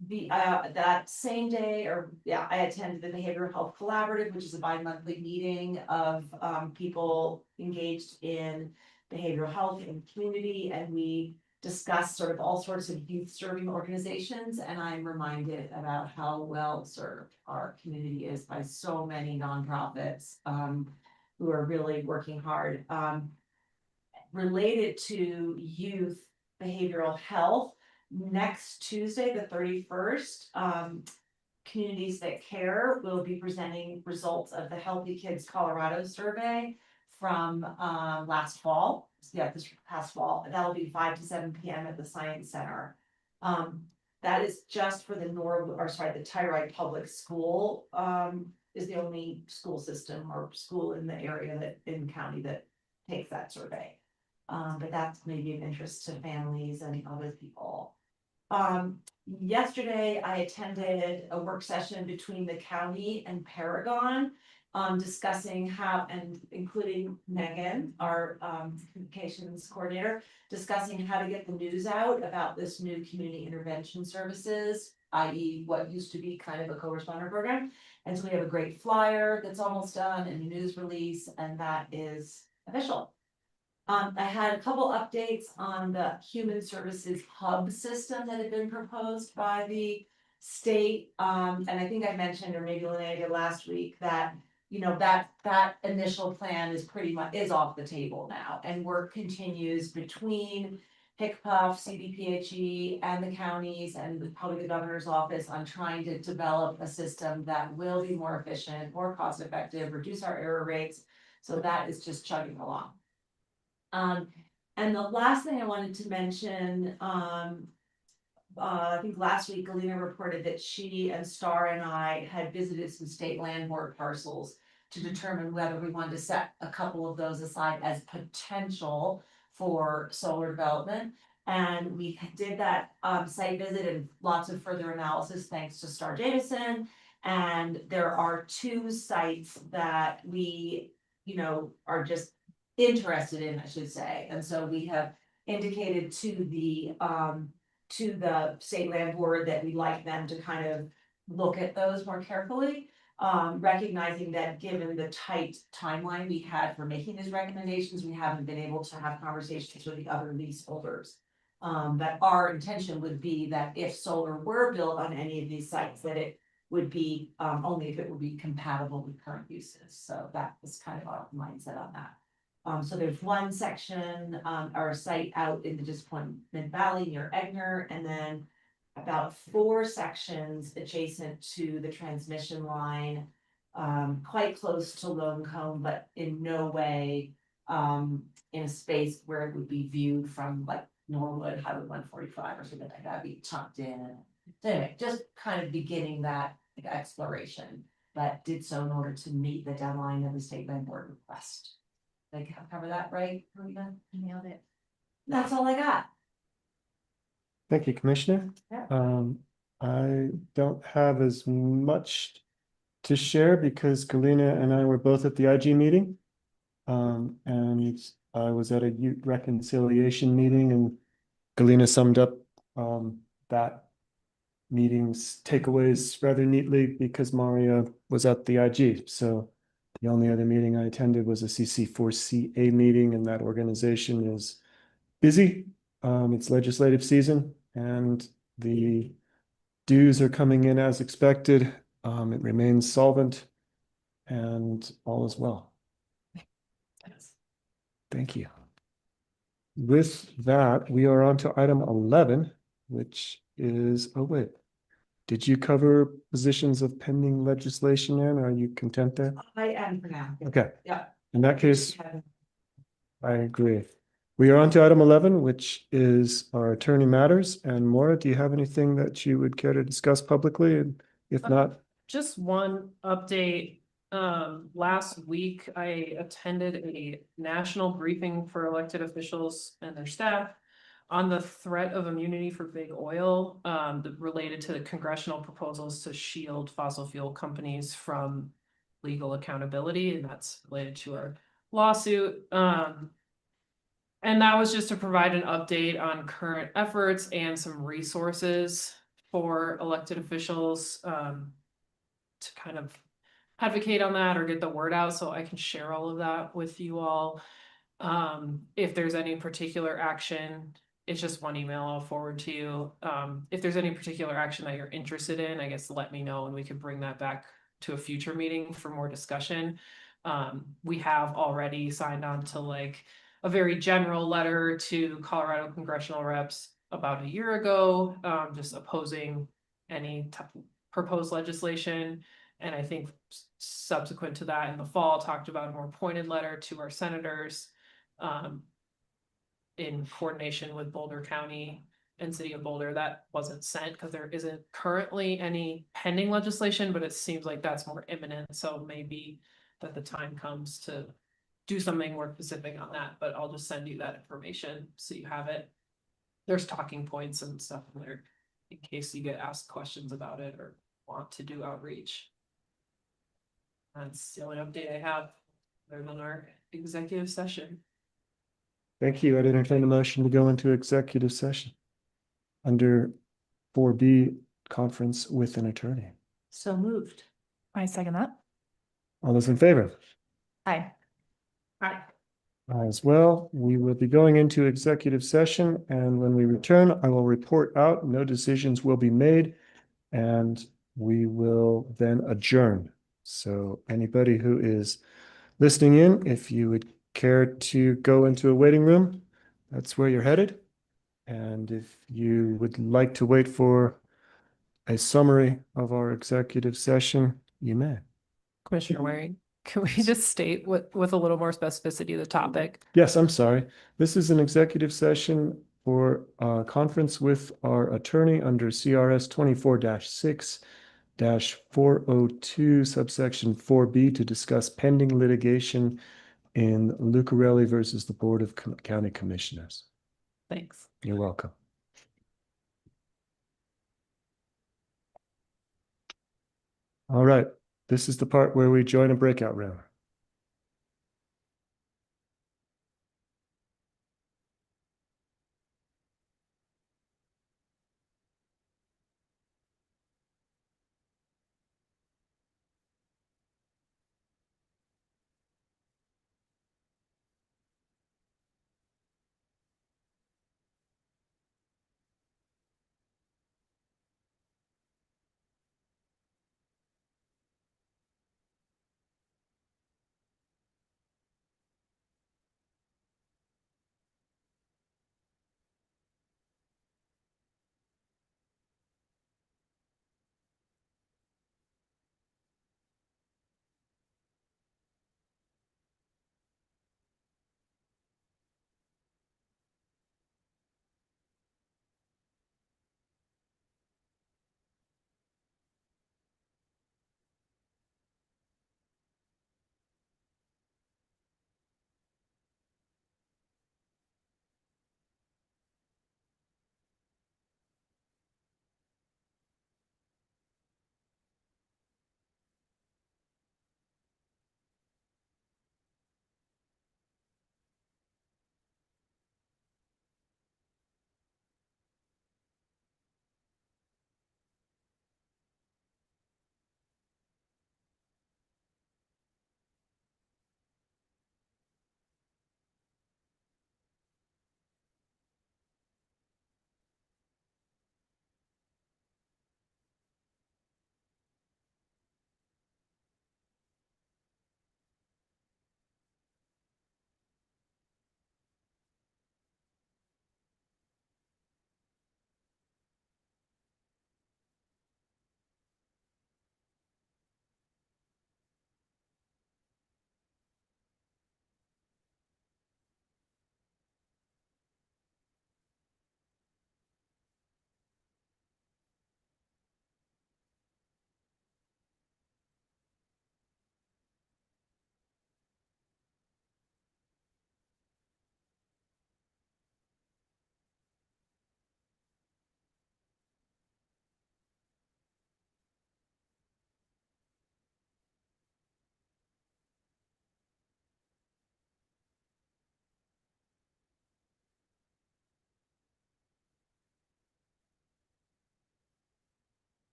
That same day, I attended the Behavioral Health Collaborative, which is a bi-monthly meeting of people engaged in behavioral health in the community, and we discussed sort of all sorts of youth serving organizations, and I'm reminded about how well served our community is by so many nonprofits who are really working hard. Related to youth behavioral health, next Tuesday, the 31st, Communities That Care will be presenting results of the Healthy Kids Colorado survey from last fall. Yeah, this past fall. That'll be 5 to 7 p.m. at the Science Center. That is just for the Telluride Public School is the only school system or school in the area that in the county that takes that survey. But that's maybe of interest to families and other people. Yesterday, I attended a work session between the county and Paragon, discussing how, and including Megan, our communications coordinator, discussing how to get the news out about this new community intervention services, i.e. what used to be kind of a co-responder program. And so we have a great flyer that's almost done and a news release, and that is official. I had a couple updates on the human services hub system that had been proposed by the state. And I think I mentioned, or maybe Linnea did last week, that, you know, that initial plan is pretty much off the table now, and work continues between HICPUF, CDPHE, and the counties and probably the governor's office on trying to develop a system that will be more efficient, more cost effective, reduce our error rates. So that is just chugging along. And the last thing I wanted to mention, I think last week Galena reported that she and Star and I had visited some state land board parcels to determine whether we wanted to set a couple of those aside as potential for solar development. And we did that site visit and lots of further analysis thanks to Star Davison. And there are 2 sites that we, you know, are just interested in, I should say. And so we have indicated to the state land board that we'd like them to kind of look at those more carefully, recognizing that given the tight timeline we had for making these recommendations, we haven't been able to have conversations with the other leaseholders. But our intention would be that if solar were built on any of these sites, that it would be only if it would be compatible with current uses. So that was kind of our mindset on that. So there's one section, or site out in the Disappointment Valley near Egner, and then about 4 sections adjacent to the transmission line, quite close to Lone Cone, but in no way in a space where it would be viewed from like Norwood, Highway 145 or something like that, be tucked in. So anyway, just kind of beginning that exploration, but did so in order to meet the deadline of the state land board request. Did I cover that right, Karina? Nailed it. That's all I got. Thank you, Commissioner. Yeah. I don't have as much to share because Galena and I were both at the IG meeting. And I was at a youth reconciliation meeting, and Galena summed up that meeting's takeaways rather neatly because Maria was at the IG. So The only other meeting I attended was a CC4CA meeting, and that organization is busy. It's legislative season and the dues are coming in as expected. It remains solvent and all is well. Thank you. With that, we are on to item 11, which is, oh wait. Did you cover positions of pending legislation, Ann? Are you content there? I am for now. Okay. Yeah. In that case, I agree. We are on to item 11, which is our attorney matters. And Maura, do you have anything that you would care to discuss publicly? And if not, Just one update. Last week I attended a national briefing for elected officials and their staff on the threat of immunity for big oil, related to the congressional proposals to shield fossil fuel companies from legal accountability, and that's related to our lawsuit. And that was just to provide an update on current efforts and some resources for elected officials, to kind of advocate on that or get the word out, so I can share all of that with you all. If there's any particular action, it's just one email I'll forward to you. If there's any particular action that you're interested in, I guess let me know and we can bring that back to a future meeting for more discussion. We have already signed on to like a very general letter to Colorado congressional reps about a year ago, just opposing any proposed legislation. And I think subsequent to that in the fall, talked about a more pointed letter to our senators, in coordination with Boulder County and City of Boulder. That wasn't sent because there isn't currently any pending legislation, but it seems like that's more imminent. So maybe that the time comes to do something more specific on that, but I'll just send you that information so you have it. There's talking points and stuff in there in case you get asked questions about it or want to do outreach. That's the only update I have other than our executive session. thank you. I'd entertain a motion to go into executive session under 4B, conference with an attorney. So moved. I second that. All those in favor? Aye. Hi. As well, we will be going into executive session, and when we return, I will report out. No decisions will be made, and we will then adjourn. So anybody who is listening in, if you would care to go into a waiting room, that's where you're headed. And if you would like to wait for a summary of our executive session, you may. Commissioner Waring, can we just state with a little more specificity the topic? Yes, I'm sorry. This is an executive session for a conference with our attorney under CRS 24-6-402 subsection 4B to discuss pending litigation in Lucarelli versus the Board of County Commissioners. Thanks. You're welcome. All right, this is the part where we join a breakout room.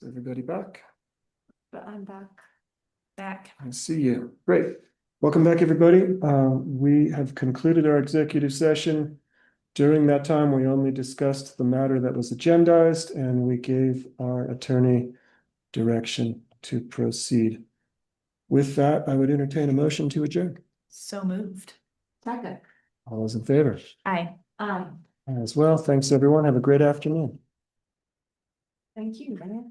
Is everybody back? But I'm back. I see you. Great. Welcome back, everybody. We have concluded our executive session. During that time, we only discussed the matter that was agendized and we gave our attorney direction to proceed. With that, I would entertain a motion to adjourn. So moved. Second. All those in favor? Aye. As well. Thanks, everyone. Have a great afternoon. Thank you, man.